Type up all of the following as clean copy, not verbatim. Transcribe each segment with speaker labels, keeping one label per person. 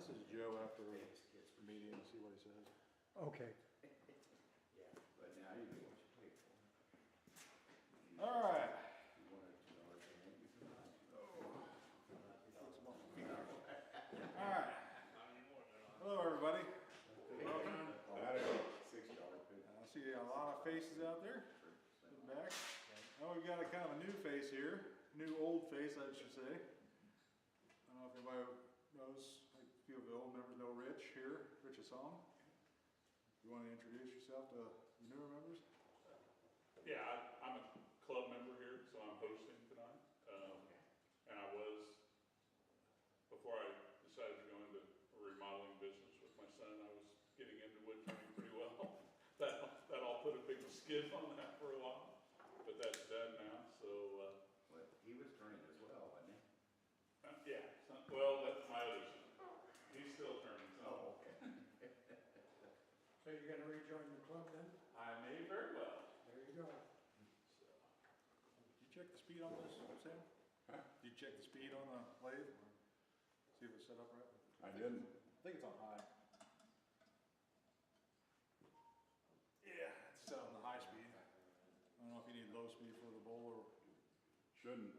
Speaker 1: message Joe after the meeting and see what he says.
Speaker 2: Okay.
Speaker 3: Yeah, but now you know what you pay for.
Speaker 1: All right.
Speaker 3: You wanted $2
Speaker 1: All right. Hello, everybody. Welcome.
Speaker 3: $6
Speaker 1: I see a lot of faces out there. Sitting back. Now we've got a kind of a new face here. New old face, I should say. I don't know if anybody knows, like a few of the old members know Rich here, Rich Assam. You want to introduce yourself to the newer members?
Speaker 4: Yeah, I'm a club member here, so I'm hosting tonight. And I was, before I decided to go into a remodeling business with my son, I was getting into wood turning pretty well. that all put a big skid on that for a while, but that's done now, so.
Speaker 3: Well, he was turning as well, wasn't he?
Speaker 4: Yeah, well, that's my other son. He's still turning, so.
Speaker 3: Oh, okay.
Speaker 2: So you're gonna rejoin the club then?
Speaker 4: I may very well.
Speaker 2: There you go.
Speaker 4: So.
Speaker 1: Did you check the speed on this, Sam?
Speaker 3: Huh?
Speaker 1: Did you check the speed on the lathe? See if it's set up right?
Speaker 3: I didn't.
Speaker 1: I think it's on high. Yeah, it's set on the high speed. I don't know if you need low speed for the bowl or.
Speaker 3: Shouldn't.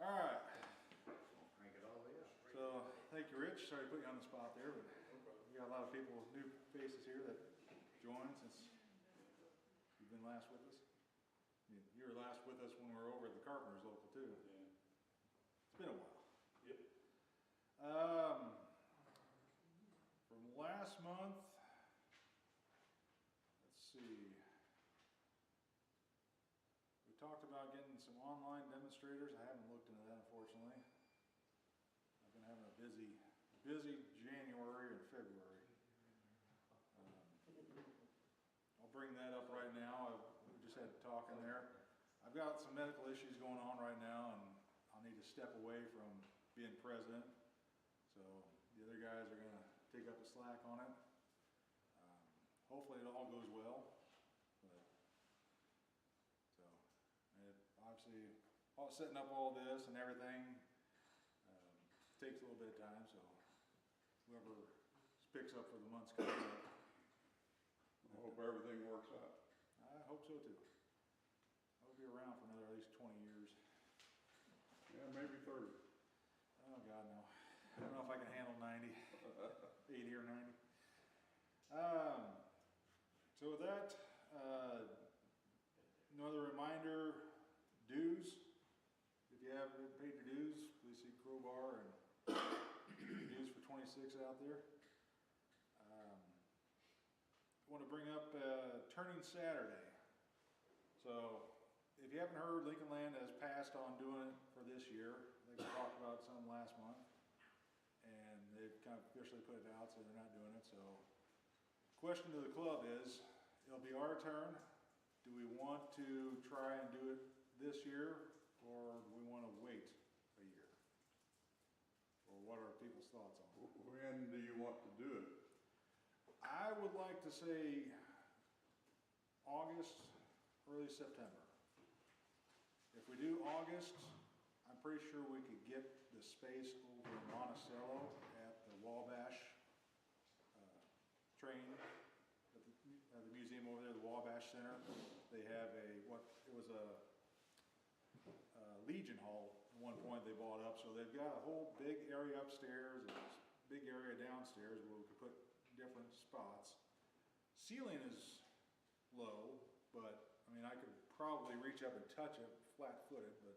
Speaker 1: All right.
Speaker 3: Crank it all the way up.
Speaker 1: So, thank you, Rich. Sorry to put you on the spot there, but we got a lot of people, new faces here that joined since you've been last with us. You were last with us when we were over at the Carpenters local too.
Speaker 4: Yeah.
Speaker 1: It's been a while.
Speaker 4: Yep.
Speaker 1: From last month, let's see. We talked about getting some online demonstrators. I haven't looked into that, unfortunately. I've been having a busy January and February. I'll bring that up right now. We just had a talk in there. I've got some medical issues going on right now, and I'll need to step away from being president. So the other guys are going to take up the slack on it. Hopefully it all goes well. But, so, and obviously, setting up all this and everything takes a little bit of time. So whoever picks up for the months coming up,
Speaker 3: I hope everything works out.
Speaker 1: I hope so too. I'll be around for another at least 20 years.
Speaker 3: Yeah, maybe 30.
Speaker 1: Oh God, no. I don't know if I can handle 90, 80 or 90. So with that, another reminder, dues. If you haven't paid your dues, please see Crowbar and dues for 26 out there. I want to bring up Turning Saturday. So if you haven't heard, Lincoln Land has passed on doing it for this year. I think we talked about some last month. And they've kind of officially put it out, so they're not doing it. So the question to the club is, it'll be our turn. Do we want to try and do it this year, or do we want to wait a year? Or what are people's thoughts on it?
Speaker 3: When do you want to do it?
Speaker 1: I would like to say August, early September. If we do August, I'm pretty sure we could get the space over in Monticello at the Wabash train at the museum over there, the Wabash Center. They have it was a Legion Hall at one point they bought up, so they've got a whole big area upstairs and this big area downstairs where we could put different spots. Ceiling is low, but I mean I could probably reach up and touch it flat-footed, but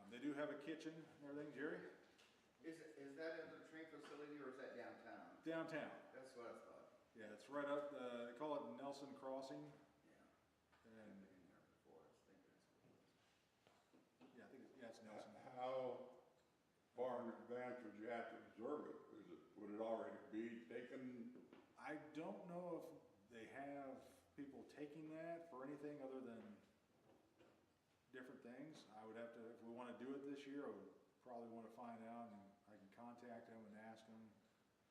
Speaker 1: they do have a kitchen and everything, Jerry?
Speaker 5: Is that in the train facility or is that downtown?
Speaker 1: Downtown.
Speaker 5: That's what I thought.
Speaker 1: Yeah, it's right up, they call it Nelson Crossing.
Speaker 5: Yeah. I've
Speaker 1: And
Speaker 5: been in there before. I was thinking that's what it was.
Speaker 1: yeah, it's Nelson.
Speaker 3: How far in advance would you have to reserve it? Would it already be taken?
Speaker 1: I don't know if they have people taking that for anything other than different things. I would have to, if we want to do it this year, I would probably want to find out, and I can contact them and ask them,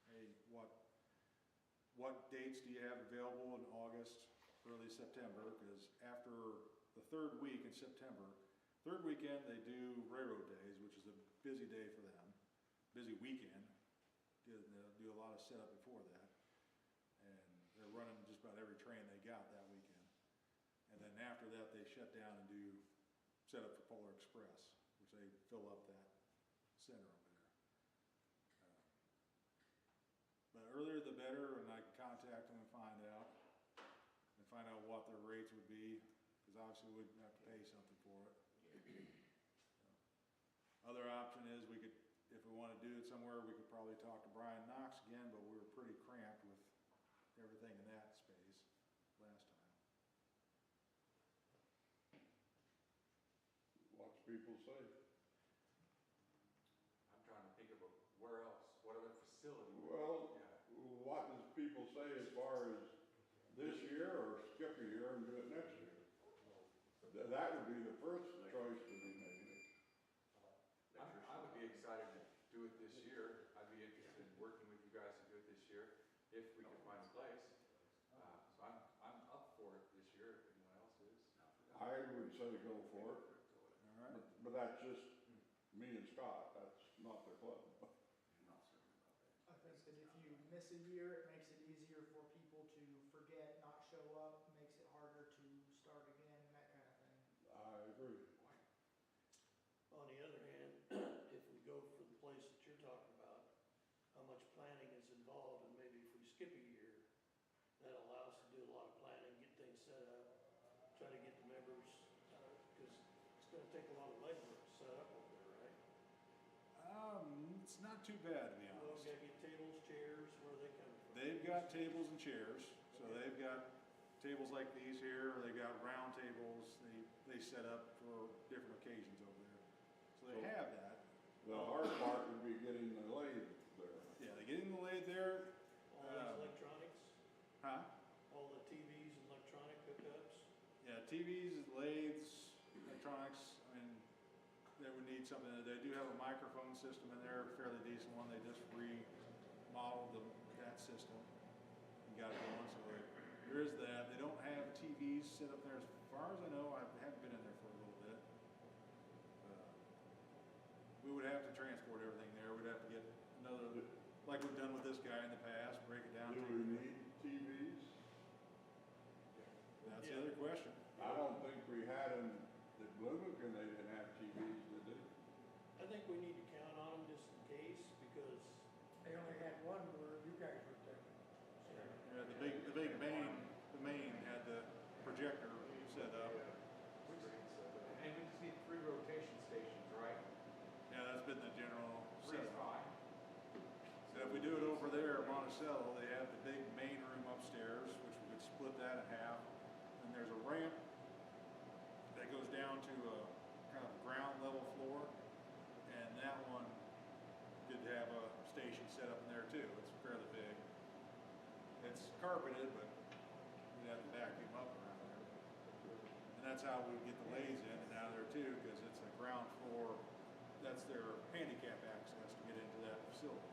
Speaker 1: hey, what dates do you have available in August, early September? Because after the third week in September, third weekend they do Railroad Days, which is a busy day for them. weekend. They'll do a lot of setup before that. And they're running just about every train they got that weekend. And then after that, they shut down and do setup for Polar Express, which they fill up that center over there. But earlier the better, and I can contact them and find out what their rates would be, because obviously we'd have to pay something for it. Other option is we could, if we want to do it somewhere, we could probably talk to Brian Knox again, but we were pretty cramped with everything in that space last time.
Speaker 3: What's people say?
Speaker 6: I'm trying to think of where else, what other facility?
Speaker 3: Well,
Speaker 6: Yeah.
Speaker 3: what does people say as far as this year or skip a year and do it next year? That would be the first choice to be made.
Speaker 6: I would be excited to do it this year. I'd be interested in working with you guys to do it this year, if we can find a place. So I'm up for it this year, if anyone else is.
Speaker 3: I would say go for it,
Speaker 1: All right?
Speaker 3: but that's just me and Scott, that's not the club.
Speaker 7: I think that if you miss a year, it makes it easier for people to forget, not show up, makes it harder to start again, that kind of thing.
Speaker 3: I agree.
Speaker 2: On the other hand, if we go for the place that you're talking about, how much planning is involved, and maybe if we skip a year, that allows us to do a lot of planning, get things set up, try to get the members, because it's gonna take a lot of legwork to set up over there, right?
Speaker 1: It's not too bad, to be
Speaker 2: Well,
Speaker 1: honest.
Speaker 2: we gotta get tables, chairs, where are they coming from?
Speaker 1: They've got tables and chairs, so they've got tables like these here, or they've got round tables they set up for different occasions over there. So they have that.
Speaker 3: The hard part would be getting the lathe there.
Speaker 1: Yeah, they get in the lathe there.
Speaker 2: All these electronics,
Speaker 1: Huh?
Speaker 2: all the TVs and electronic hookups?
Speaker 1: Yeah, TVs, lathes, electronics, I mean, they would need something. They do have a microphone system in there, a fairly decent one. They just remodeled that system and got it going. So there is that. They don't have TVs set up there. As far as I know, I haven't been in there for a little bit. We would have to transport everything there. We'd have to get another, like we've done with this guy in the past, break it down.
Speaker 3: Do
Speaker 1: take
Speaker 3: we
Speaker 1: it-
Speaker 3: need TVs?
Speaker 1: That's the other question.
Speaker 3: I don't think we had them at Bloomington, they didn't have TVs, did they?
Speaker 2: I think we need to count on them just in case, because
Speaker 8: They only had one where you guys were there.
Speaker 1: Yeah, the big main had the projector set up.
Speaker 6: And we just need 3 rotation stations, right?
Speaker 1: Yeah, that's been the general
Speaker 6: 3 is
Speaker 1: setup.
Speaker 6: fine.
Speaker 1: So if we do it over there at Monticello, they have the big main room upstairs, which we could split that in half. And there's a ramp that goes down to a kind of ground level floor. And that one could have a station set up in there too. It's fairly big. It's carpeted, but we'd have to vacuum up around there. And that's how we get the lathes in and out of there too, because it's a ground floor. That's their handicap access to get into that facility.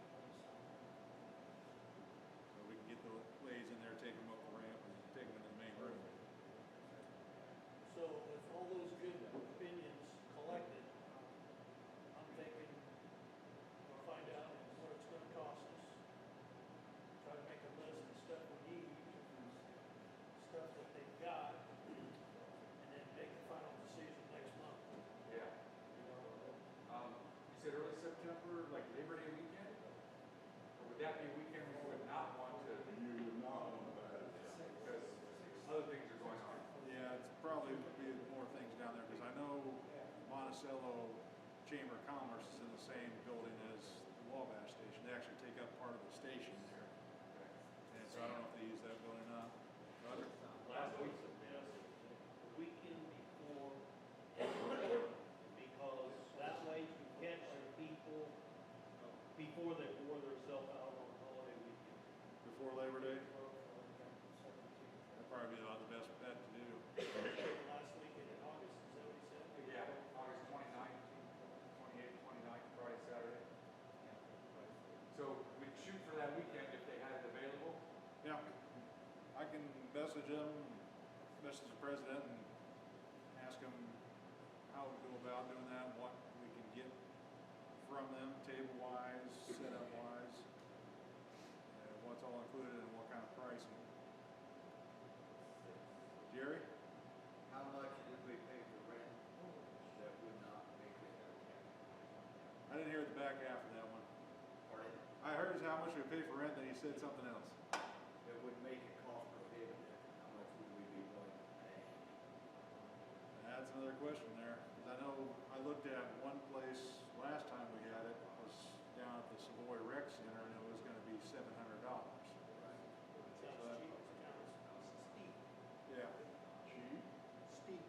Speaker 1: So we can get the lathes in there, take them up the ramp, and take them into the main room.
Speaker 2: so with all those good opinions collected, I'm thinking we'll find out what it's gonna cost us. Try to make a list of stuff we need, stuff that they've got, and then make a final decision next month.
Speaker 6: Yeah. You said early September, like Labor Day weekend? Or would that be a weekend we would not want to,
Speaker 3: You would not want that.
Speaker 6: because other things are going on?
Speaker 1: Yeah, it's probably be more things down there, because I know Monticello Chamber of Commerce is in the same building as the Wabash Station. They actually take up part of the station there. And so I don't know if they use that building or not. Roger?
Speaker 9: Last week, the weekend before, because that way you catch the people before they wore themselves out on holiday weekend.
Speaker 1: Before Labor Day? That'd probably be about the best bet to do.
Speaker 2: Last weekend in August, is that what he said?
Speaker 6: Yeah, August 29th, 28th, 29th, Friday, Saturday. So we'd shoot for that weekend if they had it available.
Speaker 1: Yeah. I can message them, message the president, and ask them how we go about doing that, and what we can get from them table-wise, set much we pay for rent, then he said something else.
Speaker 10: It would make it cost prohibitive, how much would we be willing to pay?
Speaker 1: That's another question there, because I know I looked at one place last time we had it, was down at the Savoy Rec Center, and it was gonna be $700.
Speaker 2: Sounds cheap, sounds steep,
Speaker 1: Yeah.
Speaker 3: Cheap?
Speaker 2: steep.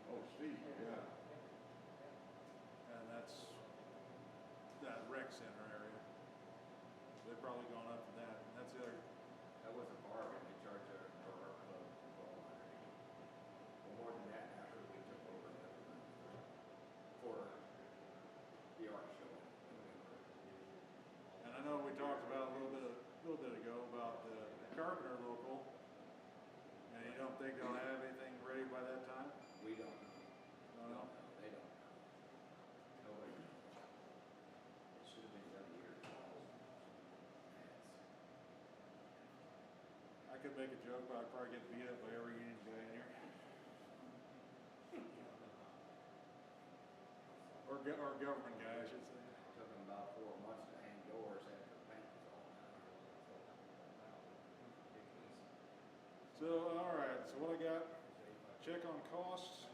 Speaker 3: Oh, steep, yeah.
Speaker 1: And that's that rec center area. They've probably gone up to that, and that's the other,
Speaker 10: That was a bargain, they charged our club $1,200. Well, more than that, after we took over the other one for the art show in November.
Speaker 1: and I know we talked about a little bit ago about the Carpenter local, and you don't think they'll have anything ready by that time?
Speaker 10: We don't know.
Speaker 1: Don't know?
Speaker 10: They don't know. Nobody knows. It should have been done years ago.
Speaker 1: I could make a joke, but I'd probably get beat up by every union guy in here. Or government guy, I should say.
Speaker 10: It took them about 4 months to hang doors after the paint was all done.
Speaker 1: So, all right, so what I got, check on costs.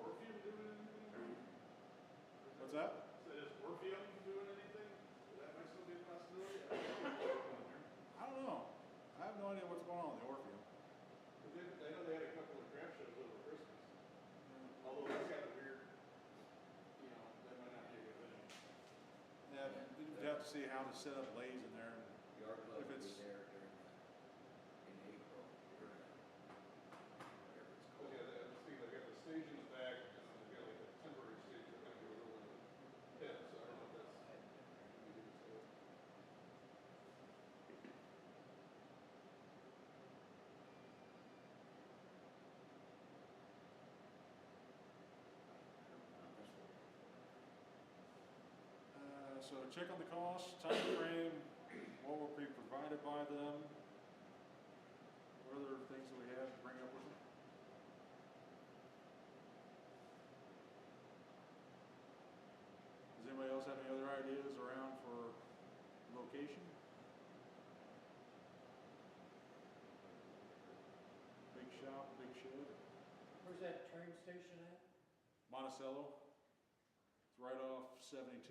Speaker 4: Orpheum doing anything?
Speaker 1: What's that?
Speaker 4: So is Orpheum doing anything? That might still be a possibility.
Speaker 1: I don't know. I have no idea what's going on with the Orpheum.
Speaker 4: I know they had a couple of craft shows over Christmas. Although that's kind of weird, you know, that might not be a good thing.
Speaker 1: Yeah, you'd have to see how to set up lays in there.
Speaker 10: The art club
Speaker 1: If
Speaker 10: will be
Speaker 1: it's-
Speaker 10: there in April, or whatever it's
Speaker 4: But
Speaker 10: called.
Speaker 4: yeah, they've got the stage in the back, and then they've got like a temporary stage that kind of goes over the pit, so I don't know if that's.
Speaker 1: So check on the cost, time frame, what will be provided by them. What other things that we have to bring up with them? Does anybody else have any other ideas around for location? Big shop, big shed?
Speaker 8: Where's that train station at?
Speaker 1: Monticello. It's right off 72,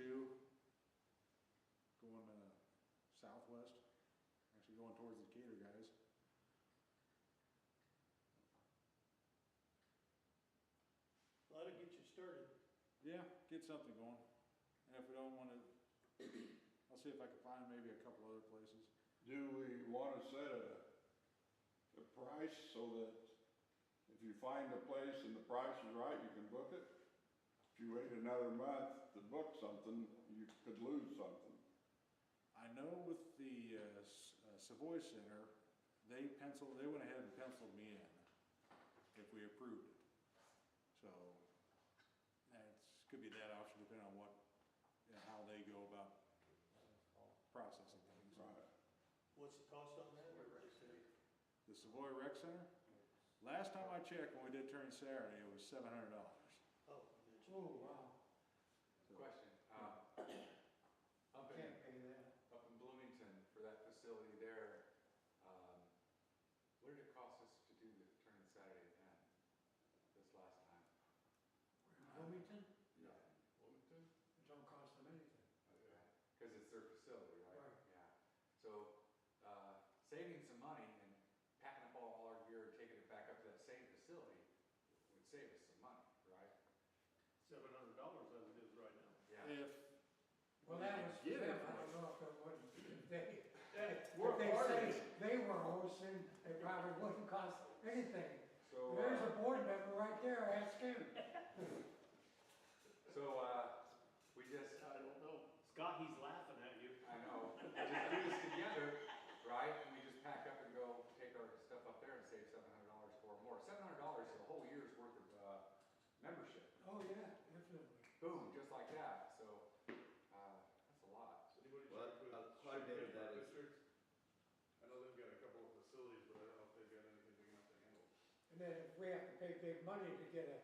Speaker 1: going southwest, actually going towards the Decatur guys.
Speaker 2: Well, that'll get you started.
Speaker 1: Yeah, get something going. And if we don't want to, I'll see if I can find maybe a couple other places.
Speaker 3: Do we want to set a price so that if you find a place and the price is right, you can book it? If you wait another month to book something, you could lose something.
Speaker 1: I know with the Savoy Center, they went ahead and penciled me in if we approved it. So, could be that option depending on how they go about processing things.
Speaker 3: Right.
Speaker 2: What's the cost on that?
Speaker 1: The Savoy Rec Center, last time I checked, when we did turn Saturday, it was $700.
Speaker 2: Oh,
Speaker 8: Oh, wow.
Speaker 6: Question, up in,
Speaker 8: Can't pay that.
Speaker 6: up in Bloomington for that facility there, what did it cost us to do the turn in Saturday then, this last time?
Speaker 8: Wilmington?
Speaker 6: Yeah. Bloomington?
Speaker 8: It don't cost them anything.
Speaker 6: Okay, cause it's their facility, right?
Speaker 8: Right.
Speaker 6: Yeah, so, saving some money and packing up all our gear and taking it back up to that same facility would save us some money, right?
Speaker 9: $700 as it is right now.
Speaker 6: Yeah.
Speaker 8: Well, that was for
Speaker 1: Get it.
Speaker 8: them, I don't know if it wouldn't, if they
Speaker 9: We're
Speaker 8: say
Speaker 9: part of it.
Speaker 8: they were hosting, it probably wouldn't cost anything.
Speaker 6: So,
Speaker 8: There's a board member right there, ask him.
Speaker 6: so, we just,
Speaker 9: I don't know. Scott, he's laughing at you.
Speaker 6: I know, we just do this together, right, and we just pack up and go take our stuff up there and save $700 for more. $700 is a whole year's worth of, membership.
Speaker 8: Oh, yeah, definitely.
Speaker 6: Boom, just like that, so, that's a lot.
Speaker 4: Anybody
Speaker 5: Well,
Speaker 4: check with
Speaker 5: quite a bit of
Speaker 4: Ship
Speaker 5: that is-
Speaker 4: District? I know they've got a couple of facilities, but I don't know if they've got anything big enough to handle.
Speaker 8: And then if we have to pay big money to get a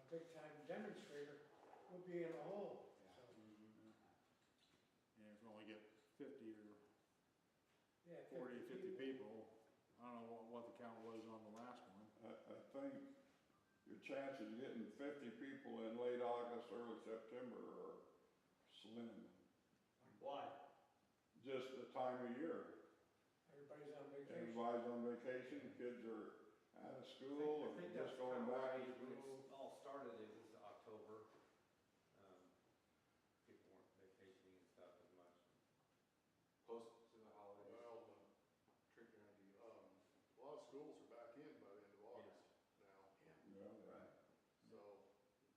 Speaker 8: big time demonstrator, we'll be in the hole. So,
Speaker 1: 40 to 50 people. I don't know what the count was on the last one.
Speaker 3: I think your chances of getting 50 people in late August, early September are slim.
Speaker 9: Why?
Speaker 3: Just the time of year.
Speaker 8: Everybody's on vacation.
Speaker 3: Everybody's on vacation, kids are out of school, or
Speaker 10: I think
Speaker 3: just
Speaker 10: that's
Speaker 3: going
Speaker 10: kinda
Speaker 3: back
Speaker 10: why
Speaker 3: to
Speaker 10: when
Speaker 3: school.
Speaker 10: it all started, it was October. People weren't vacationing and stuff as much.
Speaker 6: Close to the holidays,
Speaker 11: Well,
Speaker 6: tricky idea.
Speaker 11: a lot of schools are back in by the end of August now,
Speaker 3: Yeah.
Speaker 10: Right.
Speaker 11: so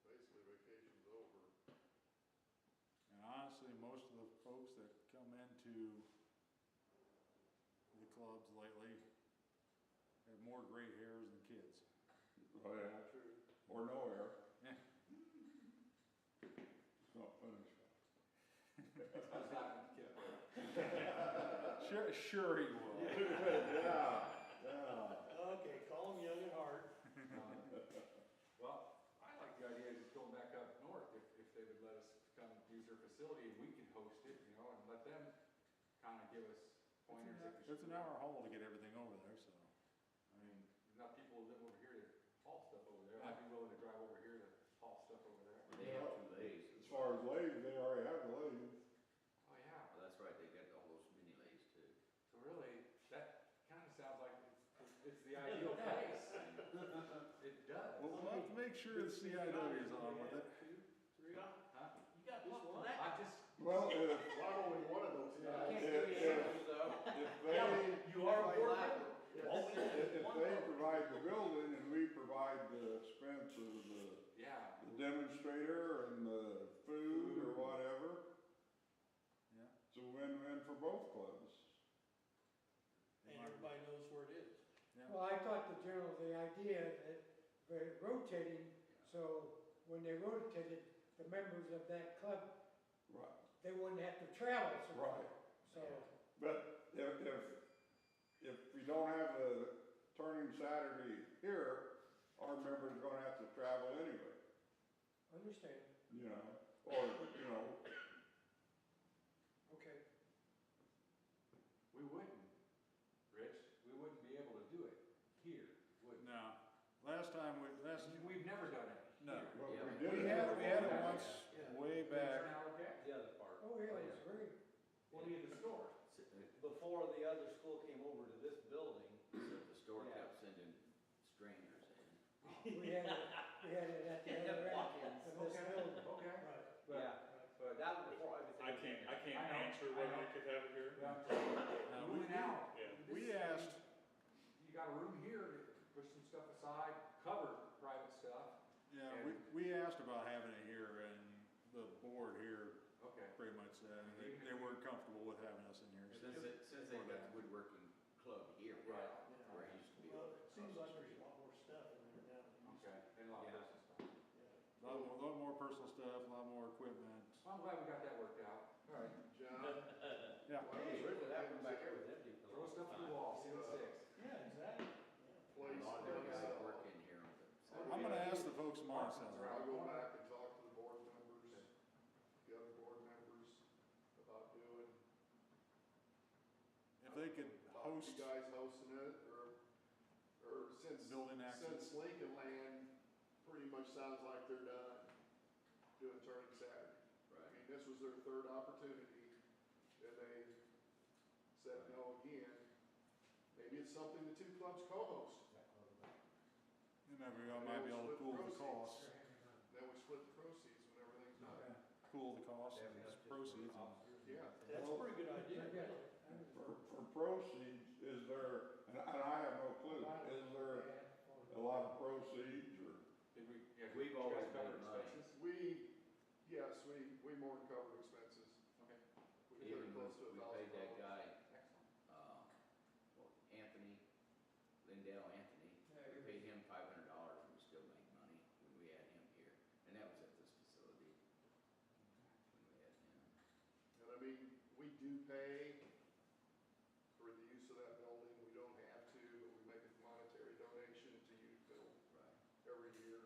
Speaker 11: basically vacation's over.
Speaker 1: And honestly, most of the folks that come into the clubs lately have more gray hairs than kids.
Speaker 3: Oh, yeah,
Speaker 11: True.
Speaker 3: or no air.
Speaker 1: Yeah.
Speaker 3: It's not finished.
Speaker 6: I was laughing at the kid.
Speaker 1: Sure he will.
Speaker 3: Yeah, yeah.
Speaker 2: Okay, call them young at heart.
Speaker 6: Well, I like the idea of just going back up north, if they would let us come use their facility and we could host it, you know, and let them kind of give us pointers. if we
Speaker 1: It's
Speaker 6: should
Speaker 1: an
Speaker 6: do
Speaker 1: hour
Speaker 6: it.
Speaker 1: haul to get everything over there, so.
Speaker 6: I mean, there's not people who live over here to haul stuff over there. I'd be willing to drive over here to haul stuff over there.
Speaker 10: They have 2 lays.
Speaker 3: As far as lathe, they already have the lathe.
Speaker 6: Oh, yeah.
Speaker 10: Well, that's right, they got all those mini lays too.
Speaker 6: So really, that kind of sounds like it's the ideal place. It does.
Speaker 1: Well, we'll have to make sure the CIW is on with it.
Speaker 2: 2, 3,
Speaker 6: Huh?
Speaker 2: you got Just one for one? that?
Speaker 6: I just,
Speaker 3: Well, if
Speaker 11: Well, I'm only one of those guys.
Speaker 10: Can't
Speaker 3: if-
Speaker 10: do the
Speaker 3: if-
Speaker 10: others though.
Speaker 2: Yeah,
Speaker 3: they,
Speaker 2: but you are a board member.
Speaker 11: Yes.
Speaker 2: All we have
Speaker 3: if
Speaker 2: is one
Speaker 3: they
Speaker 2: vote.
Speaker 3: provide the building and we provide the expense of
Speaker 6: yeah.
Speaker 3: the demonstrator and the food or whatever,
Speaker 1: Yeah.
Speaker 3: it's a win-win for both clubs.
Speaker 2: And everybody knows where it is.
Speaker 1: Yeah.
Speaker 8: Well, I thought the idea that they're rotating, so when they rotated, the members of that club,
Speaker 3: Right.
Speaker 8: they wouldn't have to travel so far.
Speaker 3: Right.
Speaker 8: So,
Speaker 3: But if we don't have the turning Saturday here, our members are gonna have to travel anyway,
Speaker 8: understand,
Speaker 3: you know, or, you know,
Speaker 8: okay.
Speaker 6: We wouldn't, Rich, we wouldn't be able to do it here, would we?
Speaker 1: No, last time
Speaker 6: We've never done it
Speaker 1: No.
Speaker 6: here.
Speaker 3: but
Speaker 10: Yeah,
Speaker 3: we
Speaker 10: we
Speaker 3: did
Speaker 1: we
Speaker 3: have
Speaker 1: had it
Speaker 3: one.
Speaker 1: once way back.
Speaker 6: Turn out okay.
Speaker 10: The other part.
Speaker 8: Oh, yeah, it was great.
Speaker 6: What do you in the store?
Speaker 9: Before the other school came over to this building,
Speaker 10: The store
Speaker 9: Yeah.
Speaker 10: kept sending strangers in.
Speaker 8: We had it at the other end
Speaker 9: Walk-ins.
Speaker 8: of this
Speaker 6: Okay.
Speaker 8: building.
Speaker 6: Okay.
Speaker 2: Right.
Speaker 9: yeah,
Speaker 6: But
Speaker 9: that was before everything.
Speaker 4: I can't
Speaker 6: I know,
Speaker 4: answer
Speaker 6: I
Speaker 4: whether
Speaker 6: know.
Speaker 4: we could have it here.
Speaker 6: moving out.
Speaker 4: Yeah.
Speaker 1: We asked,
Speaker 6: You got a room here to push some stuff aside, cover private stuff.
Speaker 1: yeah, we asked about having it here, and the board here
Speaker 6: Okay.
Speaker 1: pretty much said they weren't comfortable with having us in here.
Speaker 10: Since they got the woodworking club here,
Speaker 6: Right.
Speaker 10: where it used to be
Speaker 2: Well,
Speaker 10: over
Speaker 2: it seems like there's a lot more stuff in there now than used to.
Speaker 6: Okay, and a lot of
Speaker 10: Yeah.
Speaker 6: business stuff.
Speaker 2: Yeah.
Speaker 1: A lot more personal stuff, a lot more equipment.
Speaker 6: Well, I'm glad we got that worked out. All right.
Speaker 11: John,
Speaker 1: Yeah.
Speaker 11: why
Speaker 9: Hey,
Speaker 11: don't
Speaker 9: look
Speaker 11: you
Speaker 9: at that
Speaker 11: look
Speaker 9: one back there
Speaker 11: into
Speaker 9: with empty.
Speaker 6: Throw stuff to the wall, see what sticks.
Speaker 2: Yeah, exactly. Yeah.
Speaker 11: place
Speaker 10: A lot of them guys
Speaker 11: like
Speaker 10: work
Speaker 11: that?
Speaker 10: in here on the.
Speaker 1: I'm gonna ask the folks tomorrow, so.
Speaker 11: I'll go back and talk to the board members, the other board members about doing,
Speaker 1: If they could
Speaker 11: about
Speaker 1: host,
Speaker 11: you guys hosting it, or since,
Speaker 1: Building access.
Speaker 11: since Lincoln Land pretty much sounds like they're done doing turning Saturday. I
Speaker 10: Right.
Speaker 11: mean, this was their third opportunity, and they said no again. Maybe it's something the two clubs co-host,
Speaker 1: you know, we might be able to pool the costs,
Speaker 11: then we split the proceeds when everything's done.
Speaker 1: pool the costs and proceeds.
Speaker 11: Yeah.
Speaker 2: That's a pretty good idea, really.
Speaker 3: For proceeds, is there, and I have no clue, is there a lot of proceeds or?
Speaker 6: Did we, yeah, did
Speaker 10: We've
Speaker 6: you guys
Speaker 10: always
Speaker 6: cover
Speaker 10: made money.
Speaker 6: expenses?
Speaker 11: Yes, we more than covered expenses.
Speaker 6: Okay.
Speaker 11: We put
Speaker 10: Even
Speaker 11: close to
Speaker 10: we paid that
Speaker 11: $1,000.
Speaker 10: guy,
Speaker 6: Excellent.
Speaker 10: Anthony, Lindell Anthony, we paid him $500 and we still made money when we had him here. And that was at this facility. When we had him.
Speaker 11: And I mean, we do pay for the use of that building. We don't have to, but we make a monetary donation to use Bill
Speaker 10: Right.
Speaker 11: every year.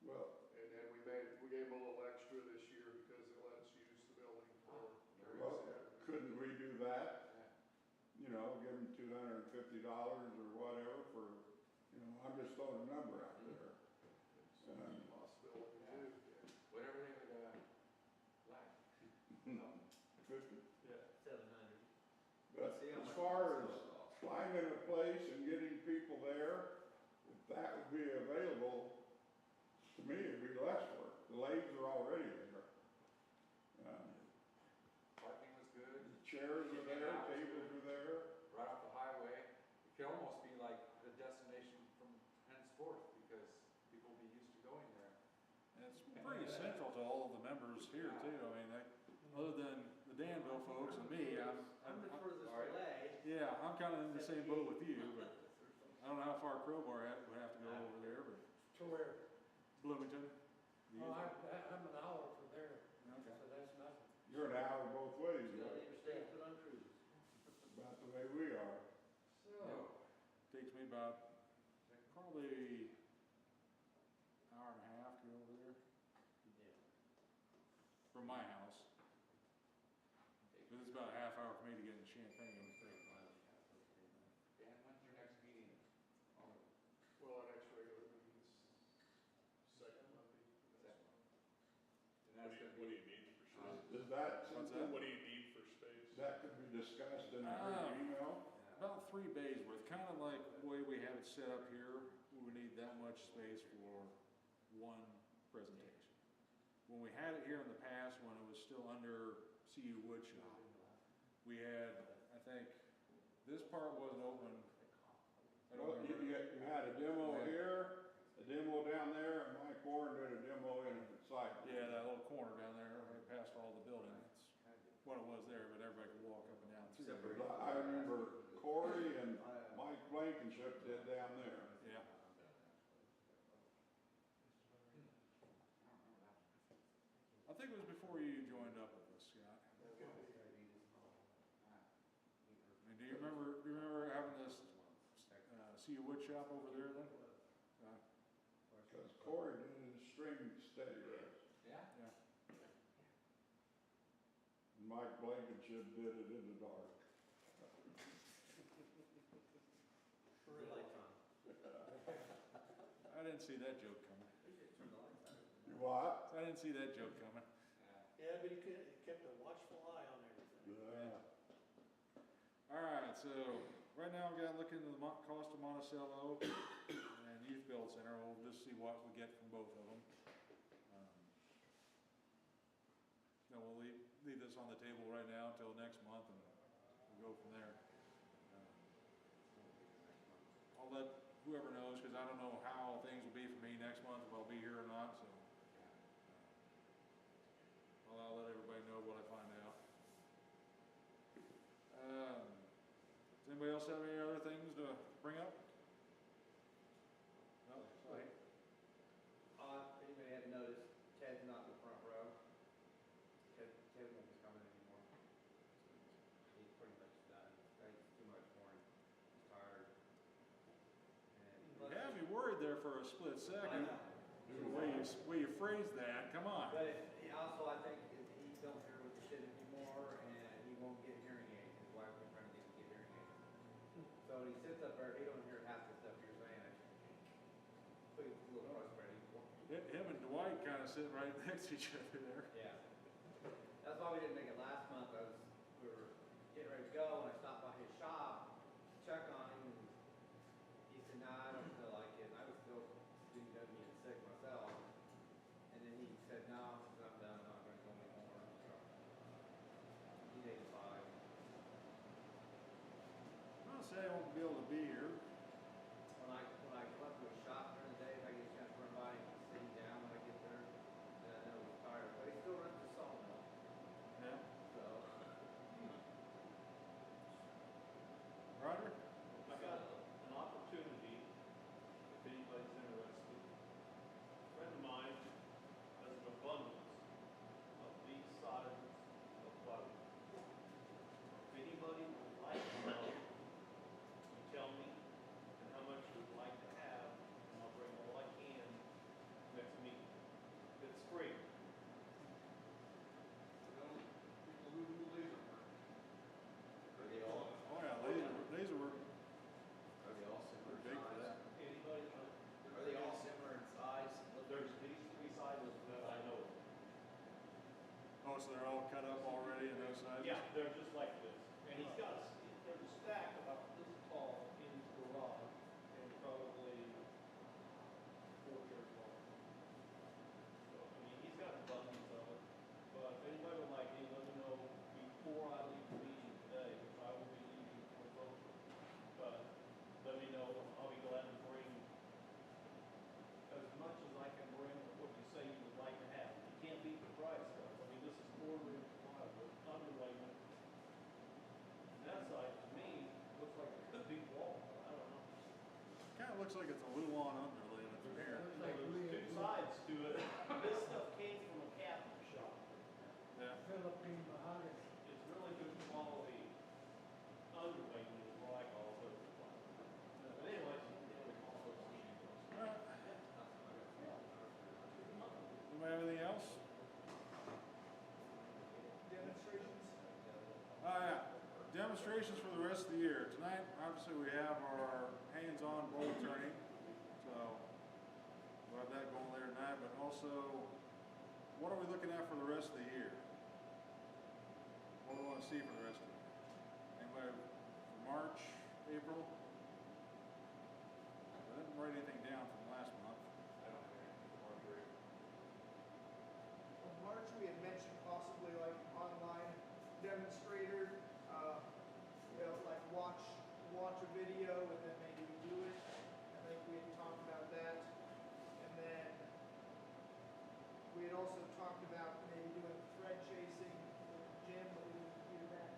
Speaker 3: Well,
Speaker 11: And then we gave them a little extra this year because they let us use the building for turning
Speaker 3: well,
Speaker 11: Saturday.
Speaker 3: couldn't we do that?
Speaker 6: Yeah.
Speaker 3: You know, give them $200 or whatever for, you know, I'm just throwing a number out there.
Speaker 11: It's a possibility too.
Speaker 6: Whatever they would, like.
Speaker 3: 50.
Speaker 9: Yeah. 700.
Speaker 3: But
Speaker 10: See how
Speaker 3: as
Speaker 10: much
Speaker 3: far
Speaker 10: it's
Speaker 3: as
Speaker 10: gonna cost.
Speaker 3: finding a place and getting people there, if that would be available, to me, it'd be less work. The legs are already there.
Speaker 6: Parking was good,
Speaker 3: The chairs are there, tables are there.
Speaker 6: right off the highway. It could almost be like the destination from henceforth, because people will be used to going there.
Speaker 1: And it's pretty central to all of the members here too. I mean, other than the Danville folks and me,
Speaker 9: I'm the furthest away.
Speaker 1: yeah, I'm kind of in the same boat with you, but I don't know how far Crowbar would have to go over there, but
Speaker 8: To where?
Speaker 1: Bloomington. the
Speaker 8: Oh,
Speaker 1: usual.
Speaker 8: I'm an hour from there,
Speaker 1: Okay.
Speaker 8: so that's nothing.
Speaker 3: You're an hour both ways,
Speaker 9: Yeah,
Speaker 3: right?
Speaker 9: interstate, but on cruises.
Speaker 3: About the way we are.
Speaker 8: So,
Speaker 1: Takes me about probably an hour and a half to go over there
Speaker 9: Yeah.
Speaker 1: from my house. But it's about a half hour for me to get into Champaign.
Speaker 6: Dan, when's your next meeting?
Speaker 11: Well, our next regular meeting's second Monday next month.
Speaker 6: And that's gonna
Speaker 4: What do
Speaker 6: be,
Speaker 4: you need for space?
Speaker 3: Is that
Speaker 1: What's
Speaker 3: something
Speaker 4: What do you need for space?
Speaker 3: that could be discussed in the
Speaker 1: Ah.
Speaker 3: email?
Speaker 1: About 3 bays worth, kind of like the way we have it set up here, we would need that much space for one presentation. When we had it here in the past, when it was still under CU Woodshop, we had, I think, this part wasn't open. I don't
Speaker 3: Well, you
Speaker 1: remember.
Speaker 3: had a demo here, a demo down there, and Mike Warren did a demo in at the site.
Speaker 1: Yeah, that little corner down there, right past all the buildings, that's what it was there, but everybody could walk up and down through there.
Speaker 3: Because I remember Corey and Mike Blankenship did down there.
Speaker 1: Yeah. I think it was before you joined up with us, Scott. And do you remember having this, CU wood shop over there then?
Speaker 3: Because Corey did his string steady there.
Speaker 6: yeah?
Speaker 1: Yeah.
Speaker 3: And Mike Blankenship did it in the dark.
Speaker 1: I didn't see that joke coming.
Speaker 3: You what?
Speaker 1: I didn't see that joke coming.
Speaker 2: Yeah, but he kept a watchful eye on everything.
Speaker 3: Yeah.
Speaker 1: All right, so right now I've got to look into the cost of Monticello and Youth Build Center. We'll just see what we get from both of them. Then we'll leave this on the table right now until next month and we'll go from there. I'll let whoever knows, because I don't know how things will be for me next month, if I'll be here or not, so. I'll let everybody know what I find out. Does anybody else have any other things to bring up? No, sorry.
Speaker 10: If anybody hadn't noticed, Ted's not in the front row. Ted won't be coming anymore. He's pretty much done. It's too much for him. He's tired.
Speaker 1: You had me worried there for a split second. The way you phrased that, come on.
Speaker 10: But he also, I think, he don't hear what the shit anymore, and he won't get hearing aids. His wife been trying to get him to get hearing aids. So when he sits up there, he don't hear half the stuff you're saying. So he's a little frustrated.
Speaker 1: Him and Dwight kind of sitting right next to each other there.
Speaker 10: Yeah. That's why we didn't make it last month. We were getting ready to go, and I stopped by his shop, check on him, and he said, "Nah, I don't feel like it." And I was still being sick myself. And then he said, "No, I'm done. I'm not going to go anymore." So he's 85.
Speaker 1: I'll say I won't be able to be here.
Speaker 10: When I come up to his shop during the day, if I get a chance to run by and sit him down when I get there, then I know he's tired. But he still runs the sawmill.
Speaker 1: Yeah.
Speaker 10: So
Speaker 1: Roger?
Speaker 9: I got an opportunity, if anybody's interested. A friend of mine has an abundance of these sizes of butter. If anybody would like some, you tell me,
Speaker 1: Oh, so they're all cut up already and those sizes?
Speaker 9: Yeah, they're just like this. And he's got there's a stack about this tall in his garage and probably 4 years long. So, I mean, he's got abundance of it. But if anybody would like any, let me know before I leave the meeting today, because I will be leaving for Boca. But let me know, I'll be glad to bring as much as I can bring of what you say you would like to have. You can't beat the price, though. I mean, this is 4-inch plywood, underlayment. That side, to me, looks like it could be wall. I don't know.
Speaker 1: Kinda looks like it's a Luan underlayment from here.
Speaker 8: Looks like
Speaker 9: There's two sides to it. This stuff came from a cabinet shop.
Speaker 1: Yeah.
Speaker 8: Philippine mahogany.
Speaker 9: It's really good quality underlayment is what I call it. But anyways,
Speaker 1: Alright. Anybody have anything else?
Speaker 7: Demonstrations?
Speaker 1: Oh, yeah. Demonstrations for the rest of the year. Tonight, obviously, we have our hands-on bowl turning. So, we'll have that going there tonight. But also, what are we looking at for the rest of the year? What do we want to see for the rest of the year? Anybody for March, April? I didn't write anything down from last month.
Speaker 6: I don't have anything more for you.
Speaker 7: Well, March, we had mentioned possibly like online demonstrator, like watch a video and then maybe do it. I think we had talked about that. And then we had also talked about maybe doing thread chasing with the gym, but we didn't do that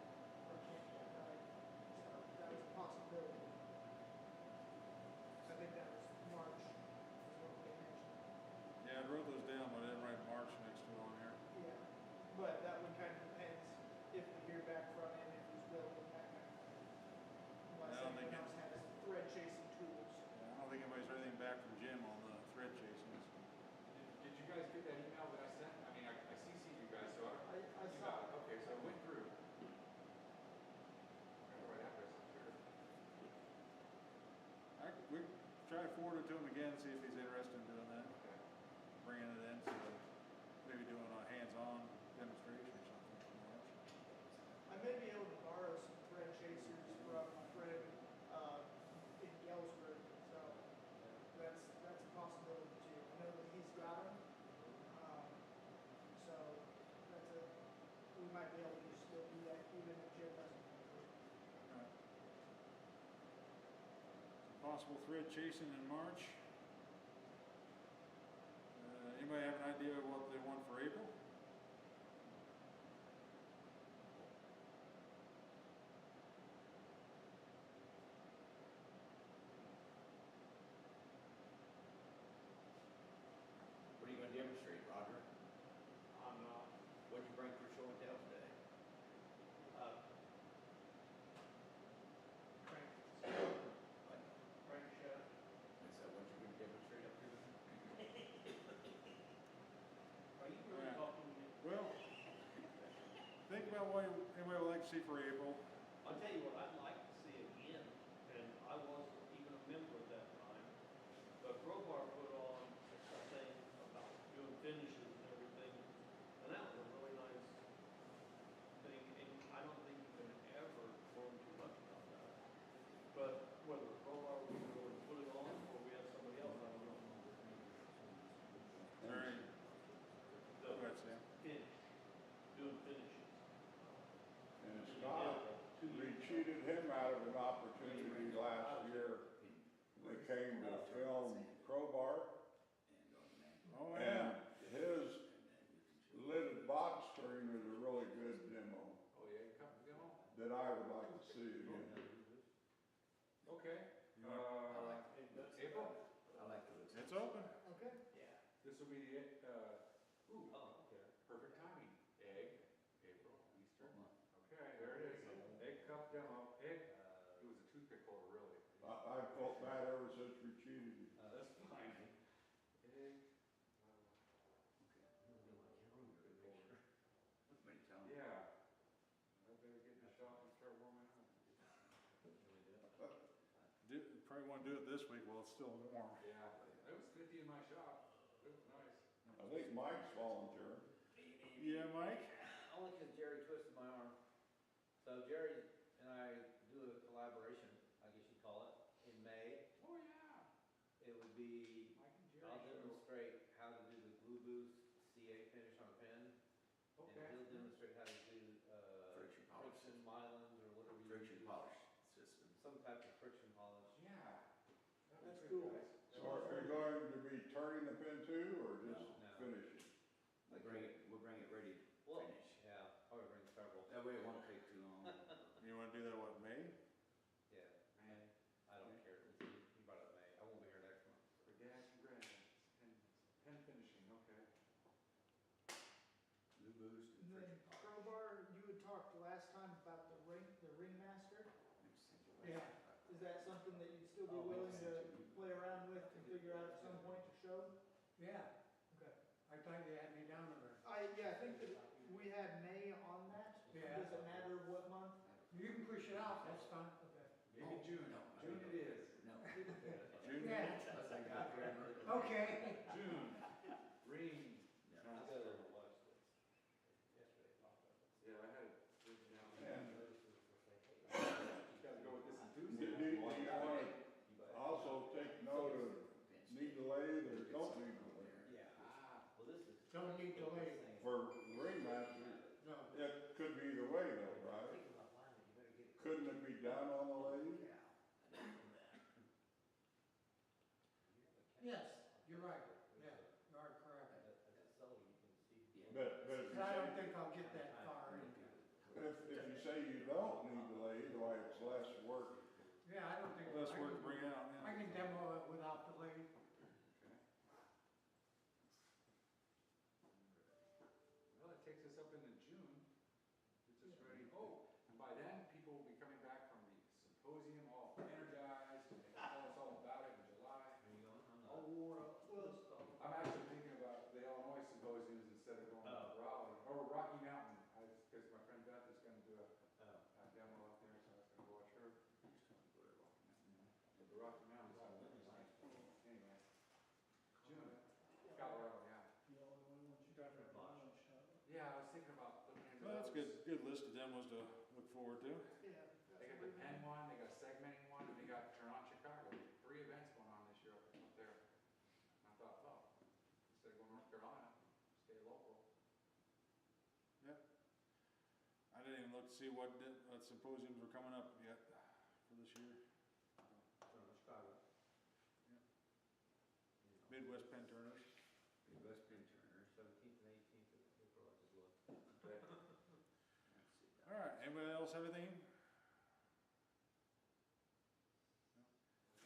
Speaker 7: for camp that night. So that was a possibility. I think that was March, is what we had mentioned.
Speaker 1: Yeah, I wrote those down, but I didn't write March next to it on here.
Speaker 7: Yeah, but that one kind of depends if we hear back from him, if he's willing, that kind of thing. Unless
Speaker 1: I don't think
Speaker 7: anyone else has thread chasing tools.
Speaker 1: Yeah, I don't think anybody's heard anything back from Jim on the thread chasing.
Speaker 6: Did you guys get that email that I sent? I mean, I CC'd you guys, so
Speaker 7: I
Speaker 6: you
Speaker 7: saw
Speaker 6: got
Speaker 7: it.
Speaker 6: it. Okay, so it went through. I got the right address up here.
Speaker 1: We try to forward it to him again, see if he's interested in doing that,
Speaker 6: Okay.
Speaker 1: bringing it in, so maybe doing a hands-on demonstration or something for March.
Speaker 7: I may be able to borrow some thread chasers from a friend, in Galesburg, so that's a possibility too. I know that he's got them, so we might be able to still do that even if Jim doesn't.
Speaker 1: Alright. Possible thread chasing in March. Anybody have an idea of what they want for April?
Speaker 5: What are you gonna demonstrate, Roger?
Speaker 9: I'm not,
Speaker 5: What'd you bring for show and tell today?
Speaker 9: crankshaft.
Speaker 5: Is that what you're gonna demonstrate up here?
Speaker 9: Are you really
Speaker 1: Alright.
Speaker 9: talking to me?
Speaker 1: Well, think about what anybody would like to see for April.
Speaker 9: I'll tell you what I'd like to see again, and I wasn't even a member at that time, but Crowbar put on a thing about doing finishes and everything, and that was a really nice thing, and I don't think you can ever learn too much about that. But whether Crowbar was going to put it on, or we had somebody else, I don't know.
Speaker 1: Alright,
Speaker 9: The
Speaker 1: go ahead, Sam.
Speaker 9: finish, doing finishes.
Speaker 3: And Scott, we cheated him out of an opportunity last year. They came to film Crowbar,
Speaker 1: Oh,
Speaker 3: and
Speaker 1: yeah.
Speaker 3: his lidded box turning is a really good demo
Speaker 6: Oh, yeah, you come, you know?
Speaker 3: that I would like to see again.
Speaker 6: Okay.
Speaker 1: You want-
Speaker 6: April?
Speaker 5: I like the.
Speaker 1: It's open.
Speaker 7: Okay.
Speaker 6: Yeah. This will be the,
Speaker 9: Oh, okay.
Speaker 6: perfect timing. Egg, April, Easter. Okay, there it is. Egg cup demo. Egg, it was a toothpick holder, really.
Speaker 3: I felt bad ever since we cheated you.
Speaker 6: That's fine. Egg. Yeah. I better get in the shop and start warming up.
Speaker 1: Probably want to do it this week while it's still warm.
Speaker 6: Yeah, it was 50 in my shop. It was nice.
Speaker 3: I think Mike's volunteering.
Speaker 1: Yeah, Mike?
Speaker 10: So Jerry and I do a collaboration, I guess you'd call it, in May.
Speaker 6: Oh, yeah.
Speaker 10: It would be,
Speaker 6: Mike and Jerry.
Speaker 10: I'll demonstrate how to do the glue boost CA finish on a pen.
Speaker 6: Okay.
Speaker 10: And he'll demonstrate how to do,
Speaker 5: Friction polish.
Speaker 10: friction milings or whatever you
Speaker 5: Friction
Speaker 10: use.
Speaker 5: polish system.
Speaker 10: Some type of friction polish.
Speaker 6: Yeah.
Speaker 2: That's cool.
Speaker 3: So are you going to be turning the pin too, or just
Speaker 10: No.
Speaker 3: finishing?
Speaker 5: We'll bring it ready to
Speaker 10: Well,
Speaker 5: finish.
Speaker 10: yeah, probably bring several.
Speaker 5: That way it won't take too long.
Speaker 1: You wanna do that, what, May?
Speaker 10: Yeah, May. I don't care. He brought up May. I won't be here next month.
Speaker 6: For gas and grass, pen finishing, okay.
Speaker 5: Blue boost and
Speaker 7: And then
Speaker 5: friction polish.
Speaker 7: Crowbar, you had talked last time about the ringmaster.
Speaker 8: Yeah.
Speaker 7: Is that something that you'd still be
Speaker 10: Oh,
Speaker 7: willing
Speaker 5: makes
Speaker 7: to
Speaker 5: sense.
Speaker 7: play around with and figure out at some point to show?
Speaker 8: Yeah,
Speaker 7: Okay.
Speaker 8: I thought you had me down there.
Speaker 7: I think that we had May on that.
Speaker 8: Yeah.
Speaker 7: Does it matter what month?
Speaker 8: You can push it out, that's fine.
Speaker 7: Okay.
Speaker 6: Maybe June.
Speaker 5: No.
Speaker 6: June it is.
Speaker 5: No.
Speaker 1: June?
Speaker 8: Yeah,
Speaker 5: Unless I got there.
Speaker 8: okay.
Speaker 6: June. Rain.
Speaker 5: No.
Speaker 10: I got it on the watch list. Yesterday, popped up.
Speaker 6: Yeah, I had it written down.
Speaker 3: And
Speaker 10: Notices for saying, hey,
Speaker 6: You gotta go with this
Speaker 3: do
Speaker 6: enthusiasm.
Speaker 3: you want to
Speaker 10: you buy it.
Speaker 3: also take note of need to lathe or don't need to lathe?
Speaker 10: Yeah.
Speaker 6: Ah,
Speaker 10: Well, this is.
Speaker 8: Don't need to wait.
Speaker 3: For ringmaster,
Speaker 8: No,
Speaker 3: it could be either way though, right?
Speaker 10: Think about buying it, you better get it.
Speaker 3: Couldn't it be done on the lathe?
Speaker 8: yes, you're right, yeah, you are correct.
Speaker 10: At the cellar, you can see.
Speaker 3: But if
Speaker 8: But I don't think I'll get that far into it.
Speaker 3: if you say you don't need to lathe, why it's less work.
Speaker 8: Yeah, I don't think.
Speaker 1: Less
Speaker 8: I
Speaker 1: work to
Speaker 8: can-
Speaker 1: bring out,
Speaker 8: I
Speaker 1: yeah.
Speaker 8: can demo it without the lathe.
Speaker 6: okay. Well, it takes us up into June. It's just ready. Oh, and by then, people will be coming back from the symposium, all energized, and they can tell us all about it in July.
Speaker 10: Are you going? I'm
Speaker 7: All
Speaker 10: not.
Speaker 7: wore out. Well,
Speaker 6: I'm actually thinking about the Illinois symposiums instead of going to Raleigh, or Rocky Mountain, because my friend Beth is gonna do a demo up there, so I was gonna go watch her. But the Rocky Mountains, anyway. June, Colorado, yeah.
Speaker 2: The only one once you got that launch.
Speaker 6: Yeah, I was thinking about looking into
Speaker 1: Well, that's
Speaker 6: those.
Speaker 1: good list of demos to look forward to.
Speaker 7: yeah.
Speaker 6: They got the pen one, they got a segmenting one, and they got Turn On Chicago. 3 events going on this year up there. And I thought, oh, instead of going to North Carolina, stay local.
Speaker 1: I didn't even look to see what symposiums were coming up yet for this year.
Speaker 10: Chicago.
Speaker 1: Midwest Pen Turners.
Speaker 5: Midwest Pin Turners.
Speaker 10: 17th and 18th of April, I just looked.
Speaker 6: Okay.
Speaker 1: All right, anybody else have anything?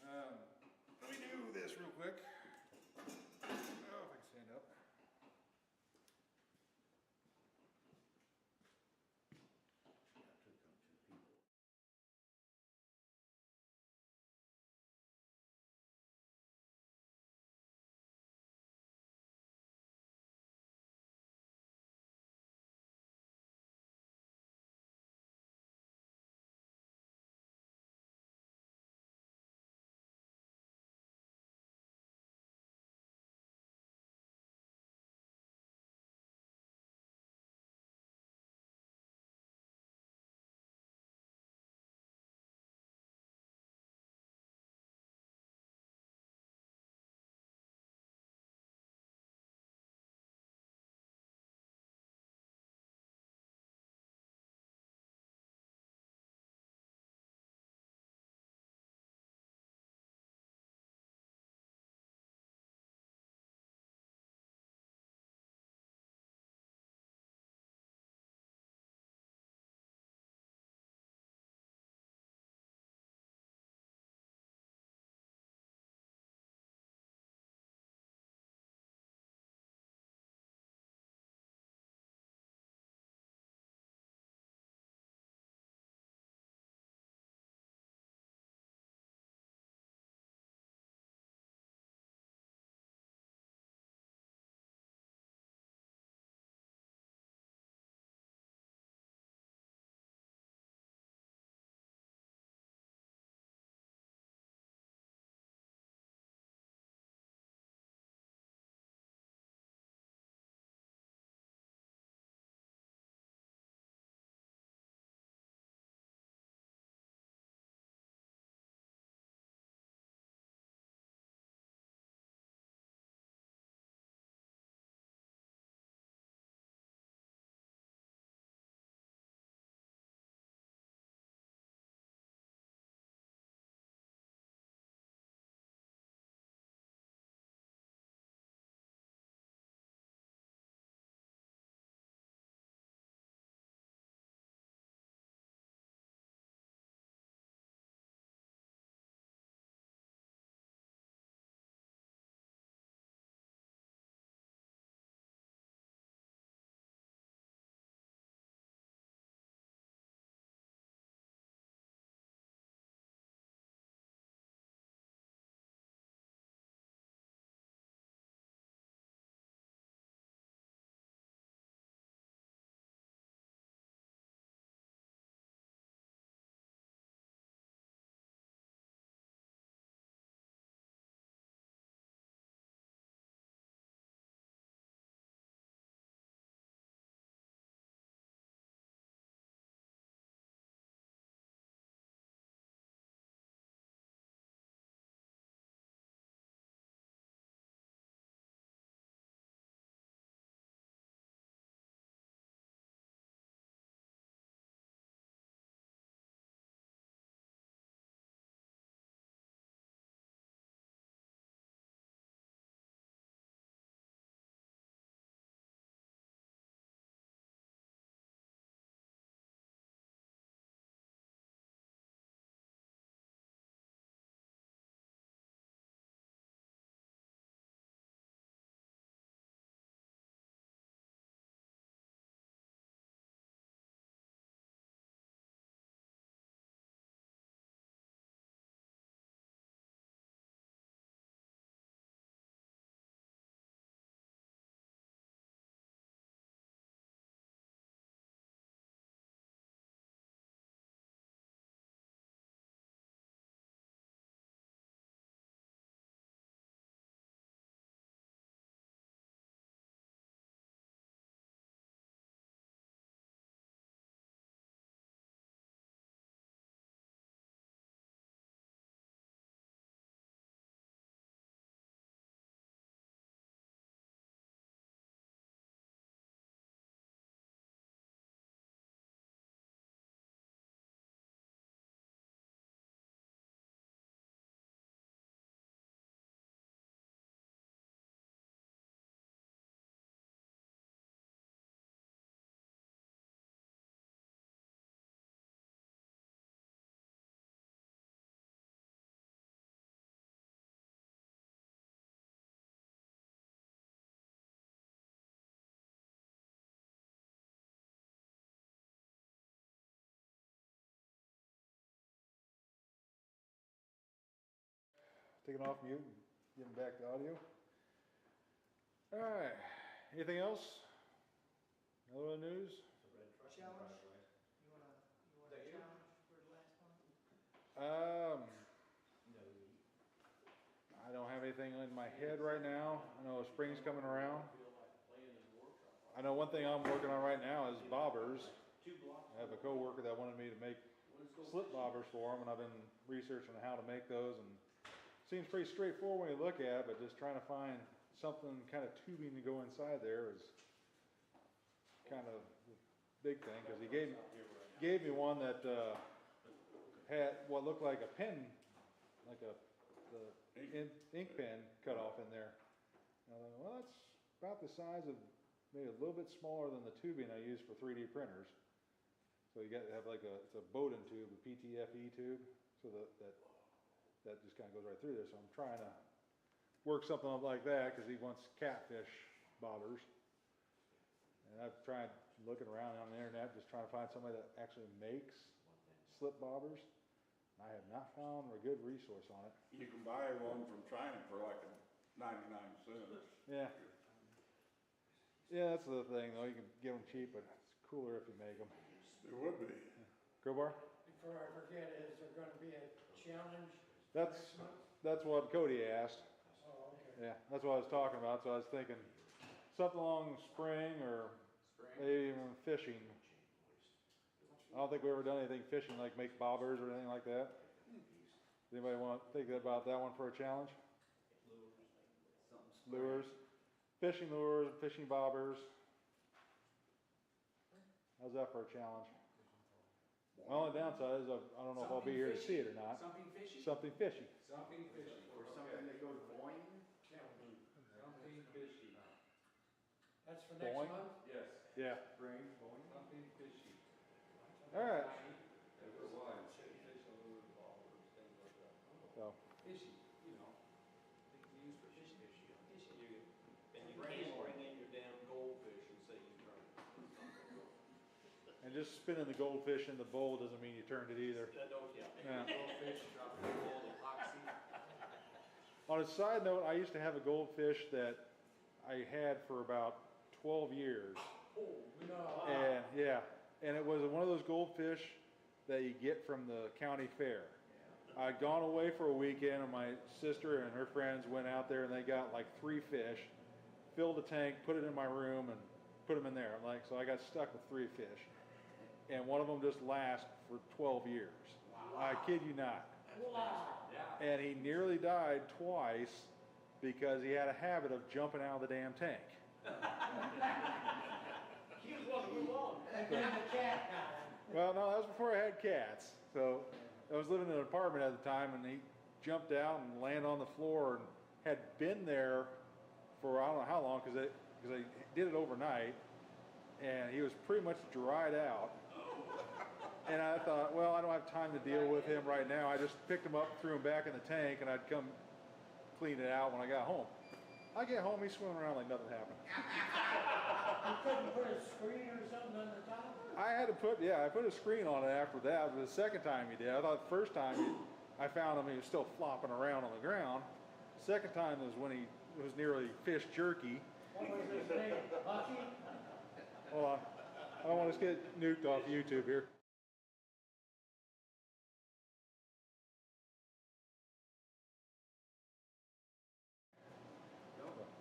Speaker 1: Let me do this real quick. taking off mute and getting back to audio. All right, anything else? No other news?
Speaker 7: Challenge? You wanna challenge for the last one?
Speaker 1: I don't have anything in my head right now. I know spring's coming around. I know one thing I'm working on right now is bobbers. I have a coworker that wanted me to make slip bobbers for him, and I've been researching how to make those, and it seems pretty straightforward when you look at it, but just trying to find something kind of tubing to go inside there is kind of the big thing, because he gave me one that had what looked like a pen, like the ink pen cut off in there. And I thought, well, it's about the size of, maybe a little bit smaller than the tubing I use for 3D printers. So you got to have like it's a Bowden tube, a PTFE tube, so that just kind of goes right through there. So I'm trying to work something up like that, because he wants catfish bobbers. And I've tried looking around on the internet, just trying to find somebody that actually makes slip bobbers. I have not found a good resource on it.
Speaker 3: You can buy one from China for like 99 cents.
Speaker 1: Yeah. Yeah, that's the thing though. You can get them cheap, but it's cooler if you make them.
Speaker 3: It would be.
Speaker 1: Crowbar?
Speaker 8: Before I forget, is there gonna be a challenge
Speaker 1: That's
Speaker 8: next month?
Speaker 1: that's what Cody asked.
Speaker 8: Oh, okay.
Speaker 1: Yeah, that's what I was talking about. So I was thinking something along spring or maybe even fishing. I don't think we've ever done anything fishing, like make bobbers or anything like that. Does anybody want to think about that one for a challenge? Lures. Fishing lures, fishing bobbers. How's that for a challenge? My only downside is I don't know if I'll be here to see it or not.
Speaker 6: Something fishy?
Speaker 1: Something fishy.
Speaker 6: Something fishy.
Speaker 5: Or something that goes boing.
Speaker 6: Something fishy.
Speaker 8: That's for next
Speaker 1: Boing?
Speaker 8: month?
Speaker 6: Yes.
Speaker 1: Yeah.
Speaker 6: Bring boing. Something fishy.
Speaker 1: All right.
Speaker 6: Ever was. Fish, lures, bobbers, things like that.
Speaker 1: So
Speaker 6: Fishy, you know. Things used for fishing.
Speaker 9: You, and you can't bring in your damn goldfish and say you turned it.
Speaker 1: and just spinning the goldfish in the bowl doesn't mean you turned it either. Yeah.
Speaker 6: Goldfish, drop it in full of epoxy.
Speaker 1: On a side note, I used to have a goldfish that I had for about 12 years.
Speaker 8: No.
Speaker 1: And yeah, and it was one of those goldfish that you get from the county fair. I'd gone away for a weekend, and my sister and her friends went out there, and they got like 3 fish, filled a tank, put it in my room, and put them in there. I'm like, so I got stuck with 3 fish, and one of them just lasted for 12 years. Wow. I kid you not.
Speaker 8: Wow.
Speaker 6: Yeah.
Speaker 1: And he nearly died twice because he had a habit of jumping out of the damn tank.
Speaker 2: He was wanting to move on.
Speaker 8: And then the cat got him.
Speaker 1: Well, no, that was before I had cats. So I was living in an apartment at the time, and he jumped out and landed on the floor and had been there for I don't know how long, because I did it overnight, and he was pretty much dried out. And I thought, well, I don't have time to deal with him right now. I just picked him up, threw him back in the tank, and I'd come clean it out when I got home. I get home, he's swimming around like nothing happened.
Speaker 8: You couldn't put a screen or something on the top?
Speaker 1: I put a screen on it after that. But the second time he did, I thought the first time I found him, he was still flopping around on the ground. Second time was when he was nearly fish jerky.
Speaker 8: What was his name? Bucky?
Speaker 1: Hold on. I don't want us to get nuked off YouTube here.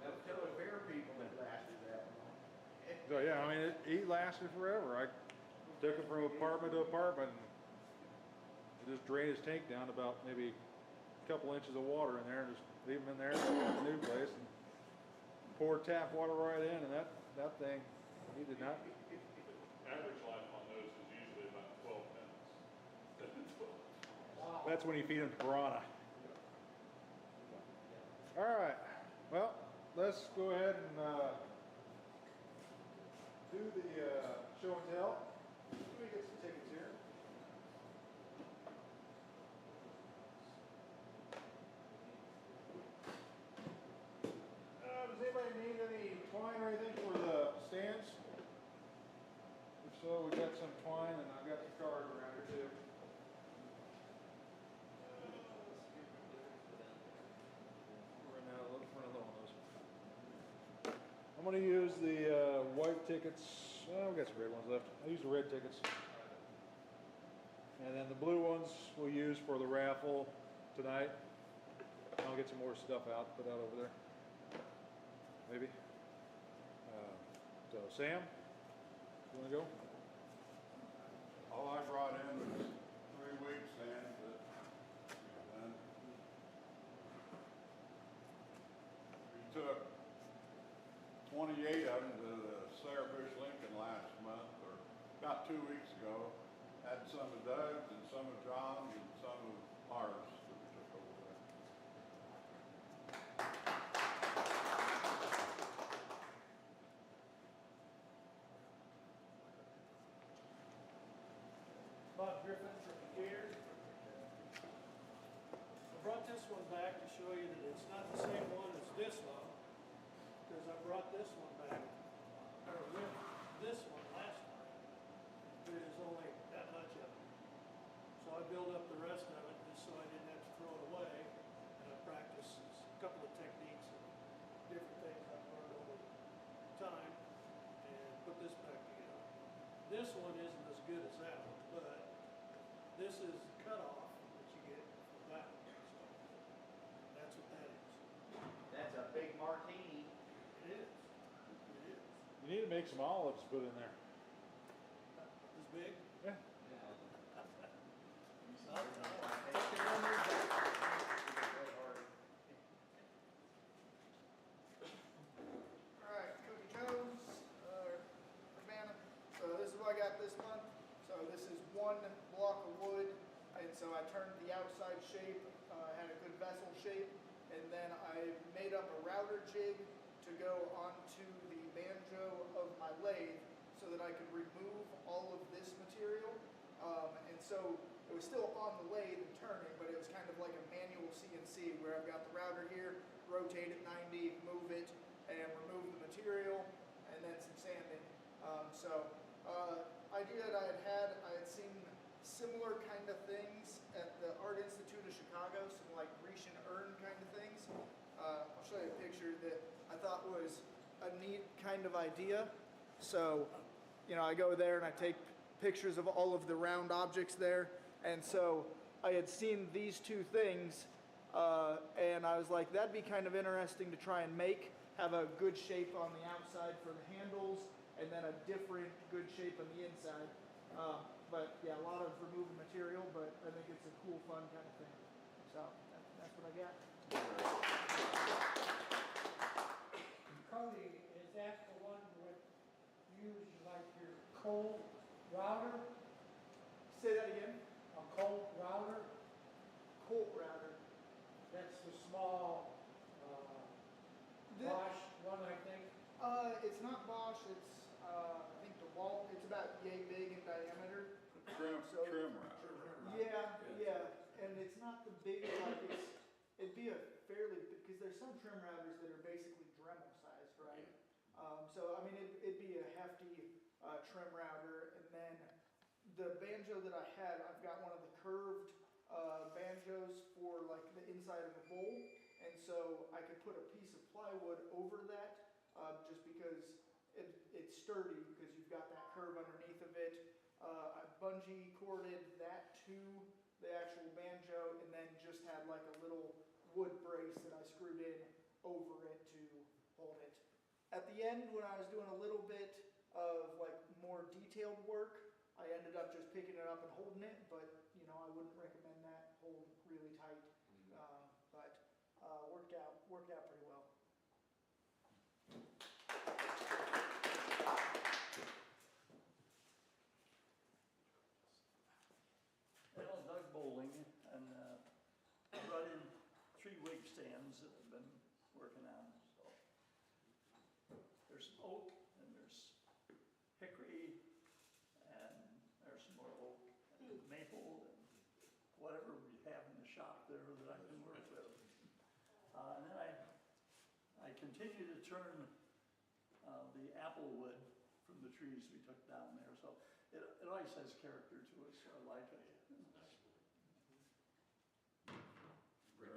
Speaker 5: That's killer bear people that lasted that long.
Speaker 1: So yeah, I mean, he lasted forever. I took him from apartment to apartment, and just drained his tank down to about maybe a couple inches of water in there, and just leave him in there in the new place, and poured tap water right in, and that thing, he did not.
Speaker 4: Average life on those is usually about 12 minutes.
Speaker 8: Wow.
Speaker 1: That's when you feed him piranha. All right, well, let's go ahead and do the show and tell. Let me get some tickets here. Does anybody need any twine or anything for the stands? If so, we got some twine, and I've got some card around here too. use the white tickets, well, we got some red ones left. I'll use the red tickets. And then the blue ones we'll use for the raffle tonight. I'll get some more stuff out, put out over there. Maybe. So Sam, you wanna go?
Speaker 3: All I brought in was 3 weeks then, but, then we took 28 of them to the Sarah Bush Lincoln last month, or about 2 weeks ago. Had some of Doug's and some of John's and some of ours that we took over there.
Speaker 2: Bob Griffin from here. I brought this one back to show you that it's not the same one as this one, because I brought this one back, or with this one last time. There's only that much of it. So I built up the rest of it just so I didn't have to throw it away, and I practiced a couple of techniques and different things I've learned over time, and put this back together. This one isn't as good as that one, but this is the cutoff that you get from that one. So that's what that is.
Speaker 5: That's a big martini.
Speaker 2: It is. It is.
Speaker 1: You need to make some olives to put in there.
Speaker 2: This big?
Speaker 1: Yeah.
Speaker 7: Alright, Cookie Joe's, Urbana. So this is what I got this month. So this is 1 block of wood, and so I turned the outside shape, had a good vessel shape, and then I made up a router jig to go onto the banjo of my lathe so that I could remove all of this material. And so it was still on the lathe and turning, but it was kind of like a manual CNC where I've got the router here, rotate it 90, move it, and remove the material, and then some sanding. Idea that I had seen similar kind of things at the Art Institute of Chicago, some like Grecian urn kind of things. I'll show you a picture that I thought was a neat kind of idea. So, you know, I go there and I take pictures of all of the round objects there. And so I had seen these two things, and I was like, that'd be kind of interesting to try and have a good shape on the outside for the handles, and then a different good shape on the inside. But yeah, a lot of removing material, but I think it's a cool, fun kind of thing. So that's what I got.
Speaker 8: Cody, is that the one with use like your cold router?
Speaker 7: Say that again.
Speaker 8: A cold router?
Speaker 7: Colt router.
Speaker 8: That's the small Bosch one, I think.
Speaker 7: It's not Bosch. It's I think DeWalt. It's about yay big in diameter.
Speaker 3: Trim router.
Speaker 7: Yeah, and it's not the big like it'd be a fairly because there's some trim routers that are basically Dremel sized, right? So I mean it'd be a hefty trim router, and then the banjo that I had, I've got one of the curved banjos for like the inside of a bowl, and so I could put a piece of plywood over that just because it's sturdy because you've got that curve underneath of it. I bungee corded that to the actual banjo, and then just had like a little wood brace that I screwed in over it to hold it. At the end, when I was doing a little bit of like more detailed work, I ended up just picking it up and holding it, but you know, I wouldn't recommend that hold really tight. But worked out pretty well.
Speaker 12: Well, Doug Bowling, and I brought in 3 wig stands that I've been working on. So there's some oak, and there's hickory, and there's some more oak and maple, and whatever we have in the shop there that I can work with. And then I continue to turn the apple wood from the trees we took down there. So it always has character to it, so I like it.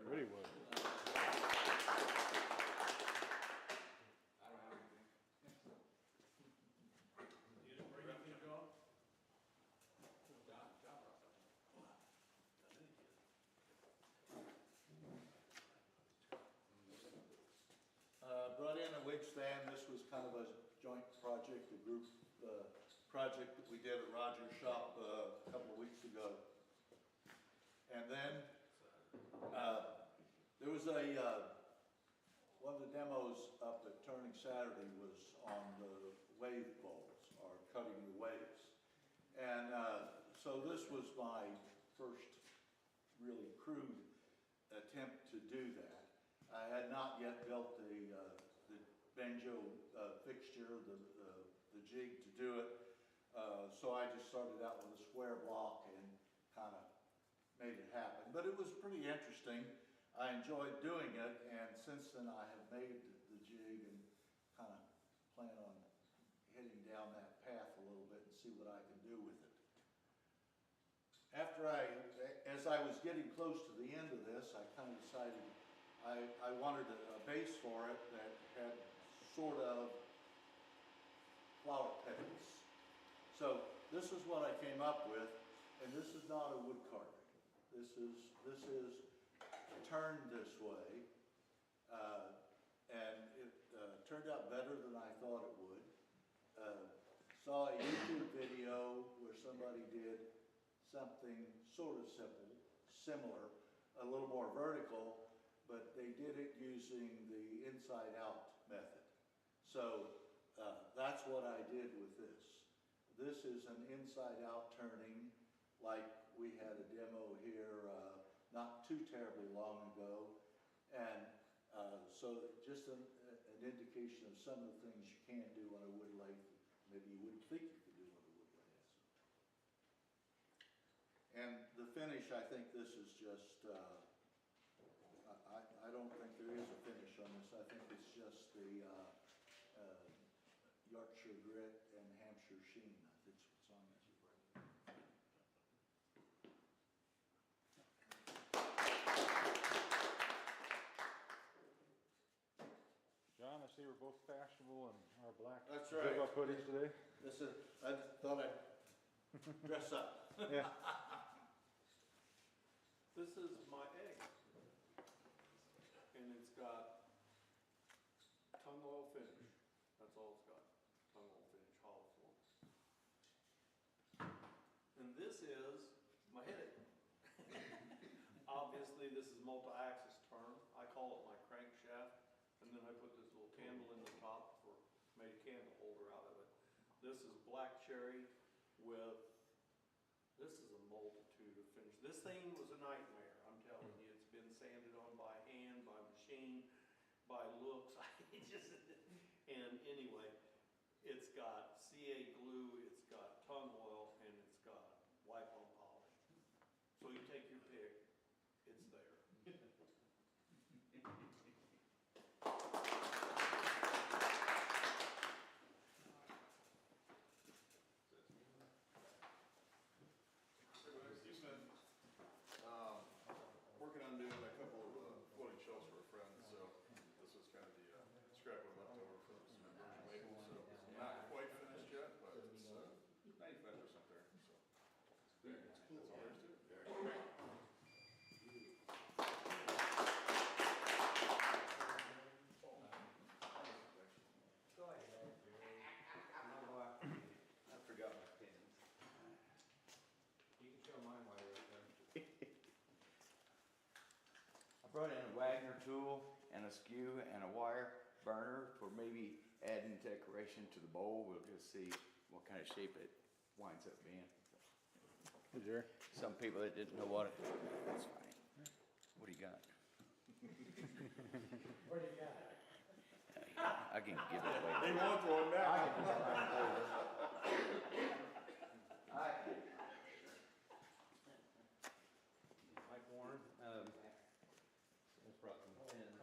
Speaker 1: Pretty wood.
Speaker 6: I don't have anything.
Speaker 13: stand, this was kind of a joint project, a group project that we did at Roger's shop a couple of weeks ago. And then there was one of the demos up at Turning Saturday was on the wave bowls, or cutting the waves. And so this was my first really crude attempt to do that. I had not yet built the banjo fixture, the jig to do it. So I just started out with a square block and kind of made it happen. But it was pretty interesting. I enjoyed doing it, and since then I have made the jig and kind of plan on heading down that path a little bit and see what I can do with it. As I was getting close to the end of this, I kind of decided I wanted a base for it that had sort of flower petals. So this is what I came up with, and this is not a wood carving. This is turned this way, and it turned out better than I thought it would. Saw a YouTube video where somebody did something sort of similar, a little more vertical, but they did it using the inside-out method. So that's what I did with this. This is an inside-out turning, like we had a demo here not too terribly long ago. And so just an indication of some of the things you can do on a wood lathe, maybe you wouldn't think you could do on a wood lathe. And the finish, I think this is just, I don't think there is a finish on this. I think it's just the Yorkshire grit and Hampshire sheen. I think what's on this.
Speaker 1: John, I see we're both fashionable in our black
Speaker 13: That's right.
Speaker 1: zip-up hoodies today.
Speaker 13: This is, I thought I'd dress up.
Speaker 1: Yeah.
Speaker 9: This is my egg. And it's got tung oil finish. That's all it's got. Tung oil finish, hollow form. And this is my headache. Obviously, this is multi-axis turn. I call it my crankshaft. And then I put this little candle in the top made a candle holder out of it. This is black cherry with, this is a multitude of finish. This thing was a nightmare, I'm telling you. It's been sanded on by hand, by machine, by looks. And anyway, it's got CA glue, it's got tung oil, and it's got wipe-on polish. So you take your pick, it's there.
Speaker 11: Working on doing a couple of floating shelves for a friend, so this was kind of the scrap of leftover from some immersion maple, so it's not quite finished yet, but it's 95% there, so. That's all there is to it.
Speaker 10: Go ahead. I forgot my pins. You can show mine while you're up there.
Speaker 14: I brought in a Wagner tool and a skew and a wire burner for maybe adding decoration to the bowl. We'll just see what kind of shape it winds up being.
Speaker 1: Hey, Jerry.
Speaker 14: Some people that didn't know what it, that's fine. What do you got?
Speaker 8: What do you got?
Speaker 14: I can give it away.
Speaker 11: He won't throw it back.
Speaker 10: Mike Warren, just brought some pins.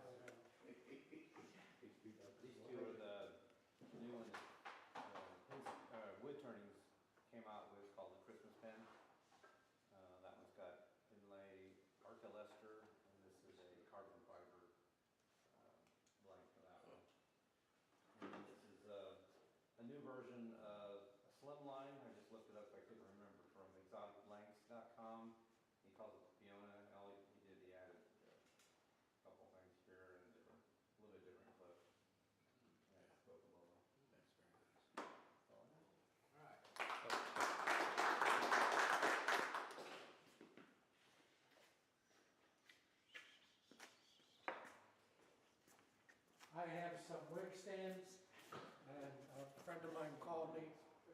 Speaker 10: These two are the new ones, wood turnings came out with called the Christmas pen. That one's got inlay Arcalester, and this is a carbon fiber blank for that one. And this is a new version of a slimline
Speaker 8: some wig stands, and a friend of mine called me.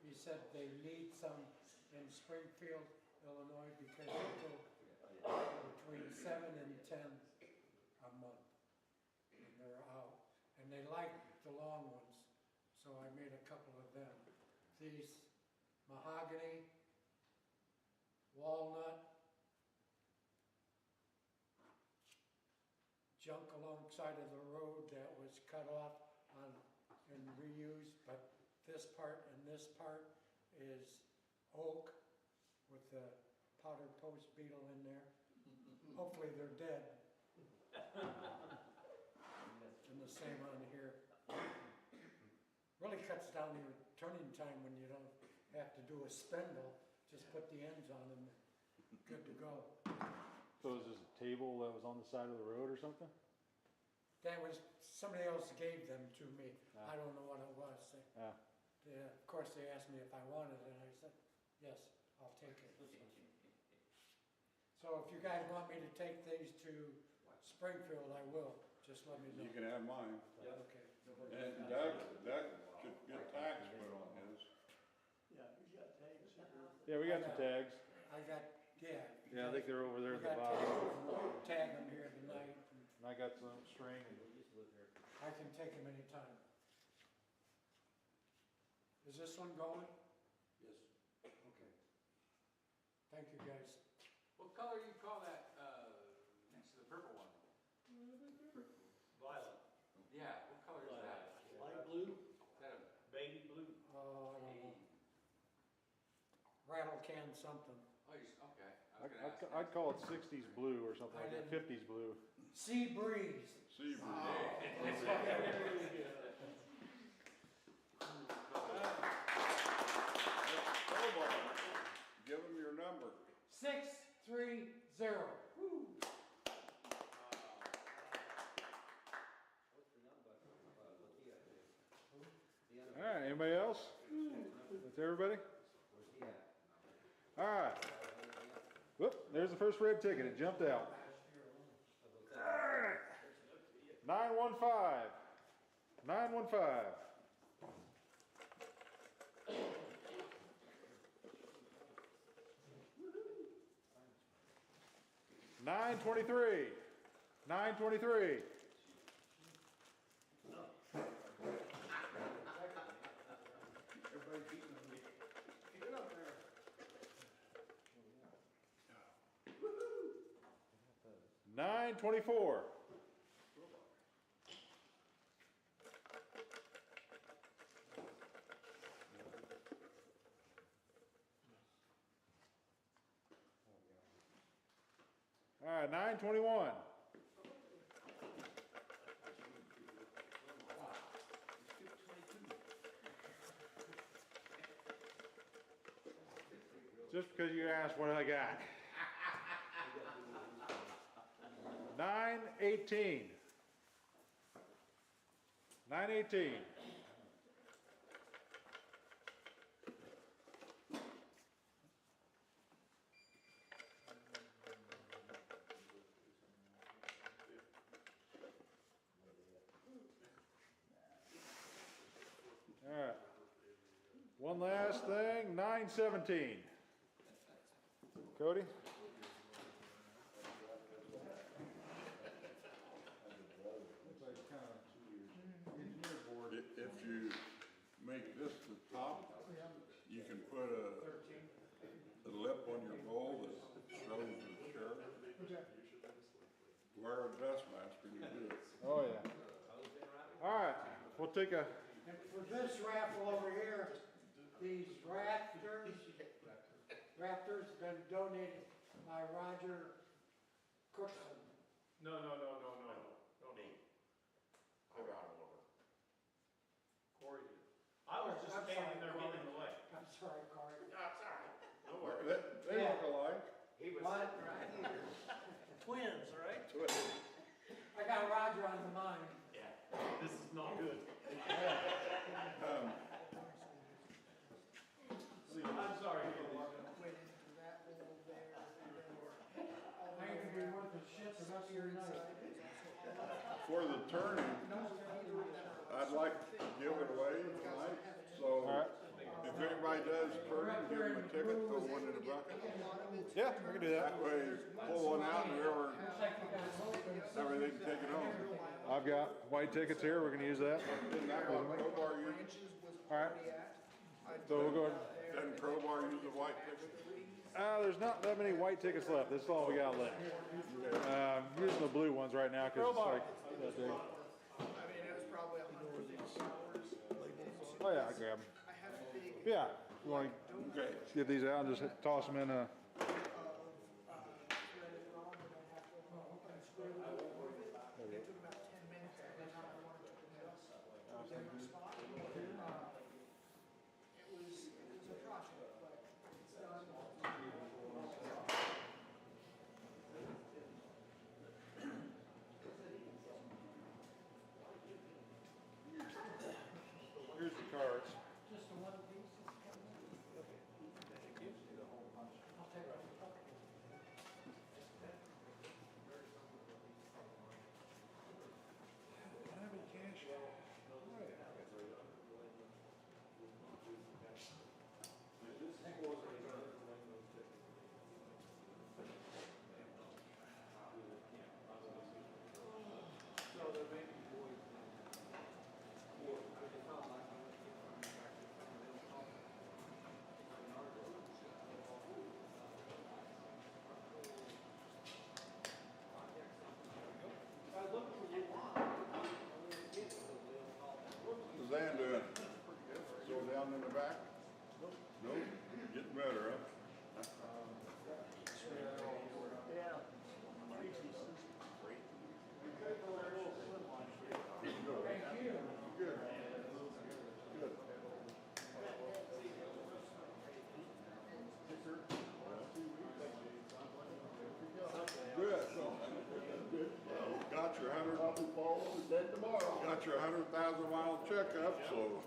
Speaker 8: He said they need some in Springfield, Illinois, because they go between 7 and 10 a month. And they're out. And they like the long ones, so I made a couple of them. These mahogany, walnut, junk alongside of the road that was cut off and reused, but this part and this part is oak with the powder post beetle in there. Hopefully they're dead. And the same on here. Really cuts down your turning time when you don't have to do a spindle. Just put the ends on them, good to go.
Speaker 1: So is this a table that was on the side of the road or something?
Speaker 8: That was, somebody else gave them to me.
Speaker 1: Ah.
Speaker 8: I don't know what it was.
Speaker 1: Ah.
Speaker 8: Of course, they asked me if I wanted it, and I said, yes, I'll take it. So if you guys want me to take these to Springfield, I will. Just let me know.
Speaker 3: You can have mine.
Speaker 8: Okay.
Speaker 3: And Doug should get tags put on his.
Speaker 12: Yeah, you got tags here.
Speaker 1: Yeah, we got some tags.
Speaker 8: I got, yeah.
Speaker 1: Yeah, I think they're over there at
Speaker 8: We
Speaker 1: the
Speaker 8: got
Speaker 1: bottom.
Speaker 8: tags. We'll tag them here tonight.
Speaker 1: And I got some string.
Speaker 8: I can take them anytime. Is this one going?
Speaker 6: Yes.
Speaker 8: Okay. Thank you, guys.
Speaker 6: What color you call that, next to the purple one?
Speaker 9: Violet.
Speaker 6: Yeah, what color is that?
Speaker 9: Light blue,
Speaker 6: Is that a
Speaker 9: baby blue.
Speaker 8: Oh, I don't know. Rattle can something.
Speaker 6: Oh, okay. I was gonna ask.
Speaker 1: I'd call it 60s blue or something like that, 50s blue.
Speaker 8: Sea breeze.
Speaker 3: Sea breeze. Give him your number.
Speaker 8: 630. Woo.
Speaker 1: All right, anybody else? That's everybody? All right. Whoop, there's the first red ticket. It jumped out. All right. 915. 915. 923. 923.
Speaker 5: Everybody beating on me. Get up there.
Speaker 1: 924. 921. Just because you asked what I got. 918. 918. All right. One last thing, 917. Cody?
Speaker 3: If you make this the top, you can put a lip on your bowl that shows the shirt. Wear a dress mask when you do it.
Speaker 1: Oh, yeah. All right, we'll take a...
Speaker 8: And for this raffle over here, these rafters been donated by Roger Cookson.
Speaker 9: No. Me. I brought them over. Corey did. I was just
Speaker 8: I'm
Speaker 9: standing
Speaker 8: sorry,
Speaker 9: there
Speaker 8: Corey.
Speaker 9: giving them away.
Speaker 8: I'm sorry, Corey.
Speaker 9: No, it's all right. Don't worry.
Speaker 3: They look alike.
Speaker 9: He was
Speaker 8: What?
Speaker 9: sitting right here.
Speaker 12: Twins, right?
Speaker 8: I got Roger on the mind.
Speaker 9: Yeah, this is not good. I'm sorry.
Speaker 7: Went into that hole there, and then
Speaker 8: I ain't gonna be worth a shit the rest of your night.
Speaker 3: For the turning,
Speaker 7: no, heater that
Speaker 3: I'd like to give it away tonight, so
Speaker 1: Alright.
Speaker 3: if anybody does Curtin, give them a ticket, throw one in the bucket.
Speaker 1: Yeah, we can do that.
Speaker 3: That way, pull one out and whoever, everything can take it home.
Speaker 1: I've got white tickets here, we're gonna use that.
Speaker 3: Isn't that what Crowbar uses?
Speaker 1: Alright. So we'll go ahead.
Speaker 3: Doesn't Crowbar use a white ticket?
Speaker 1: There's not that many white tickets left, this is all we got left. I'm using the blue ones right now, cause it's like that big.
Speaker 7: I mean, it was probably 150 hours.
Speaker 1: Oh yeah, I grab them.
Speaker 7: I had a big
Speaker 1: Yeah, you wanna get these out and just toss them in
Speaker 7: threaded rod that I have to unscrew it all of it. It took about 10 minutes every time I wanted to put it on the spot. It was a project, but it's done.
Speaker 1: here's the cards.
Speaker 8: Just the one piece?
Speaker 3: What's Zan doing? Still down in the back? Nope. Getting better, huh? Good. Good. Good. Good. Got your 100,000 mile checkup, so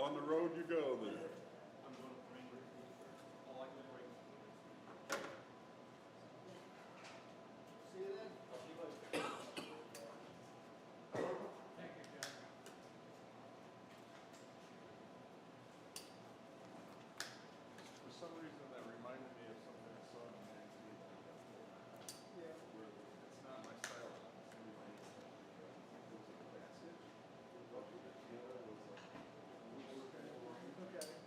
Speaker 3: on the road you go then.
Speaker 7: See you then.
Speaker 11: For some reason, that reminded me of something I saw in a magazine.
Speaker 7: Yeah.
Speaker 11: Where it's not my style. It was a passage. The deal was like,
Speaker 7: Okay.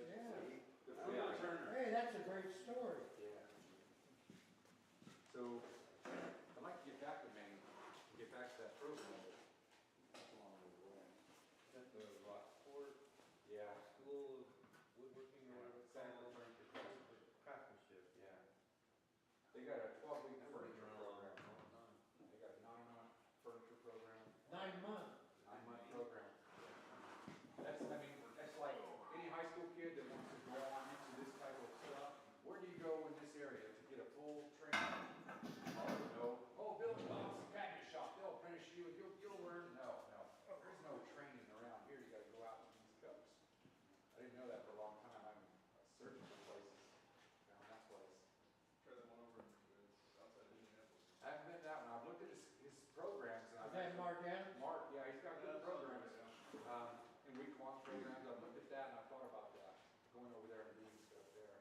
Speaker 8: Yeah.
Speaker 6: The Flatland Woodturners.
Speaker 8: Hey, that's a great story.
Speaker 6: Yeah. So, I'd like to get back to Maine, get back to that program, but that's a long way away.
Speaker 10: The Rockport
Speaker 6: Yeah.
Speaker 10: School of Woodworking or whatever it's
Speaker 6: Center for
Speaker 10: called.
Speaker 6: Furniture
Speaker 10: Craftsmanship.
Speaker 6: Yeah. They got a 12-week
Speaker 10: I've been
Speaker 6: furniture
Speaker 10: around
Speaker 6: program.
Speaker 10: a long time.
Speaker 6: They got a 9-month furniture program,
Speaker 8: 9 months.
Speaker 6: 9-month program. That's, I mean, that's like any high school kid that wants to go on into this type of stuff. Where do you go in this area to get a full training? Oh, no. Oh, building blocks, cabinet shop, they'll finish you, and you'll learn. No, no. There's no training around here. You gotta go out to these coasts. I didn't know that for a long time. I'm searching for places. Found that place.
Speaker 11: Try that one over outside Indianapolis.
Speaker 6: I haven't been to that one. I've looked at his programs and
Speaker 8: Is
Speaker 6: I've
Speaker 8: that Mark Adams?
Speaker 6: Mark, yeah, he's got good programs. And week-long programs. I've looked at that and I thought about that, going over there and doing stuff there.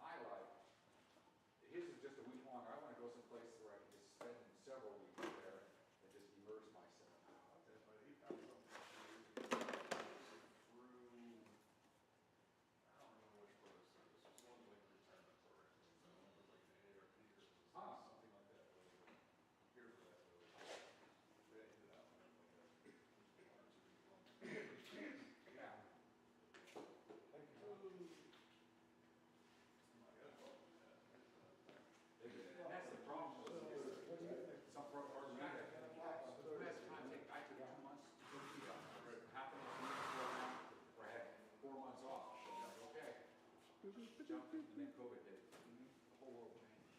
Speaker 6: I like, his is just a week long. I want to go someplace where I can just spend several weeks there and just immerse myself.
Speaker 11: Okay, but he found something through, I don't remember which one this is. This was one like retirement program. It was like an AARP or something like that. Here for that. They ended out like a 1 or 2 week long.
Speaker 6: Yeah.
Speaker 11: Thank you.
Speaker 6: And that's the problem. Some programs, I took 2 months to go through that. Half of the program, where I had 4 months off. Okay. Jumped and then COVID hit. The whole world changed.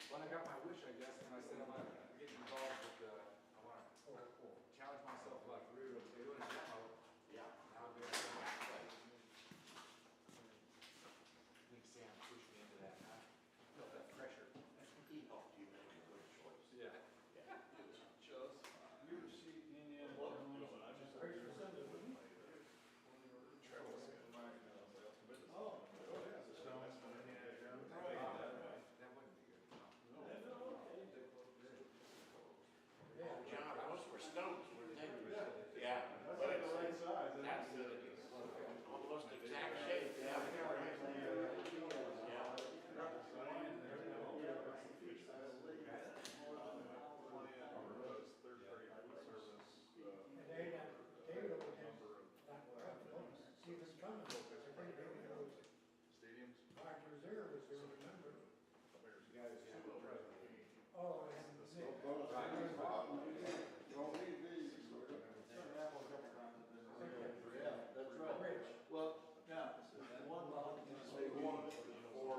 Speaker 6: When I got my wish, I guess, when I said I'm getting involved with I want to challenge myself like we're doing a demo. Yeah. Now I'm doing a demo. I think Sam pushed me into that. I felt that pressure.
Speaker 14: He helped you make a good choice.
Speaker 6: Yeah.
Speaker 11: Just.
Speaker 1: You ever see Indiana
Speaker 11: Well,
Speaker 1: Jones?
Speaker 11: I just.
Speaker 1: Travel
Speaker 11: Oh, yeah.
Speaker 1: The Stones from Indiana Jones?
Speaker 6: That wouldn't be good.
Speaker 8: Yeah.
Speaker 14: John, those were stones, weren't they?
Speaker 11: Yeah.
Speaker 14: Yeah.
Speaker 1: That's like the right size. isn't it?
Speaker 14: That's almost exact shape, yeah.
Speaker 8: And David over there, he was coming. I think David was,
Speaker 11: Stadiums.
Speaker 8: Dr. Zero was there, remember?
Speaker 11: You guys
Speaker 8: Oh, and Nick.
Speaker 13: Don't need these. Yeah, that's right.
Speaker 8: Rich.
Speaker 13: Well, now, one model can say one or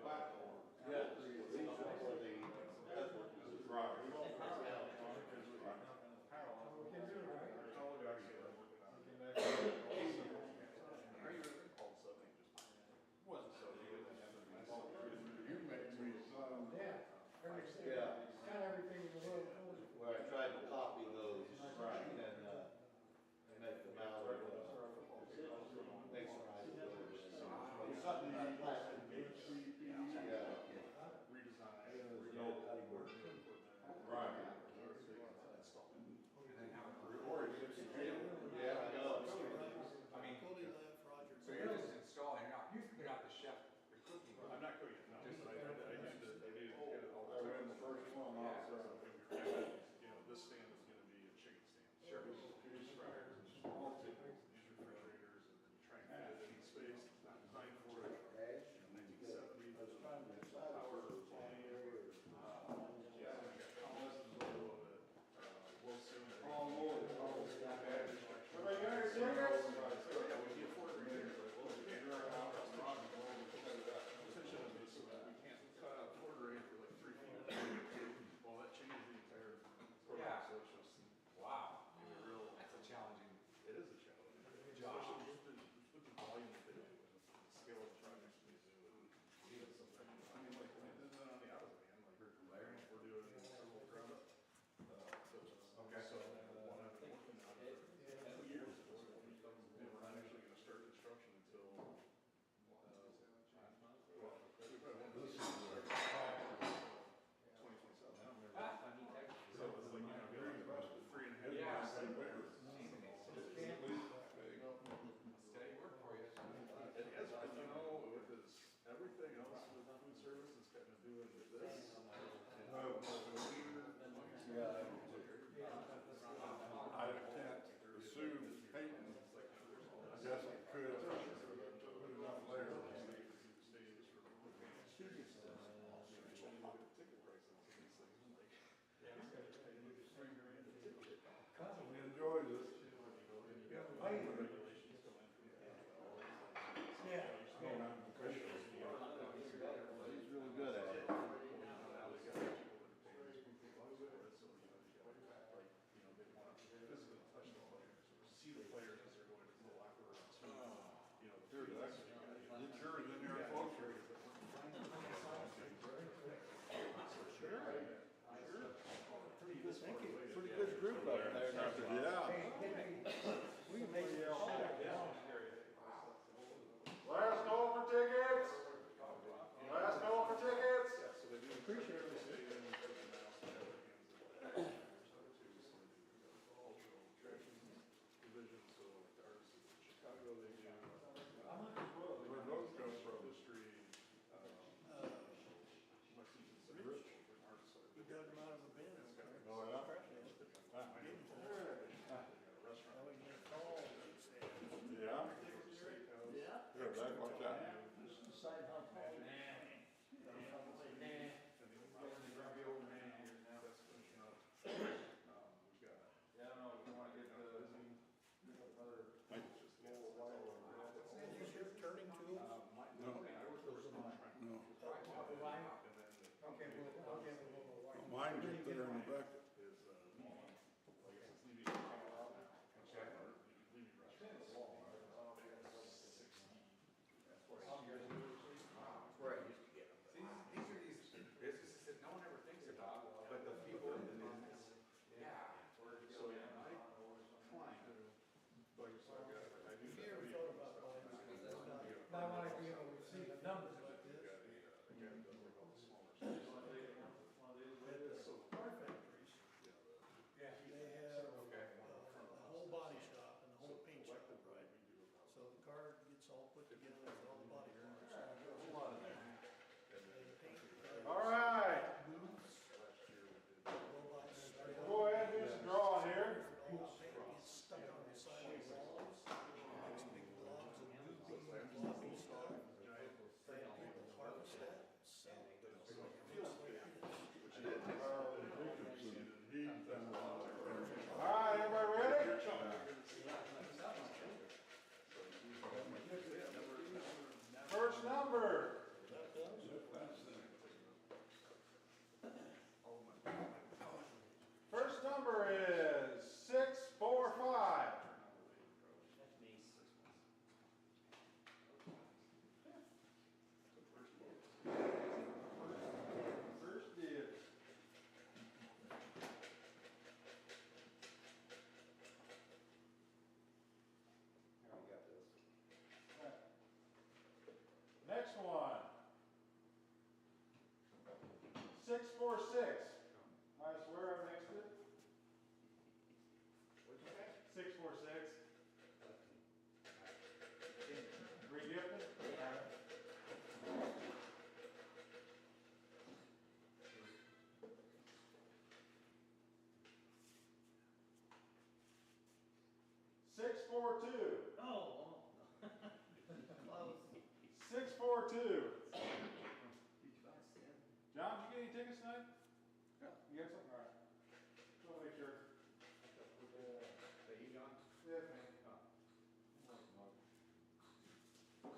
Speaker 13: platform. Yeah, these are for the, that's what the driver.
Speaker 8: We can do it, right?
Speaker 13: You made me some.
Speaker 8: Yeah. Everything,
Speaker 13: Yeah.
Speaker 8: got everything in the world for you.
Speaker 13: Where I tried to copy those and make them out of, make some eyes of those. Something like plastic. Yeah. No cutting work. Right. Yeah, I know.
Speaker 6: I mean, so you're just installing, you're not the chef, you're cooking.
Speaker 11: I'm not cooking, no.
Speaker 6: Just
Speaker 11: I used to, I did get it all.
Speaker 13: I ran the first or in the bucket?
Speaker 11: is, I guess it's leaving camera out now. Leaving restaurants. That's where I used to get them.
Speaker 6: That's where I used to get them. See, these are these businesses that no one ever thinks about, but the people in the business, yeah.
Speaker 11: So, yeah, I trying to, like I said, I do
Speaker 2: Have you
Speaker 11: that
Speaker 2: ever
Speaker 11: video
Speaker 2: thought about
Speaker 11: stuff.
Speaker 2: buying something that's
Speaker 8: But I wanna be able to see the numbers like
Speaker 11: The
Speaker 8: this.
Speaker 11: guy that does like all the smaller stuff.
Speaker 2: at the car factories?
Speaker 11: Yeah,
Speaker 2: They have
Speaker 6: Okay.
Speaker 2: a whole body shop and a whole paint shop, right? So the car gets all put together with all the body parts.
Speaker 11: a lot of that.
Speaker 2: They paint.
Speaker 1: All right,
Speaker 2: Booths,
Speaker 11: Last year we did.
Speaker 2: robots straight up.
Speaker 1: go ahead and do some drawing here.
Speaker 2: All the paint gets stuck on the side of the walls. Makes big blobs of goopy, glossy stuff. They have people harvest that, sell it. It looks like this.
Speaker 1: All right, everybody ready? First number. First number is 645. First dibs. Next one. 646. I swear I mixed it.
Speaker 6: What'd you say?
Speaker 1: 646. Re-gifted? Six, 4, 2.
Speaker 9: Oh, close.
Speaker 1: 642. John, did you get any tickets tonight? Yeah. You got something? All right. Just want to make sure.
Speaker 6: That you, John?
Speaker 1: Yeah, man.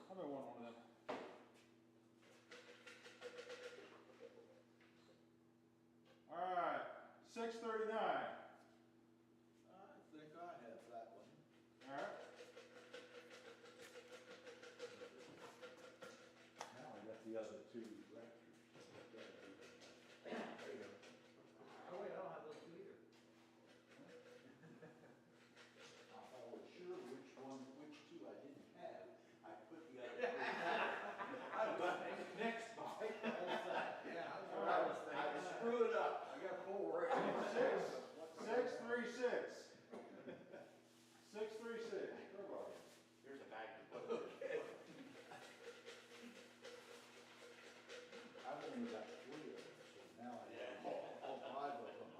Speaker 1: I bet one of them. All right. 639.
Speaker 13: I think I have that one.
Speaker 1: All right.
Speaker 13: Now I got the other two lectures.
Speaker 6: There you go. Oh, wait, I don't have those two either.
Speaker 13: I was sure which two I didn't have. I put the other three. I was next by.
Speaker 6: Yeah, that's
Speaker 1: All
Speaker 6: what I
Speaker 1: right.
Speaker 6: was
Speaker 13: I
Speaker 6: thinking.
Speaker 13: screwed up. I got 4.
Speaker 1: 636. 636.
Speaker 6: Here's a bag to put.
Speaker 13: I've only got 3 of them, so now I have all 5 of them.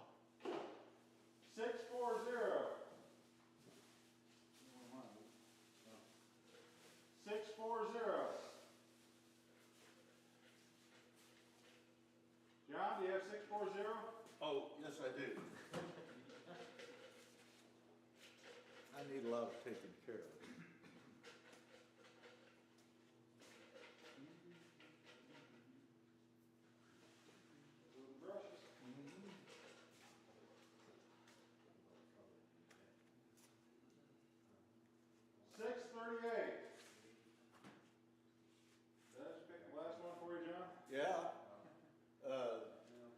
Speaker 1: 640. 640. John, do you have 640?
Speaker 13: Oh, yes, I do. I need a lot of taking care of.
Speaker 1: Brushes. 638. Did I just pick the last one for you, John?
Speaker 13: Yeah.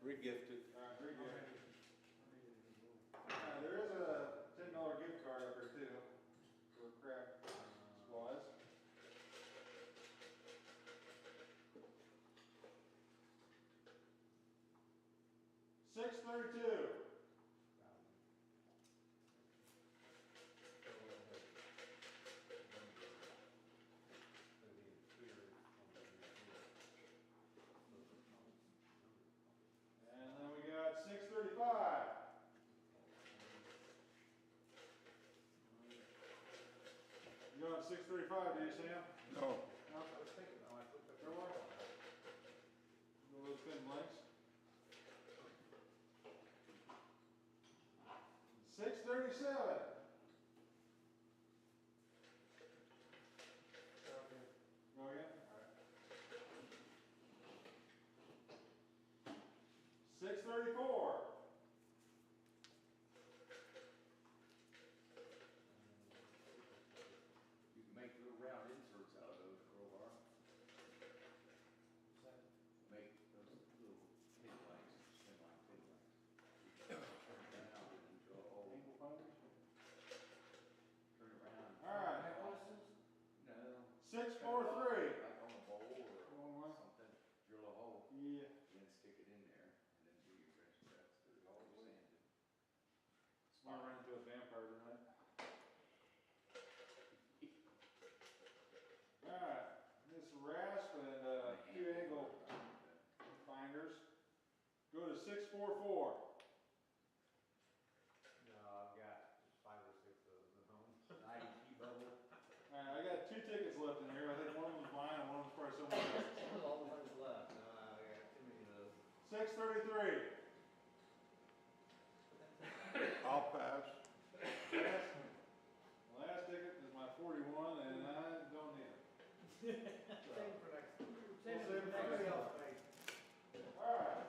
Speaker 13: Regifted.
Speaker 1: All right, very good. There is a $10 gift card up there too, for craft supplies. $632. And then we got 635. You got 635, do you, Sam?
Speaker 3: No.
Speaker 1: No?
Speaker 6: I was thinking, no, I looked up.
Speaker 1: There were. One of those thin blanks. 637. Go again? All right. 634. 6:33.
Speaker 3: I'll pass.
Speaker 1: Last ticket is my 41, and I don't need it.
Speaker 7: Same for next.
Speaker 1: Save it for
Speaker 7: Everybody
Speaker 1: next
Speaker 7: else, mate.
Speaker 1: All right.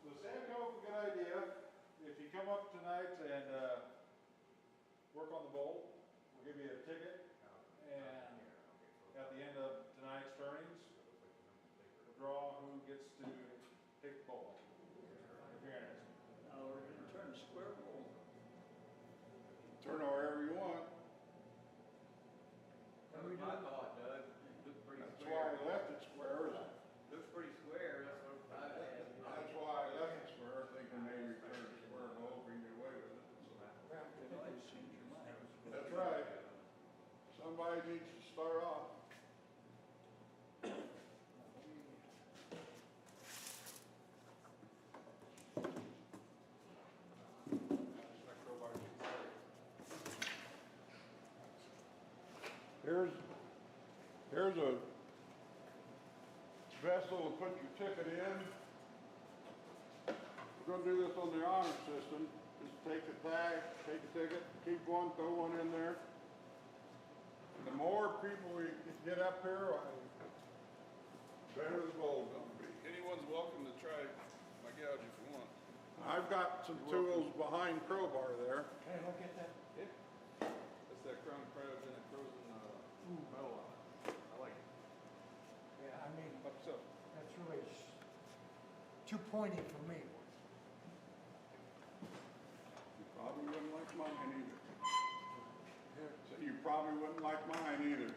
Speaker 1: So Sam came up with a good idea. If you come up tonight and work on the bowl, we'll give you a ticket. And at the end of tonight's turnings, we'll draw who gets to take the bowl. If you're interested.
Speaker 12: Now we're gonna turn a square bowl.
Speaker 3: Turn it wherever you want.
Speaker 10: That was my thought, Doug. It looked pretty
Speaker 3: That's why
Speaker 10: square.
Speaker 3: I left it square.
Speaker 10: Looks pretty square, that's what I had.
Speaker 3: That's why I left it square, thinking maybe turn it square and hope we can get away with it. That's right. Somebody needs to start off. Here's a vessel to put your ticket in. We're gonna do this on the honor system. Just take the tag, take a ticket, keep one, throw one in there. The more people we get up here, the better the bowl's gonna be.
Speaker 11: Anyone's welcome to try my gouge if you want.
Speaker 3: I've got some tools behind crowbar there.
Speaker 8: Can I look at that?
Speaker 11: That's that crown cryogenic frozen metal on it. I like it.
Speaker 8: Yeah, I mean,
Speaker 11: Up so.
Speaker 8: that's really too pointy for me.
Speaker 3: You probably wouldn't like mine either. So you probably wouldn't like mine either.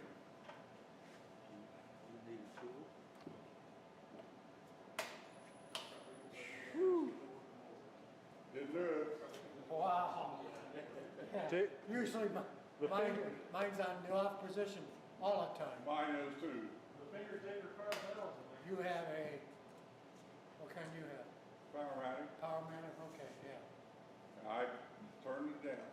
Speaker 3: Whew. Didn't do it.
Speaker 8: Wow.
Speaker 1: Take-
Speaker 8: Usually mine's on the off position all the time.
Speaker 3: Mine is too.
Speaker 1: The finger taker car pedals in there.
Speaker 8: You have what kind do you have?
Speaker 3: Powermatic.
Speaker 8: Powermatic? Okay, yeah.
Speaker 3: I turned it down.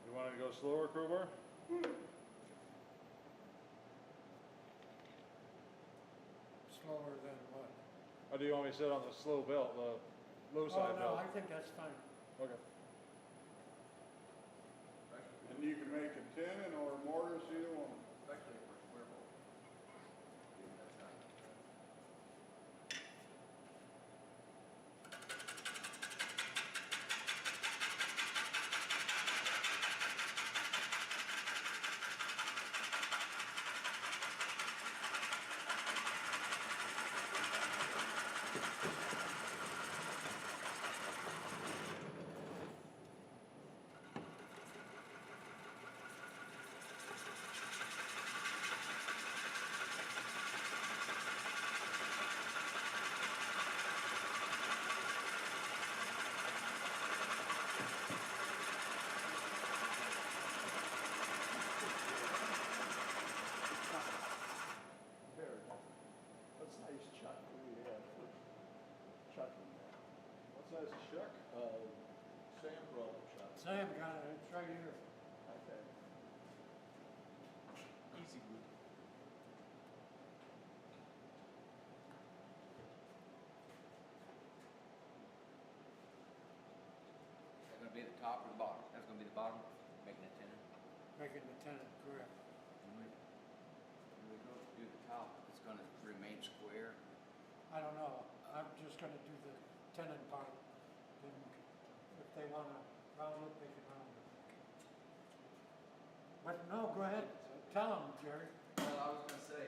Speaker 1: You want to go slower, crowbar?
Speaker 8: Slower than what?
Speaker 1: Or do you want me to sit on the slow belt, the low side
Speaker 8: Oh, no,
Speaker 1: belt?
Speaker 8: I think that's fine.
Speaker 1: Okay.
Speaker 3: And you can make a tenon or a mortise, either one.
Speaker 6: Especially for square bowl.
Speaker 12: Very nice. That's nice chuck we have for chucking there.
Speaker 1: What size is chuck?
Speaker 12: Sam brought a chuck.
Speaker 8: Sam got it, it's right here.
Speaker 12: Okay. Easy group.
Speaker 14: That's gonna be the top or the bottom? That's gonna be the bottom, making a tenon.
Speaker 8: Making the tenant correct.
Speaker 14: When we go to do the top, it's gonna remain square.
Speaker 8: I don't know, I'm just gonna do the tenant part. Then if they wanna round it, they can round it. But no, go ahead, tell them, Jerry.
Speaker 10: Well, I was gonna say,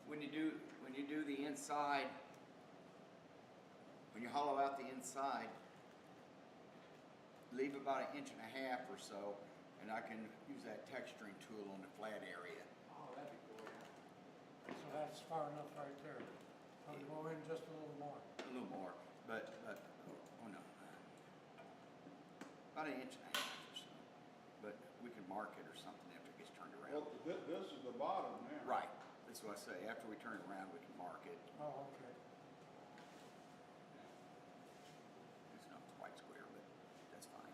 Speaker 14: When you do the inside, when you hollow out the inside, leave about 1.5 inches or so, and I can use that texturing tool on the flat area.
Speaker 10: oh, that'd be cool.
Speaker 8: So that's far enough right there. I'll go in just a little more.
Speaker 14: A little more, but, oh no. About 1.5 inches or so. But we can mark it or something after it gets turned
Speaker 3: Well,
Speaker 14: around.
Speaker 3: this is the bottom now.
Speaker 14: Right, that's what I say. After we turn it around, we can mark it.
Speaker 8: Oh, okay.
Speaker 14: It's not quite square, but that's fine.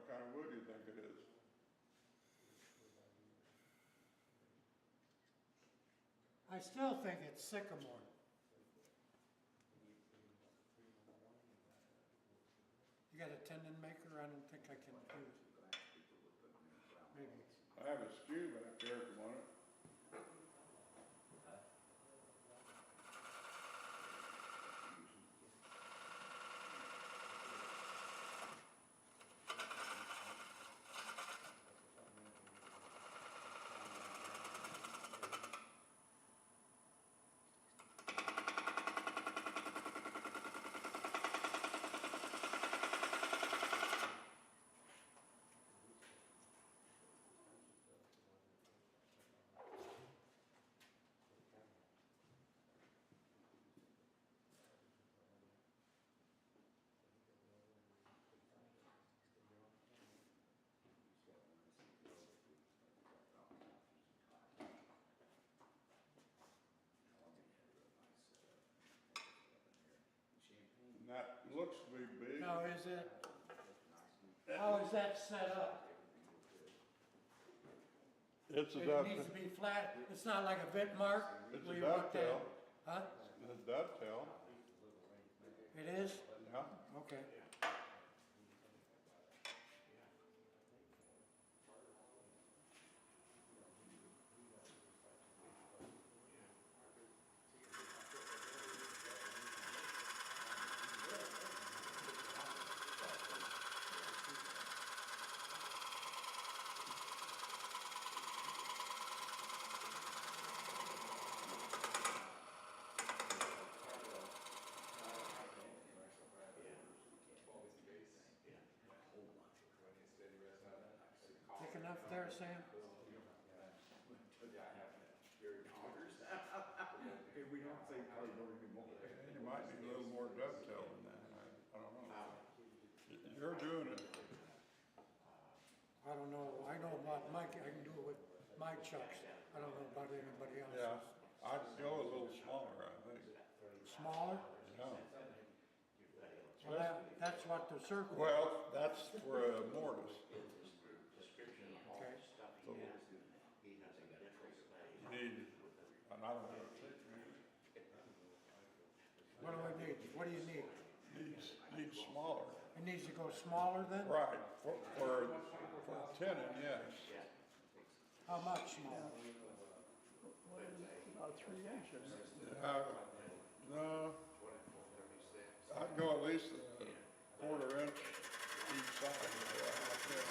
Speaker 3: What kind of wood do you think it is?
Speaker 8: I still think it's sycamore. You got a tendon maker? I don't think I can do it. Maybe.
Speaker 3: I have a skew back there if you want it. And that looks to be big.
Speaker 8: Now, is it, how is that set up?
Speaker 3: It's a
Speaker 8: It needs to be flat, it's not like a bit mark?
Speaker 3: It's
Speaker 8: where
Speaker 3: a
Speaker 8: you put that-
Speaker 3: dovetail.
Speaker 8: Huh?
Speaker 3: It's a dovetail.
Speaker 8: It is?
Speaker 3: Yeah.
Speaker 8: Okay. Thick enough there, Sam?
Speaker 3: You might need a little more dovetail than that. I don't know. You're doing it.
Speaker 8: I don't know, I know about Mike, I can do it with my chucks. I don't know about anybody else.
Speaker 3: Yeah. I'd go a little smaller, I think.
Speaker 8: Smaller?
Speaker 3: Yeah.
Speaker 8: Well, that's what the circle.
Speaker 3: Well, that's for a mortise.
Speaker 8: Okay.
Speaker 3: So you need, and I don't know.
Speaker 8: What do I need? What do you need?
Speaker 3: Needs smaller.
Speaker 8: It needs to go smaller then?
Speaker 3: Right, for tenon, yes.
Speaker 8: How much smaller?
Speaker 12: About 3 inches.
Speaker 3: No, I'd go at least a quarter inch each side.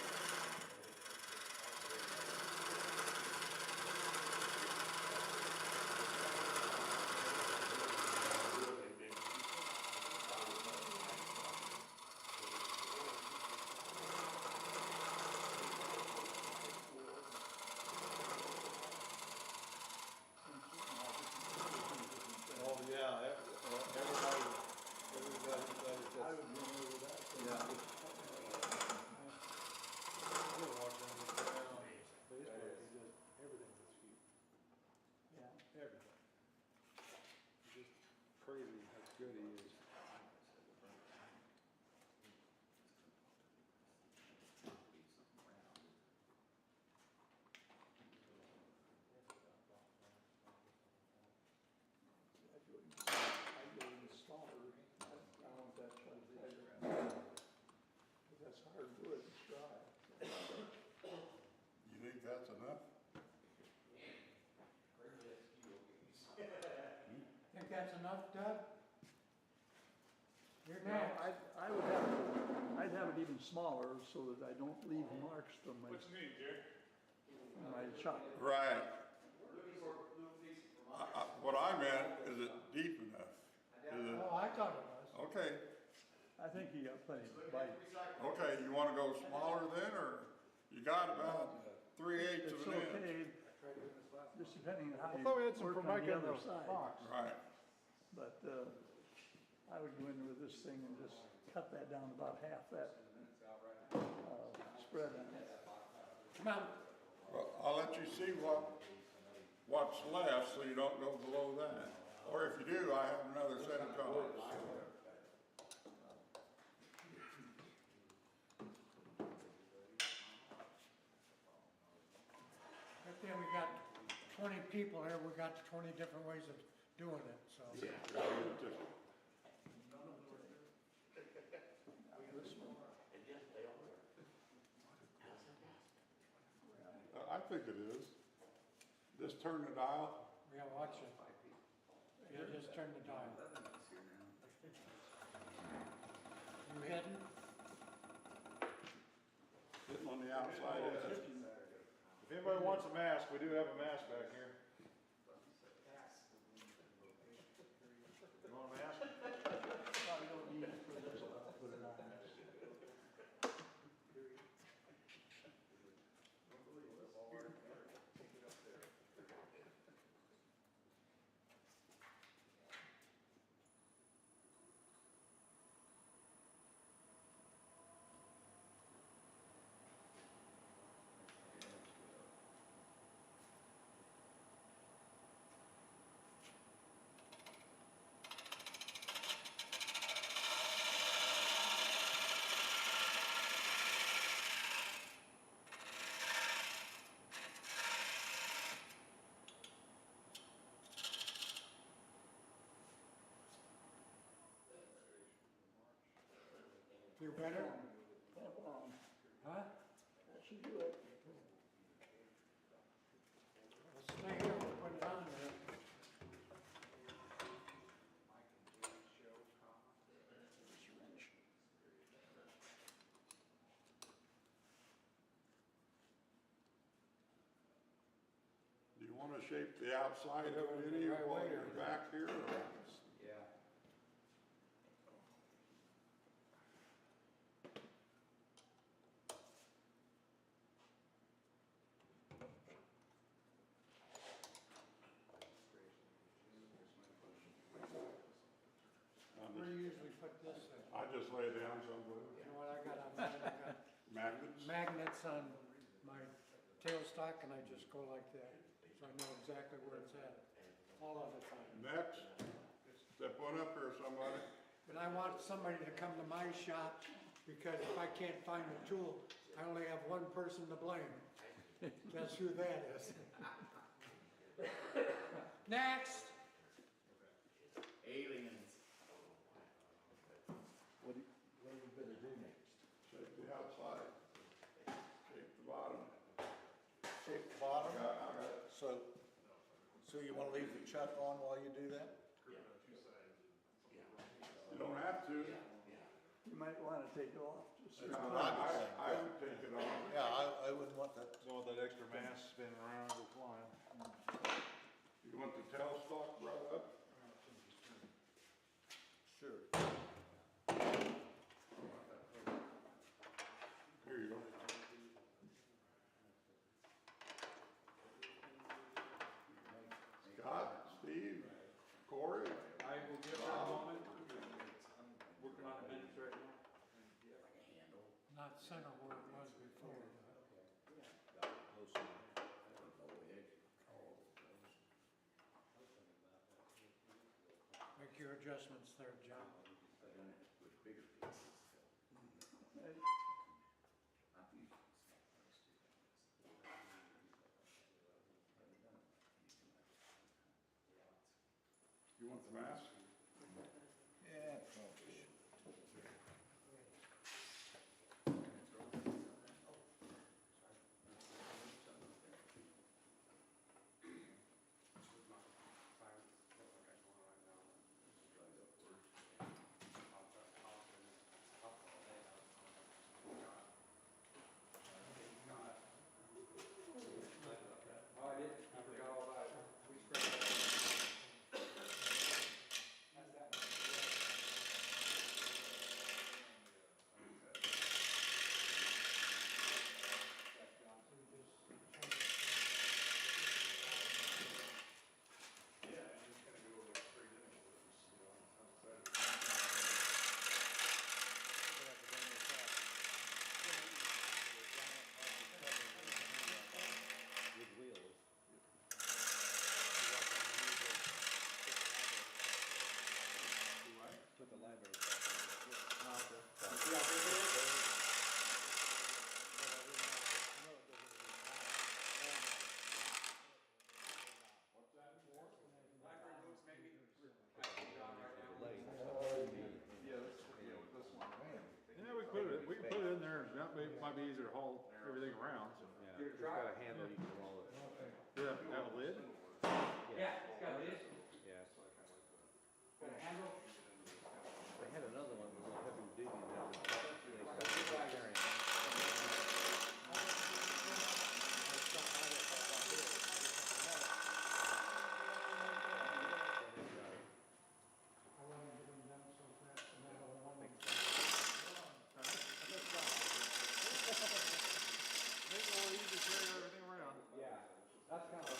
Speaker 13: Oh, yeah, everybody says, yeah.
Speaker 12: Yeah.
Speaker 1: Everything. Just crazy how good he is.
Speaker 12: I'd go even smaller. I want that truck bigger. Because that's hardwood, it's dry.
Speaker 3: You think that's enough?
Speaker 8: Think that's enough, Doug? You're
Speaker 12: No,
Speaker 8: next.
Speaker 12: I'd have it even smaller so that I don't leave marks from my,
Speaker 4: What you need, Jerry?
Speaker 12: my chuck.
Speaker 3: Right. What I meant, is it deep enough? Is it,
Speaker 8: Oh, I thought it was.
Speaker 3: okay,
Speaker 12: I think you got plenty of bite.
Speaker 3: okay, you wanna go smaller then, or you got about 3/8
Speaker 12: It's
Speaker 3: of an inch?
Speaker 12: okay, just depending on how
Speaker 1: I
Speaker 12: you
Speaker 1: thought we had some
Speaker 12: work on
Speaker 1: Formica
Speaker 12: the
Speaker 1: in
Speaker 12: other
Speaker 1: the
Speaker 12: side.
Speaker 1: box.
Speaker 3: Right,
Speaker 12: But, I would go in with this thing and just cut that down about half that, spread on it.
Speaker 8: Come on.
Speaker 3: well, I'll let you see what's left, so you don't go below that. Or if you do, I have another set of cards.
Speaker 8: people here, we got 20 different ways of doing it, so.
Speaker 3: I think it is. Just turn the dial.
Speaker 8: Yeah, watch it. You just turn the dial. You heading?
Speaker 3: Hitting on the outside edge.
Speaker 1: If anybody wants a mask, we do have a mask back here. You want a mask?
Speaker 12: Probably don't need it for this, but I'll put it on.
Speaker 8: Feel better?
Speaker 12: Clamp it on.
Speaker 8: Huh?
Speaker 12: That should do it.
Speaker 8: Well, stay here, we'll put it on there.
Speaker 12: Syringe.
Speaker 3: Do you want to shape the outside of it any while you're back here? or-
Speaker 10: Yeah.
Speaker 3: I'm
Speaker 8: Where do
Speaker 3: just-
Speaker 8: you usually put this in?
Speaker 3: I just lay it down somewhere.
Speaker 8: You know what I got on mine? I got
Speaker 3: Magnets?
Speaker 8: magnets on my tailstock and I just go like that. So I know exactly where it's at all of the time.
Speaker 3: Next, step one up here, somebody.
Speaker 8: And I want somebody to come to my shop because if I can't find the tool, I only have one person to blame. Guess who that is? Next!
Speaker 5: Aliens.
Speaker 13: What do you better do next?
Speaker 3: Shape the outside. Shape the bottom.
Speaker 13: Shape the bottom?
Speaker 3: I got it.
Speaker 13: So you wanna leave the chuck on while you do that?
Speaker 3: You don't have to.
Speaker 12: You might wanna take it off, just so.
Speaker 3: I would take it off.
Speaker 13: Yeah, I wouldn't want that.
Speaker 1: Don't want that extra mass spinning around or flying.
Speaker 3: You want the tailstock brought up?
Speaker 13: Sure.
Speaker 3: Here you go. Scott, Steve, Corey.
Speaker 6: I will give her a moment. I'm working on the minutes right now.
Speaker 8: Not center where it was before. Make your adjustments there, John.
Speaker 3: You want the mask?
Speaker 13: Yeah, probably should.
Speaker 6: Oh, I did, I forgot all about it. We sprayed
Speaker 1: might be easier to haul everything around, so.
Speaker 10: Your truck? Got a handle you can roll it.
Speaker 1: Yeah, have a lid?
Speaker 10: Yeah, it's got a lid.
Speaker 11: Yeah, so I kinda like the.
Speaker 10: Got a handle.
Speaker 11: They had another one that was heavy duty that was carrying.
Speaker 8: I want to get them done so fast, and I don't want them.
Speaker 1: Make it a little easier to carry everything around.
Speaker 10: Yeah, that's kind of.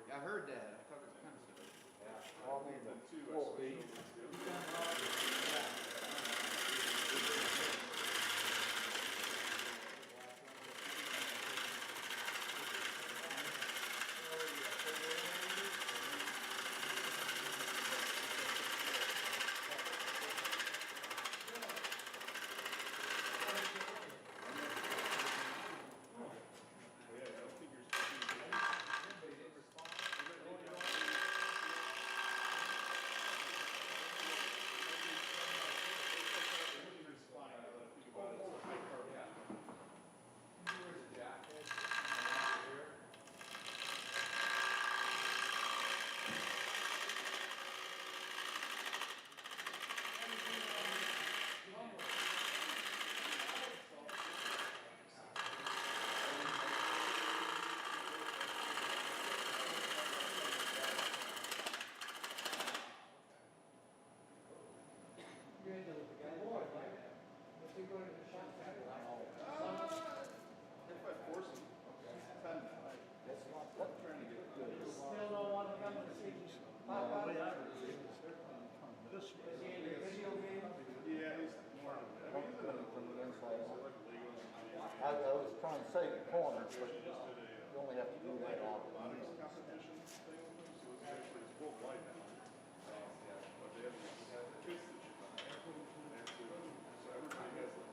Speaker 5: I heard that, I thought it was kind of silly.
Speaker 2: Still don't want to come and see Papa?
Speaker 12: This way.
Speaker 2: Video game?
Speaker 11: Yeah, he's more of a.
Speaker 13: I was trying to save the corners, but you only have to do that out.
Speaker 11: Competition thing with him, so it's actually, it's worldwide now. But they have these kids that you buy. So everybody has like.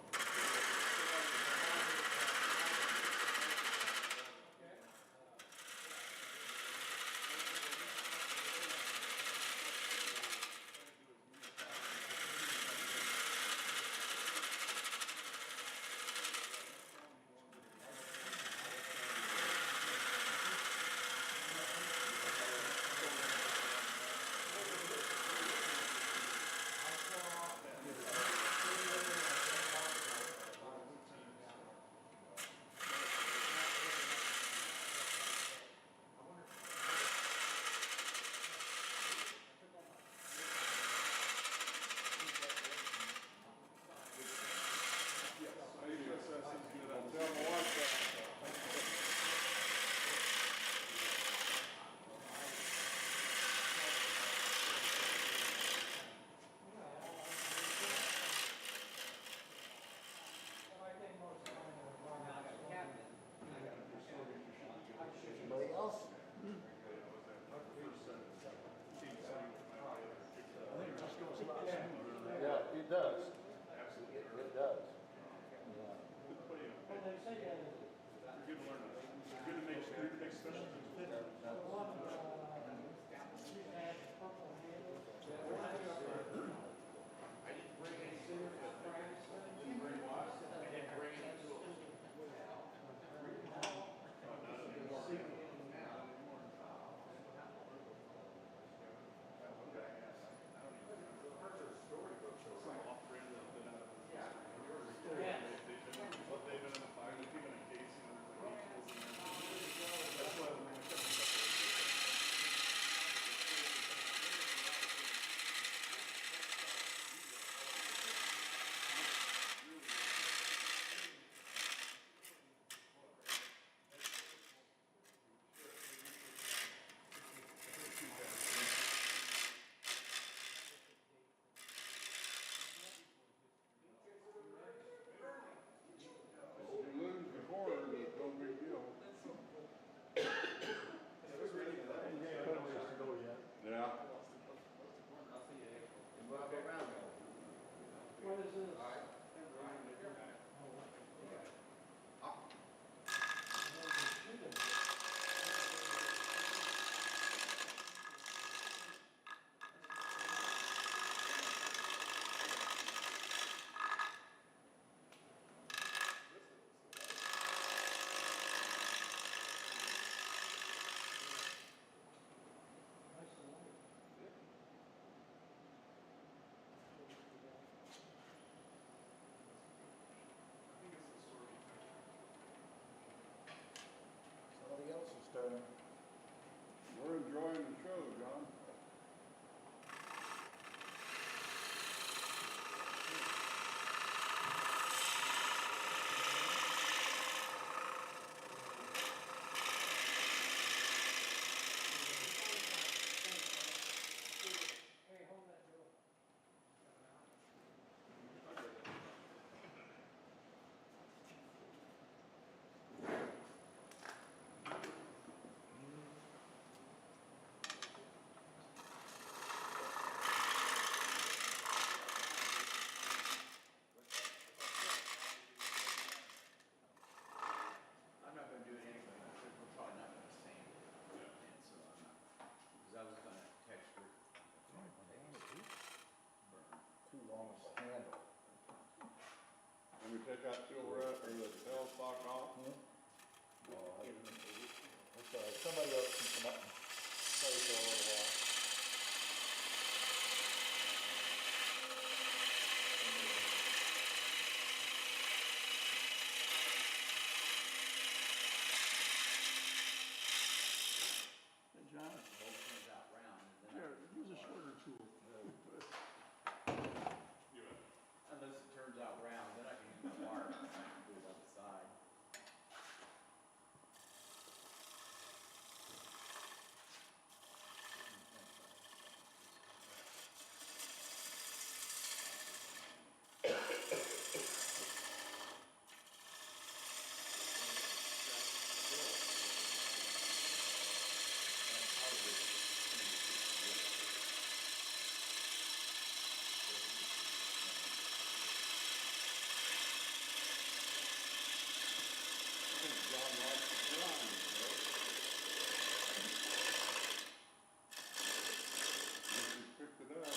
Speaker 3: Picked it up.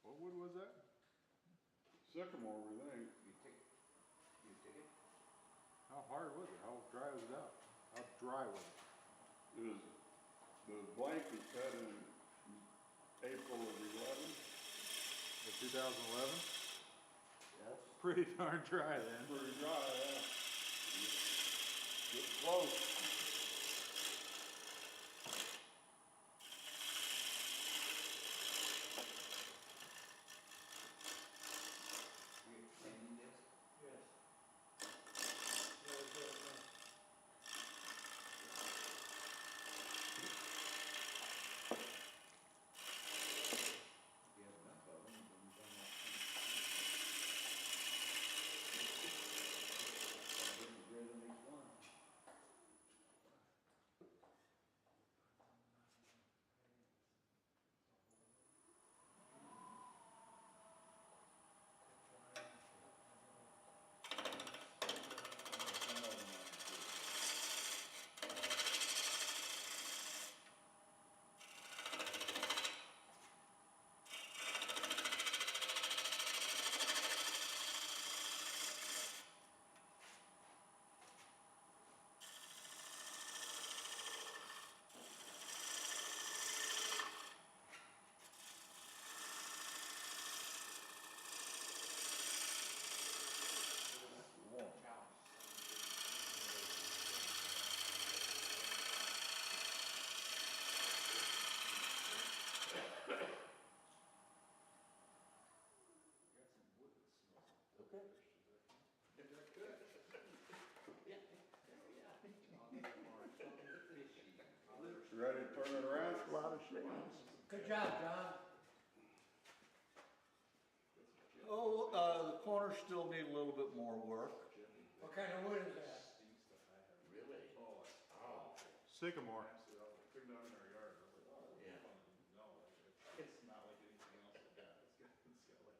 Speaker 1: What wood was that?
Speaker 3: Sycamore, we think.
Speaker 1: How hard was it? How dry was it out? How dry was it?
Speaker 3: It was, the blanket cut in April of 11.
Speaker 1: The 2011?
Speaker 3: Yes.
Speaker 1: Pretty darn dry then.
Speaker 3: Pretty dry, yeah. Get close. Ready to turn it around?
Speaker 12: A lot of shades.
Speaker 8: Good job, John.
Speaker 13: Oh, the corners still need a little bit more work.
Speaker 8: What kind of wood is that?
Speaker 1: Sycamore.
Speaker 11: Took it out in our yard.
Speaker 14: Yeah.
Speaker 11: No, it's not like anything else like that. It's got like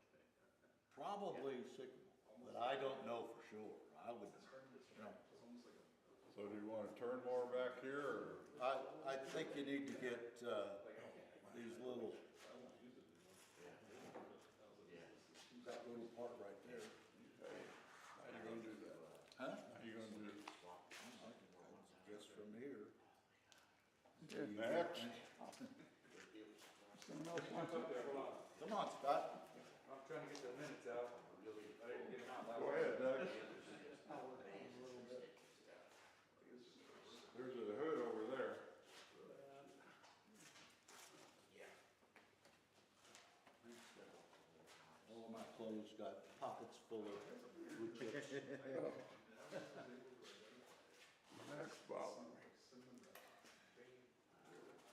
Speaker 13: Probably sycamore, but I don't know for sure. I would, you know.
Speaker 3: So do you want to turn more back here, or?
Speaker 13: I think you need to get, these little, that little part right there.
Speaker 3: How you gonna do that?
Speaker 13: Huh?
Speaker 3: How you gonna do it?
Speaker 13: I guess from here.
Speaker 3: Next.
Speaker 13: Come on, Scott.
Speaker 6: I'm trying to get the minutes out. I didn't get them out last
Speaker 3: Go ahead, Doug.
Speaker 8: I'll work on it a little bit.
Speaker 3: There's a hood over there.
Speaker 13: All of my clothes got pockets full of wood chips.
Speaker 3: Next problem.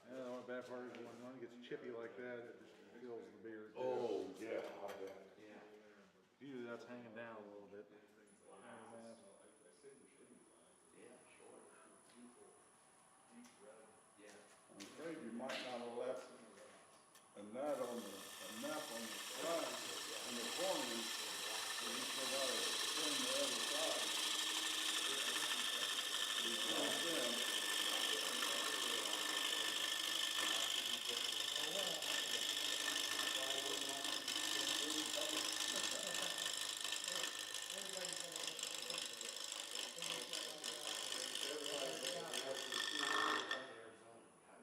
Speaker 1: Yeah, the only bad part is when it gets chippy like that, it just kills the beard.
Speaker 3: Oh, yeah, I bet.
Speaker 1: Usually that's hanging down a little bit.
Speaker 3: I'm afraid you might not have left a nut on the, enough on the front, in the corners, so you still gotta trim the other side. You can't trim.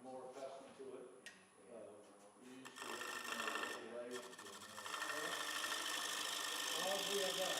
Speaker 13: More accustomed to it. We used to,
Speaker 8: All we have done.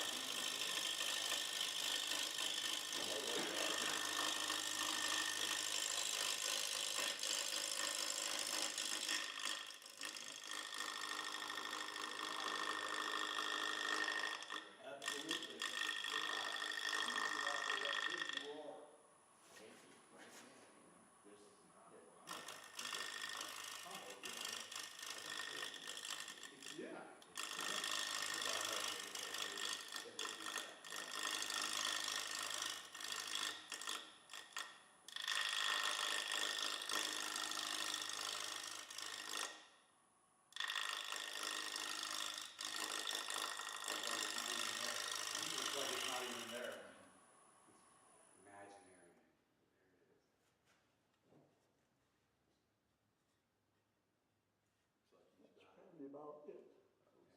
Speaker 12: be about it.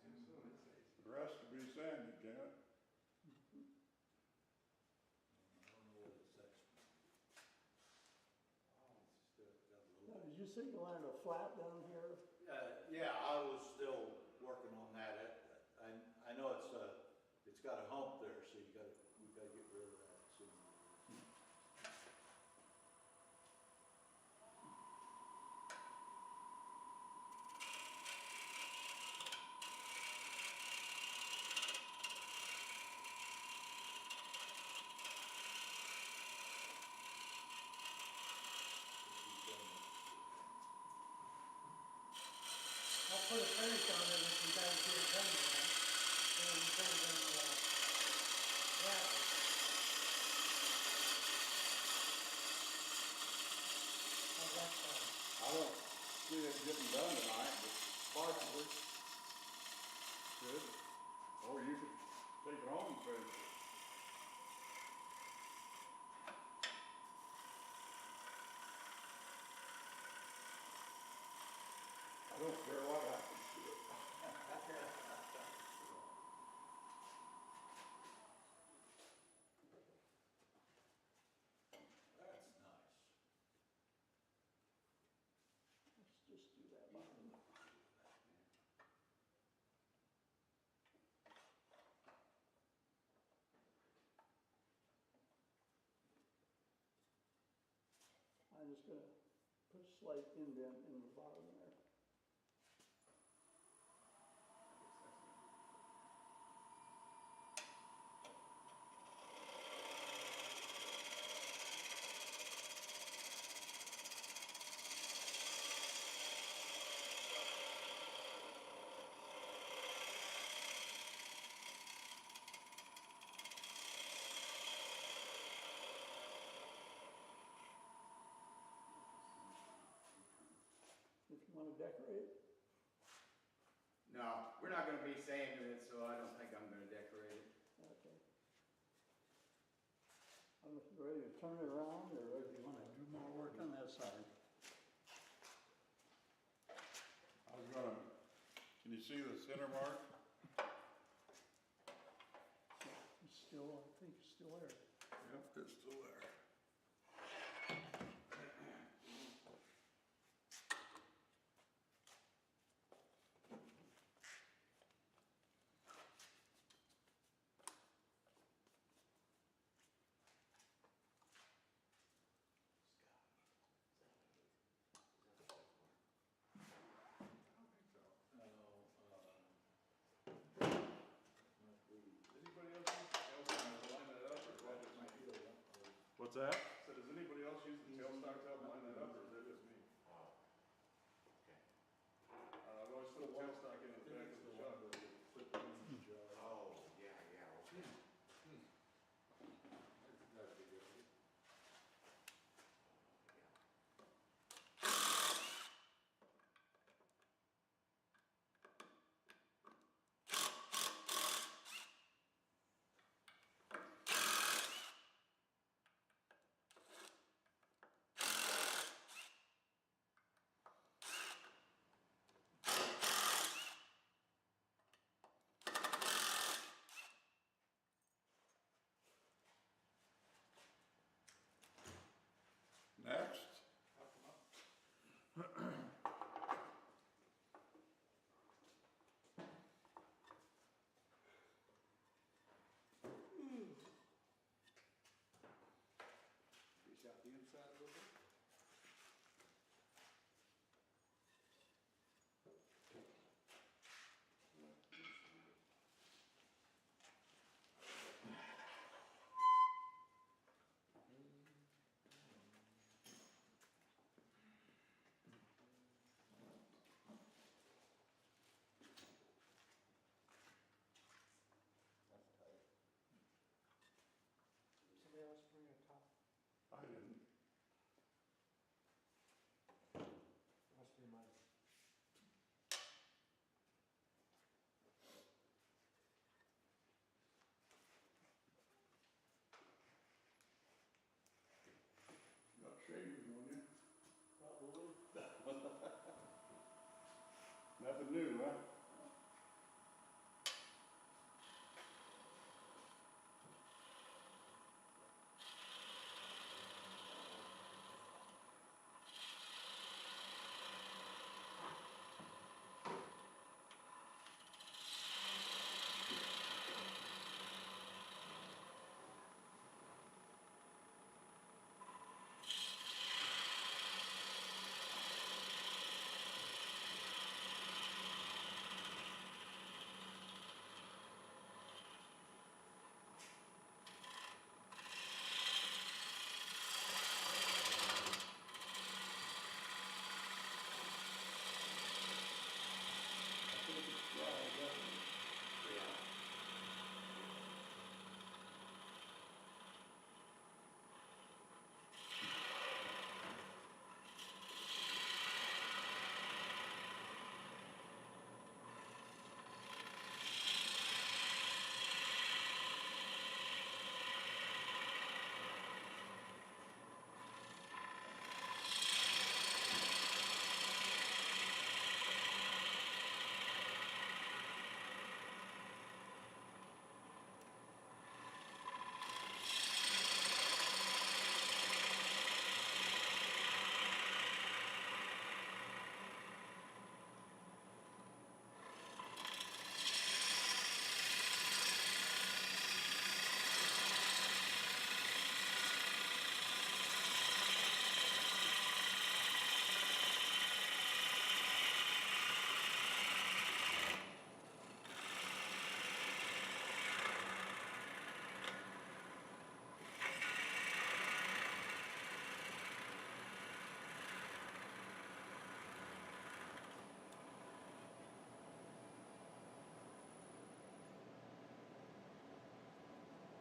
Speaker 3: The rest will be sandy, Janet.
Speaker 13: I don't know what it's next.
Speaker 12: Now, did you say you wanted a flat down here?
Speaker 13: Yeah, I was still working on that. I know it's got a hump there, so we gotta get rid of that soon.
Speaker 8: I'll put a finish on it if you guys get it done, man. And then, yeah. How's that sound?
Speaker 3: I don't see it getting done tonight, but possibly. Good. Or you could take it home and finish it. I don't care what happens to it.
Speaker 13: That's nice.
Speaker 12: Let's just do that bottom. I'm just gonna put a slight indent in the bottom there. If you wanna decorate it.
Speaker 10: No, we're not gonna be sanding it, so I don't think I'm gonna decorate it.
Speaker 12: Okay. I'm ready to turn it around, or if you wanna do more work on that side.
Speaker 3: Can you see the center mark?
Speaker 12: It's still, I think it's still there.
Speaker 3: Yep, it's still there.
Speaker 11: What's that? So does anybody else use the tailstock to help line that up, or is that just me?
Speaker 14: Oh, okay.
Speaker 11: I've always put a tailstock in the back of the truck.
Speaker 14: Oh, yeah, okay.
Speaker 3: Nothing new, huh?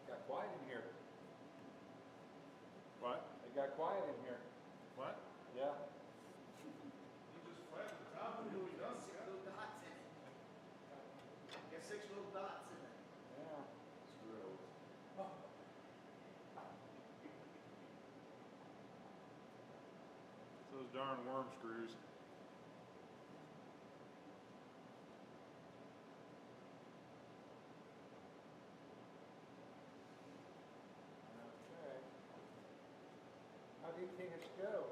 Speaker 1: Got quiet in here.
Speaker 3: What?
Speaker 1: It got quiet in here.
Speaker 3: What?
Speaker 1: Yeah.
Speaker 11: You just flatten the top and you'll be done,
Speaker 10: Six
Speaker 11: Scott.
Speaker 10: little dots in it. Got 6 little dots in it.
Speaker 1: Yeah.
Speaker 3: It's those darn worm screws.
Speaker 1: Okay. How do you think it's go?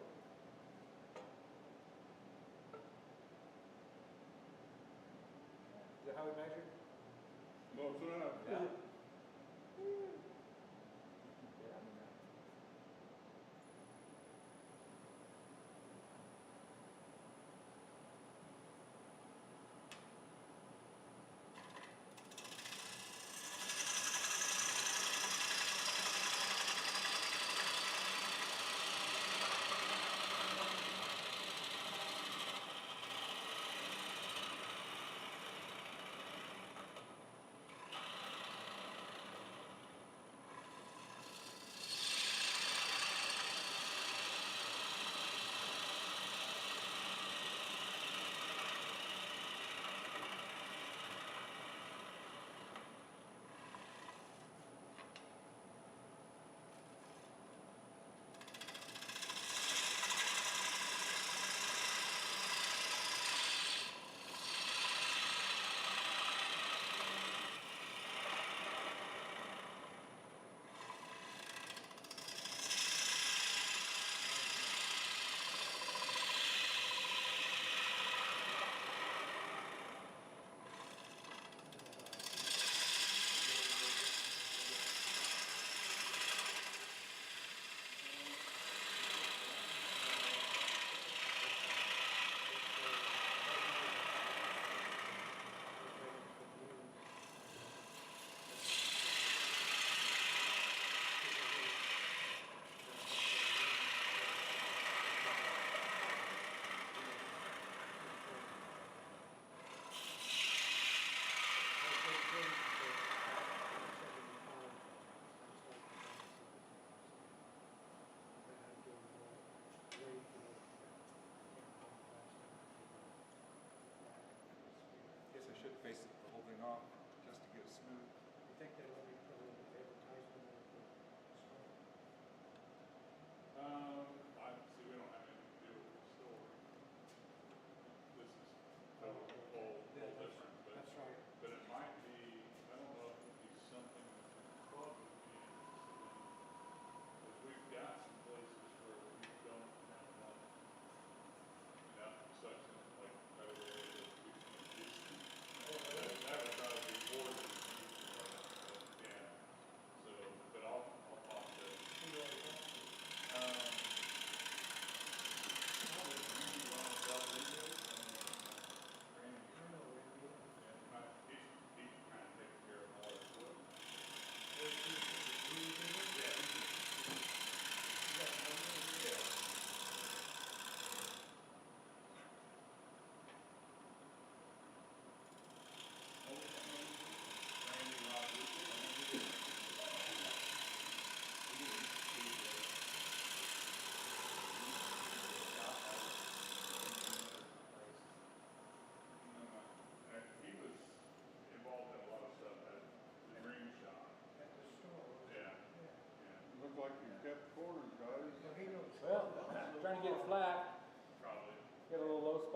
Speaker 1: Is that how we measure?
Speaker 3: Close enough.
Speaker 1: Yeah. Yeah, I mean,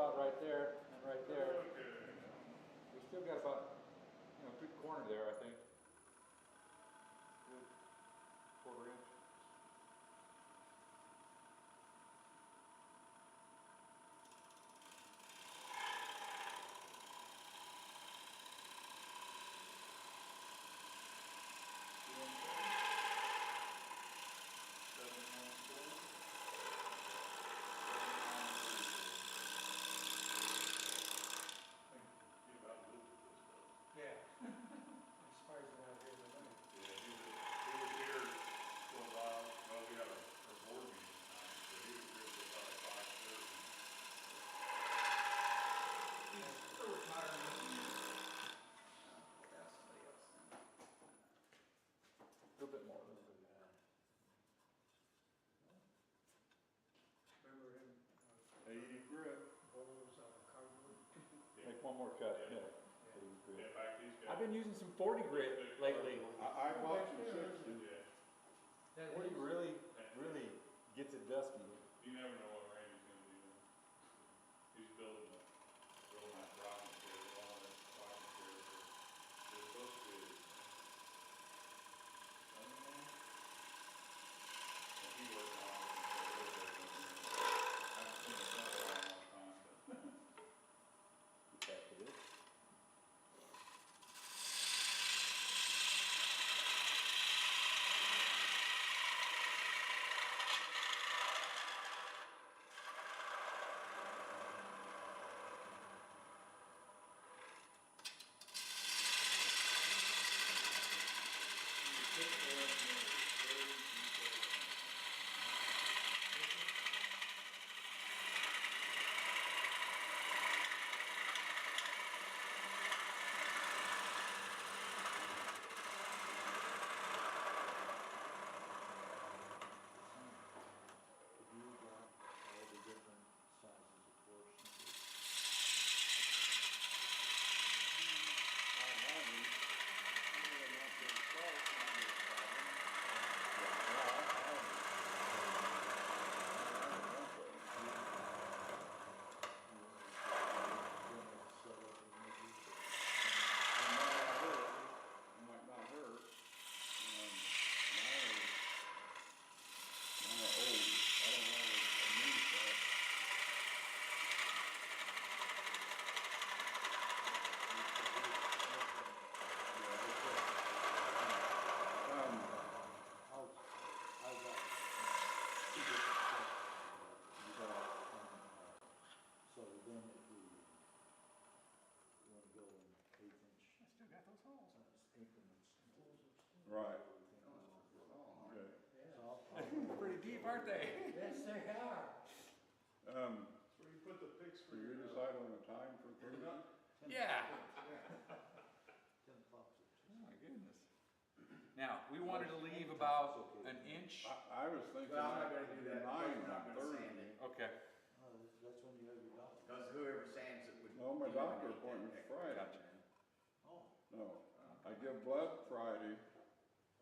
Speaker 6: about right there and right there. We still got about, good corner there, I think. Good quarter inch.
Speaker 8: Yeah. I'm surprised they're not here tonight.
Speaker 4: Yeah, he was here for a while. Well, we had our board meeting tonight, so he was here till about 5:30.
Speaker 10: He's still retired in this year. We'll ask somebody else then.
Speaker 6: A little bit more.
Speaker 8: Remember him,
Speaker 3: 80 grit.
Speaker 8: bowls out of cardboard?
Speaker 6: Make one more cut, yeah.
Speaker 4: Yeah, in fact, he's got.
Speaker 6: I've been using some 40 grit lately.
Speaker 3: I bought some 60.
Speaker 4: Yeah,
Speaker 8: That
Speaker 6: 40
Speaker 8: is-
Speaker 6: really gets it dusty.
Speaker 4: you never know what Randy's gonna do. He's building a real nice rocking chair, one of the rocking chairs that they're supposed to be. And he worked on it for a little bit. I haven't seen him in a long time, but.
Speaker 6: Get back to this.
Speaker 13: You got all the different sizes of portions.
Speaker 3: Might not hurt. Mine are old. I don't have a new set.
Speaker 13: I've got two different sets. So then if we want to go in 8-inch
Speaker 6: I still got those holes.
Speaker 13: increments.
Speaker 3: Right.
Speaker 13: everything we want.
Speaker 3: Okay.
Speaker 13: So I'll-
Speaker 6: Pretty deep, aren't they?
Speaker 8: Yes, they are.
Speaker 11: That's where you put the pics
Speaker 3: So
Speaker 11: for
Speaker 3: you
Speaker 11: your,
Speaker 3: decide on a time for Thursday?
Speaker 6: Yeah.
Speaker 13: 10 o'clock.
Speaker 6: Oh my goodness. Now, we wanted to leave about an inch.
Speaker 3: I was thinking
Speaker 5: Well, I'm not
Speaker 3: I
Speaker 5: gonna
Speaker 3: could
Speaker 5: do
Speaker 3: do
Speaker 5: that.
Speaker 3: 9
Speaker 5: We're not
Speaker 3: on
Speaker 5: gonna sand
Speaker 3: Thursday.
Speaker 5: it.
Speaker 6: Okay.
Speaker 13: Oh, that's when you have your doctor.
Speaker 5: Because whoever sands it would.
Speaker 3: No, my doctor appointment's Friday.
Speaker 6: Gotcha.
Speaker 13: Oh,
Speaker 3: No, I give blood Friday,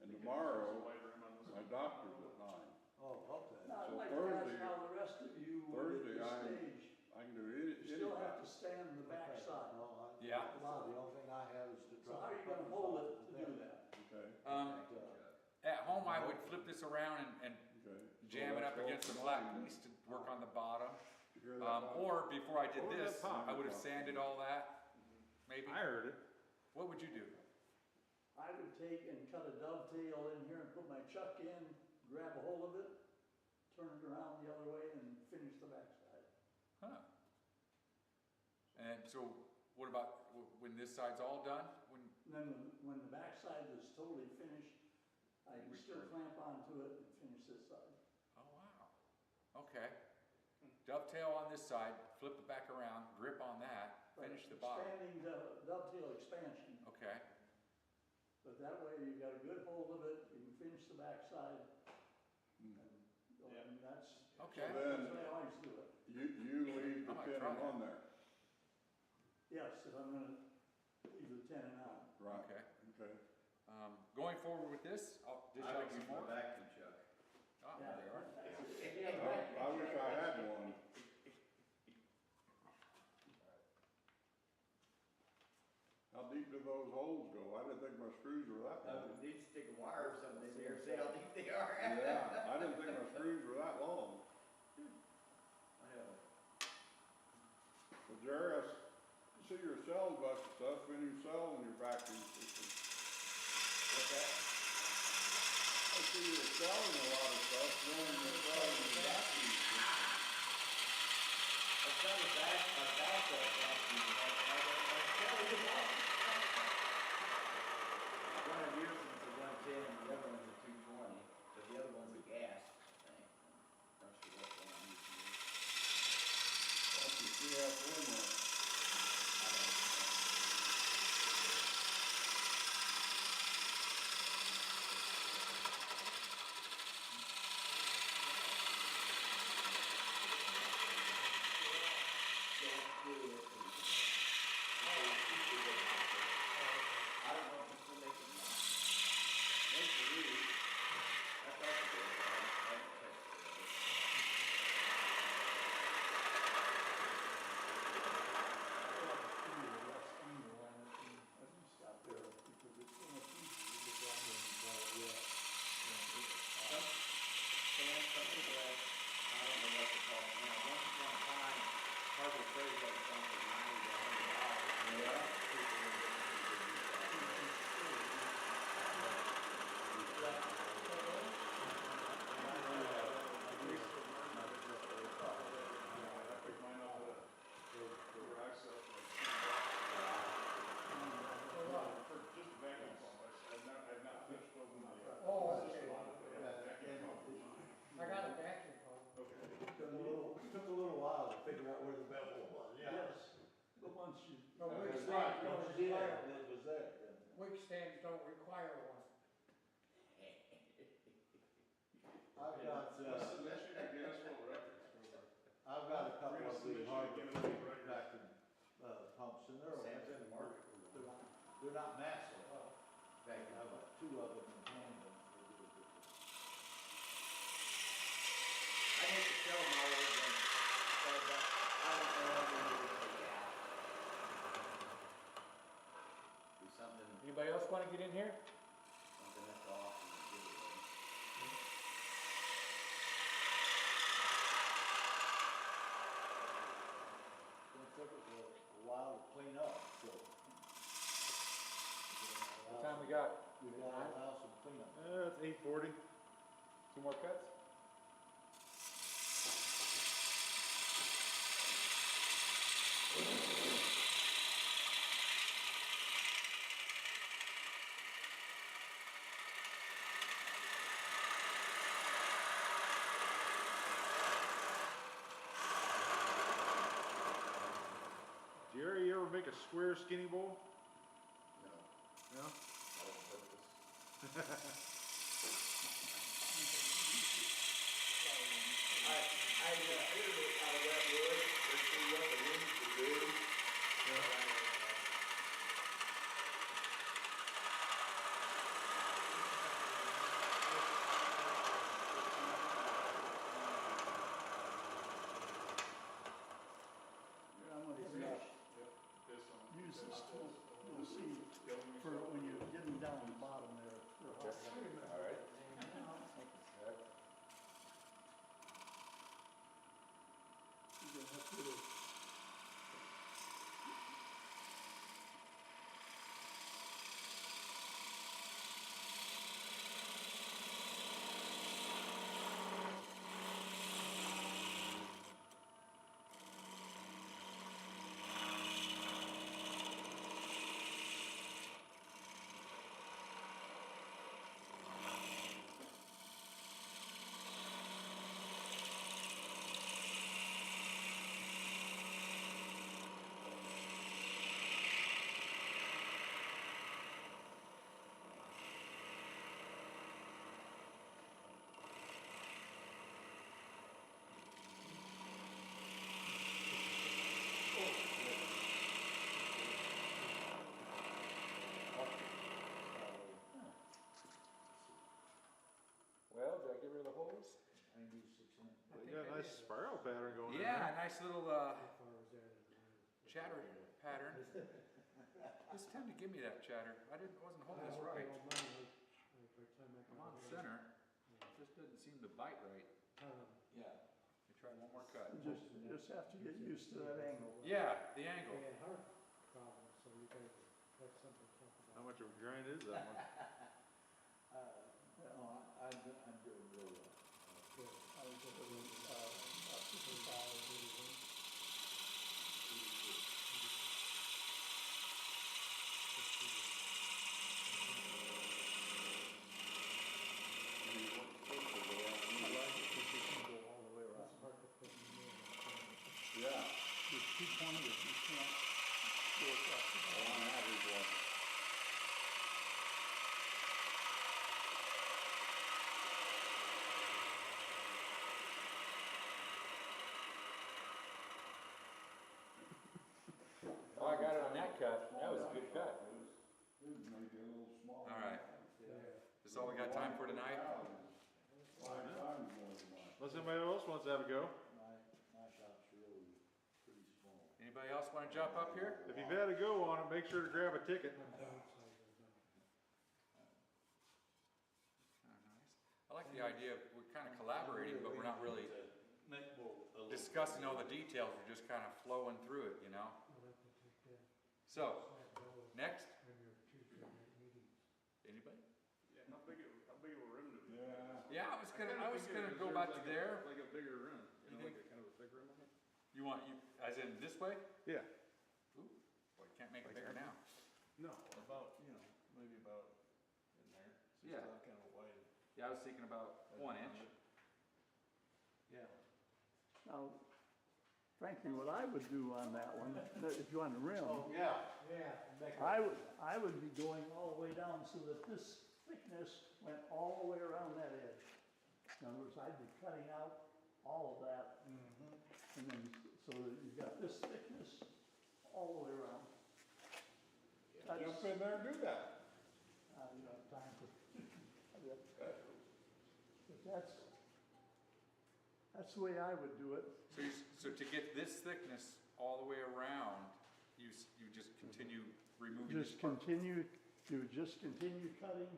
Speaker 3: and tomorrow,
Speaker 4: Wait for him on this
Speaker 3: my
Speaker 4: one.
Speaker 3: doctor's at 9.
Speaker 13: oh, okay.
Speaker 12: Now, I'd
Speaker 3: So
Speaker 12: like to ask
Speaker 3: Thursday-
Speaker 12: how the rest of you would
Speaker 3: Thursday,
Speaker 12: at
Speaker 3: I'm-
Speaker 12: this stage.
Speaker 3: I can do any
Speaker 12: You still have
Speaker 3: time.
Speaker 12: to stand on the backside.
Speaker 13: No,
Speaker 6: Yeah.
Speaker 13: So the only thing I have is to
Speaker 12: So
Speaker 13: drop.
Speaker 12: how are you gonna hold it to do that?
Speaker 3: Okay,
Speaker 6: At home, I would flip this around and
Speaker 3: okay.
Speaker 6: jam
Speaker 3: So
Speaker 6: it up
Speaker 3: that's all
Speaker 6: against the
Speaker 3: for
Speaker 6: flat
Speaker 3: mine.
Speaker 6: piece to work on the bottom.
Speaker 3: You hear that, Bob?
Speaker 6: Or before I did
Speaker 3: What was
Speaker 6: this,
Speaker 3: that pop
Speaker 6: I would have
Speaker 3: about?
Speaker 6: sanded all that, maybe.
Speaker 3: heard it.
Speaker 6: What would you do?
Speaker 12: I would take and cut a dovetail in here and put my chuck in, grab a hold of it, turn it around the other way and finish the backside.
Speaker 6: Huh. And so, what about when this side's all done?
Speaker 12: And then when the backside is totally finished, I can still clamp onto it and finish this side.
Speaker 6: Oh, wow. Okay. Dovetail on this side, flip it back around, grip on that, finish the bottom.
Speaker 12: Expanding the dovetail expansion,
Speaker 6: Okay.
Speaker 12: but that way you got a good hold of it, you can finish the backside. And that's,
Speaker 6: Okay.
Speaker 3: So then-
Speaker 12: that's the way I always do it.
Speaker 3: You leave the
Speaker 6: I might
Speaker 3: pin
Speaker 6: try that.
Speaker 3: on there.
Speaker 12: Yes, if I'm gonna leave the tenon on.
Speaker 3: Right.
Speaker 6: Okay.
Speaker 3: Okay.
Speaker 6: Going forward with this, I'll dish
Speaker 5: I
Speaker 6: out
Speaker 5: would
Speaker 6: some
Speaker 5: use my
Speaker 6: more.
Speaker 5: vacuum chuck.
Speaker 6: Oh, there they are.
Speaker 3: I wish I had one. deep do those holes go? I didn't think my screws were that long.
Speaker 14: You need to stick a wire or something in there, see how deep they are.
Speaker 3: Yeah, I didn't think my screws were that long.
Speaker 14: I know.
Speaker 3: Well, Jerry, I see your cell bus and stuff, when you sell in your vacuum system.
Speaker 14: What's that?
Speaker 3: I see you're selling a lot of stuff, when you're selling your vacuum system.
Speaker 14: I've got a backup vacuum. One of yours is a 110, the other one's a 220, but the other one's a gas thing. Not sure what one I'm using.
Speaker 3: That's the CF1 one.
Speaker 14: I don't know. I don't know if it's still making money. Maybe it is. I thought it was. I haven't checked it. Some people have, I don't know what to call it now. Once upon a time, Harbor Freight had something $90 to $100. Yeah. People were getting
Speaker 11: I picked mine up at the garage sale for like for just a vacuum pump. I've not finished building the system on it, but yeah, vacuum pump.
Speaker 8: I got a vacuum pump.
Speaker 11: Okay.
Speaker 13: Took a little while to figure out where the bevel was,
Speaker 12: Yes, but once you,
Speaker 8: But weak
Speaker 13: That's
Speaker 8: stands
Speaker 13: right,
Speaker 8: don't
Speaker 13: once you did,
Speaker 8: require,
Speaker 13: it was there.
Speaker 8: weak stands don't require one.
Speaker 13: I've got,
Speaker 11: That should be Guinness World Records for
Speaker 13: I've got a couple of the Harbor
Speaker 11: Guinness
Speaker 13: Freight
Speaker 11: World Records.
Speaker 13: vacuum, pumps, and they're
Speaker 14: Sam's in the market.
Speaker 13: they're not massive.
Speaker 14: Vacuum
Speaker 13: I've
Speaker 14: pump.
Speaker 13: got two of them in tandem. They do a good job.
Speaker 14: I hate to sell them all over again, but I don't know what we need to take out. Do something,
Speaker 2: Anybody else wanna get in here?
Speaker 14: something that's off and give it away.
Speaker 13: It took us a while to clean up, so.
Speaker 2: What time we got?
Speaker 13: We gotta allow some cleanup.
Speaker 1: It's 8:40. 2 more cuts? Jerry, you ever make a square skinny bowl?
Speaker 14: No,
Speaker 1: No?
Speaker 14: not on purpose. I figured it out of that wood, let's see what the winds will do.
Speaker 12: yeah, I'm gonna
Speaker 11: This one.
Speaker 12: use this tool, you'll see, for when you're getting down the bottom there.
Speaker 14: All right.
Speaker 12: You're gonna have to,
Speaker 2: Well, did I get rid of the holes?
Speaker 13: 96 inch.
Speaker 1: You got a nice spiral pattern going in
Speaker 2: Yeah,
Speaker 1: there.
Speaker 2: nice little, chatter pattern.
Speaker 6: Just tend to give me that chatter. Wasn't holding this right. I'm on center. Just doesn't seem to bite right.
Speaker 13: Yeah.
Speaker 6: Let me try one more cut.
Speaker 12: Just have to get used to that angle.
Speaker 6: Yeah, the angle.
Speaker 8: heart problems, so you gotta have something to talk about.
Speaker 11: How much of a grind is that one?
Speaker 13: No, I'm doing real well.
Speaker 12: I was about 55, 81. I like it because you can go all the way around.
Speaker 8: It's hard to put in the
Speaker 13: Yeah.
Speaker 12: With 2 pointers, you can't go across the bottom.
Speaker 13: On average one.
Speaker 6: Oh, I got it on that cut. That was a good cut.
Speaker 3: It was maybe a little small.
Speaker 6: All right. This is all we got time for tonight?
Speaker 3: 5 times more than mine.
Speaker 11: Unless anybody else wants to have a go.
Speaker 13: My shop's really pretty small.
Speaker 6: Anybody else want to jump up here?
Speaker 11: If you've had a go on it, make sure to grab a ticket.
Speaker 6: I like the idea of we're kind of collaborating, but we're not really discussing all the details. We're just kind of flowing through it, you know? So, next. Anybody?
Speaker 11: Yeah, how big of a rim do we have?
Speaker 3: Yeah.
Speaker 6: Yeah, I was gonna go back to there.
Speaker 11: Like a bigger rim.
Speaker 6: You
Speaker 11: Like
Speaker 6: think-
Speaker 11: a kind of a big rim on it?
Speaker 6: As in this way?
Speaker 11: Yeah.
Speaker 6: Ooh, boy, you can't make it bigger now.
Speaker 11: No, about, maybe about in there. So
Speaker 6: Yeah.
Speaker 11: it's not kind of wide.
Speaker 6: Yeah, I was thinking about 1 inch.
Speaker 11: Yeah.
Speaker 12: Now, frankly, what I would do on that one, if you want a rim,
Speaker 13: Yeah.
Speaker 12: I would be going all the way down so that this thickness went all the way around that edge. In other words, I'd be cutting out all of that, and then, so that you've got this thickness all the way around.
Speaker 3: Jump in there and do that.
Speaker 12: I don't have time for, but that's the way I would do it.
Speaker 6: So to get this thickness all the way around, you just continue removing this
Speaker 12: Just
Speaker 6: part.
Speaker 12: continue, you would just continue cutting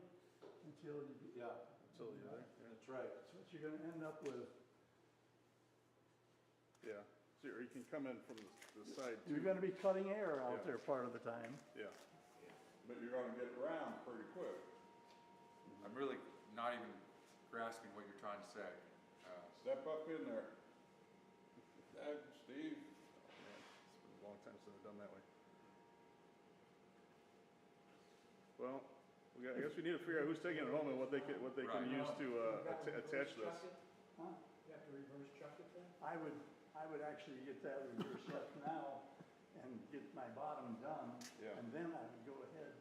Speaker 12: until you,
Speaker 13: Yeah,
Speaker 11: Until you're there.
Speaker 13: that's right.
Speaker 12: that's what you're gonna end up with.
Speaker 11: Yeah. So, or you can come in from the side too.
Speaker 12: You're gonna be cutting air out
Speaker 11: Yeah.
Speaker 12: there part of the time.
Speaker 11: Yeah.
Speaker 3: But you're gonna get around pretty quick.
Speaker 6: I'm really not even grasping what you're trying to say.
Speaker 3: Step up in there. Steve.
Speaker 11: It's been a long time since I've done that way. Well, I guess we need to figure out who's taking it home and what they can
Speaker 6: Right.
Speaker 11: use to attach this.
Speaker 12: Huh?
Speaker 8: You have to reverse chuck it then?
Speaker 12: I would actually get that reverse up now and get my bottom done.
Speaker 11: Yeah.
Speaker 12: And then I would go ahead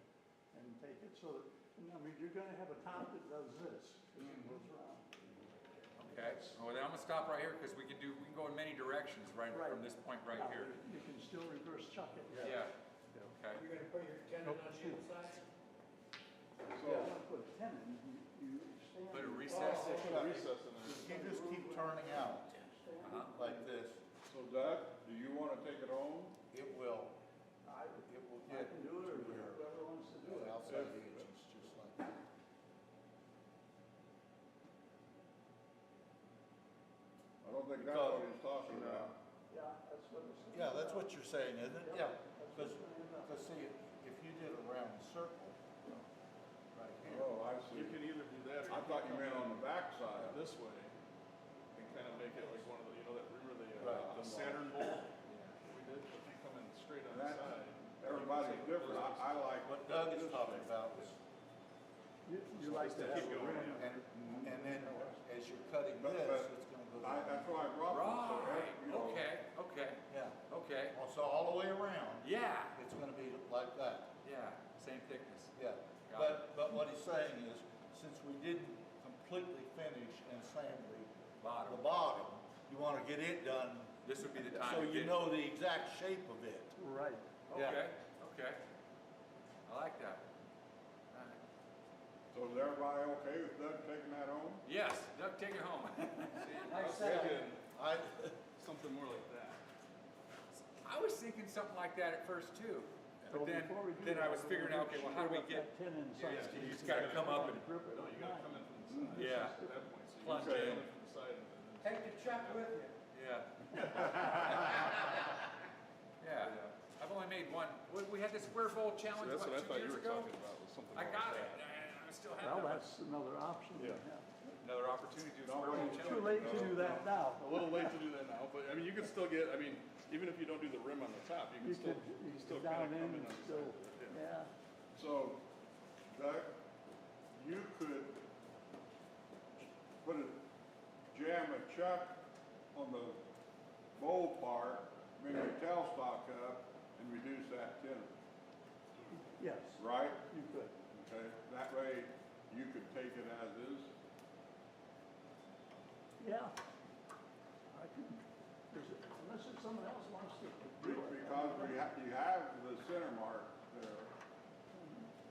Speaker 12: and take it so that, I mean, you're gonna have a top that does this, because it goes around.
Speaker 6: Okay, well then I'm gonna stop right here because we can go in many directions right
Speaker 12: Right.
Speaker 6: from this point right
Speaker 12: Now,
Speaker 6: here.
Speaker 12: You can still reverse chuck it.
Speaker 6: Yeah, okay.
Speaker 8: You're gonna put your tendon on the inside?
Speaker 12: You don't wanna put a tenon, you stand.
Speaker 6: Put a recess.
Speaker 11: Put a recess in there.
Speaker 13: You just keep turning out like this.
Speaker 3: So Doug, do you wanna take it home?
Speaker 13: It will
Speaker 12: I
Speaker 13: get
Speaker 12: can do it, or whoever wants to do it.
Speaker 13: outside the edges, just like that.
Speaker 3: I don't think that's what he's talking about.
Speaker 12: Yeah, that's what it's.
Speaker 13: Yeah, that's what you're saying, isn't it? Yeah,
Speaker 12: That's what's
Speaker 13: because,
Speaker 12: gonna end up.
Speaker 13: see, if you did a round circle, right here.
Speaker 3: Oh, I see.
Speaker 11: You can either do that or
Speaker 3: I thought you meant on the back side.
Speaker 11: this way and kind of make it like one of the, remember
Speaker 13: Right.
Speaker 11: the Saturn bowl that we did? If you come in straight on the
Speaker 3: That-
Speaker 11: side.
Speaker 3: Everybody's different. I like
Speaker 13: What Doug is talking about is,
Speaker 12: You like to have
Speaker 11: Keep
Speaker 12: a
Speaker 11: going,
Speaker 12: rim.
Speaker 11: yeah.
Speaker 13: and then as you're cutting
Speaker 3: But-
Speaker 13: this,
Speaker 3: but
Speaker 13: it's gonna go
Speaker 3: that's
Speaker 13: down.
Speaker 3: why I brought this. So,
Speaker 6: Right,
Speaker 3: you know,
Speaker 6: okay,
Speaker 13: Yeah,
Speaker 6: okay.
Speaker 13: also all the way around,
Speaker 6: Yeah,
Speaker 13: it's gonna be like that,
Speaker 6: yeah, same thickness.
Speaker 13: yeah.
Speaker 6: Got
Speaker 13: But what he's saying is, since we didn't completely finish and assembly
Speaker 6: Bottom.
Speaker 13: the bottom, you wanna get it done,
Speaker 6: This would be the time
Speaker 13: so
Speaker 6: to
Speaker 13: you
Speaker 6: get.
Speaker 13: know the exact shape of it.
Speaker 12: Right.
Speaker 13: Yeah.
Speaker 6: Okay. I like that. All right.
Speaker 3: So is everybody okay with Doug taking that home?
Speaker 6: Yes, Doug, take it home.
Speaker 11: I was thinking
Speaker 13: I,
Speaker 11: something more like that.
Speaker 6: I was thinking something like that at first too.
Speaker 12: So
Speaker 1: But
Speaker 12: before we do
Speaker 1: then I
Speaker 12: that,
Speaker 1: was
Speaker 12: we're
Speaker 1: figuring
Speaker 12: gonna
Speaker 1: out, okay, well, how do we
Speaker 12: screw up
Speaker 1: get,
Speaker 12: that tin inside.
Speaker 1: you just gotta come up and,
Speaker 12: Grip it.
Speaker 11: No, you gotta come in from the side.
Speaker 1: Yeah.
Speaker 11: At that point, so you
Speaker 1: Plunge
Speaker 11: gotta
Speaker 1: in.
Speaker 11: come in from the side and then.
Speaker 8: Take the chuck with you.
Speaker 1: yeah. Yeah, I've only made one, we had the square bowl
Speaker 11: So
Speaker 1: challenge,
Speaker 11: that's what I
Speaker 1: what, 2
Speaker 11: thought you
Speaker 1: years
Speaker 11: were
Speaker 1: ago?
Speaker 11: talking about, was something
Speaker 1: I
Speaker 11: like
Speaker 1: got
Speaker 11: that.
Speaker 1: it, and I still have
Speaker 12: Well,
Speaker 1: that.
Speaker 12: that's another option.
Speaker 11: Yeah.
Speaker 1: Another opportunity to do a
Speaker 11: No,
Speaker 1: square bowl
Speaker 11: it's
Speaker 12: Too
Speaker 1: challenge.
Speaker 12: late to do that now.
Speaker 11: A little late to do that now, but I mean, you can still get, I mean, even if you don't do the rim on the top, you
Speaker 12: You
Speaker 11: can
Speaker 12: could,
Speaker 11: still
Speaker 12: you
Speaker 11: kind
Speaker 12: could
Speaker 11: of
Speaker 12: down
Speaker 11: come
Speaker 12: in
Speaker 11: in
Speaker 12: and
Speaker 11: on the
Speaker 12: still,
Speaker 11: side. Yeah.
Speaker 12: yeah.
Speaker 3: So, Doug, you could put a, jam a chuck on the bowl part, bring your tailstock up, and reduce that tenor,
Speaker 12: Yes,
Speaker 3: right?
Speaker 12: you could.
Speaker 3: Okay, that way you could take it as is.
Speaker 12: Yeah. I can, unless it's someone else wants to do it.
Speaker 3: Because you have the center mark there.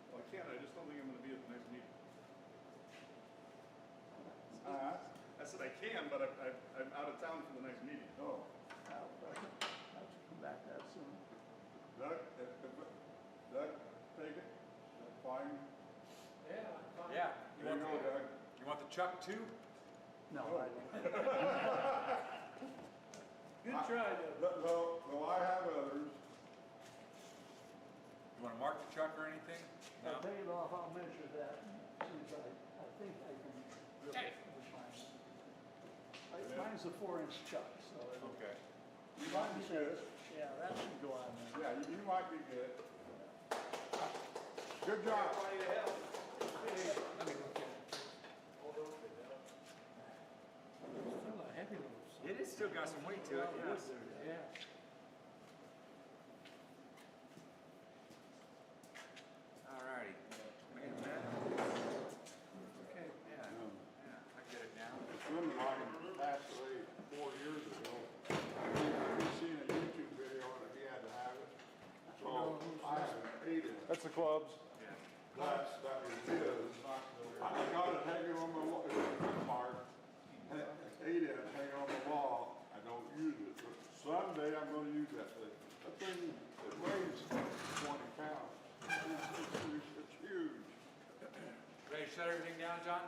Speaker 11: Well, I can, I just don't think I'm gonna be at the next meeting. I said I can, but I'm out of town for the next meeting.
Speaker 3: Oh,
Speaker 12: I'll have to come back that soon.
Speaker 3: Doug, Doug, take it, that's fine.
Speaker 8: Yeah, fine.
Speaker 1: Yeah, you
Speaker 3: There
Speaker 1: want,
Speaker 3: you go, Doug.
Speaker 1: you want the chuck too?
Speaker 12: No,
Speaker 3: Oh.
Speaker 12: I don't.
Speaker 2: Good try, though.
Speaker 3: Though I have others,
Speaker 1: You wanna mark the chuck or anything?
Speaker 12: I'll
Speaker 1: No?
Speaker 12: take it off, I'll measure that, and see if I think I can grip it with mine. Mine's a 4-inch chuck, so it'll.
Speaker 1: Okay.
Speaker 12: Mine's good. Yeah, that should go on there.
Speaker 3: yeah, you might be good. Good job.
Speaker 1: Let me look at it.
Speaker 8: Still a heavy load.
Speaker 1: It is still got some weight to it, yes.
Speaker 8: Yeah.
Speaker 1: Alrighty. Wait a minute.
Speaker 8: Okay.
Speaker 1: Yeah, yeah, I get it now.
Speaker 3: A friend of mine passed away 4 years ago. He seen a YouTube video and he had to have it. So I have an 8-inch.
Speaker 11: That's the clubs.
Speaker 1: Yeah.
Speaker 3: That was his. I got it hanging on my wall, it's a print mark, 8-inch hanging on the wall. I don't use it, but someday I'm gonna use that thing. That thing, it weighs 20 pounds. It's huge.
Speaker 1: Ready to shut everything down, John?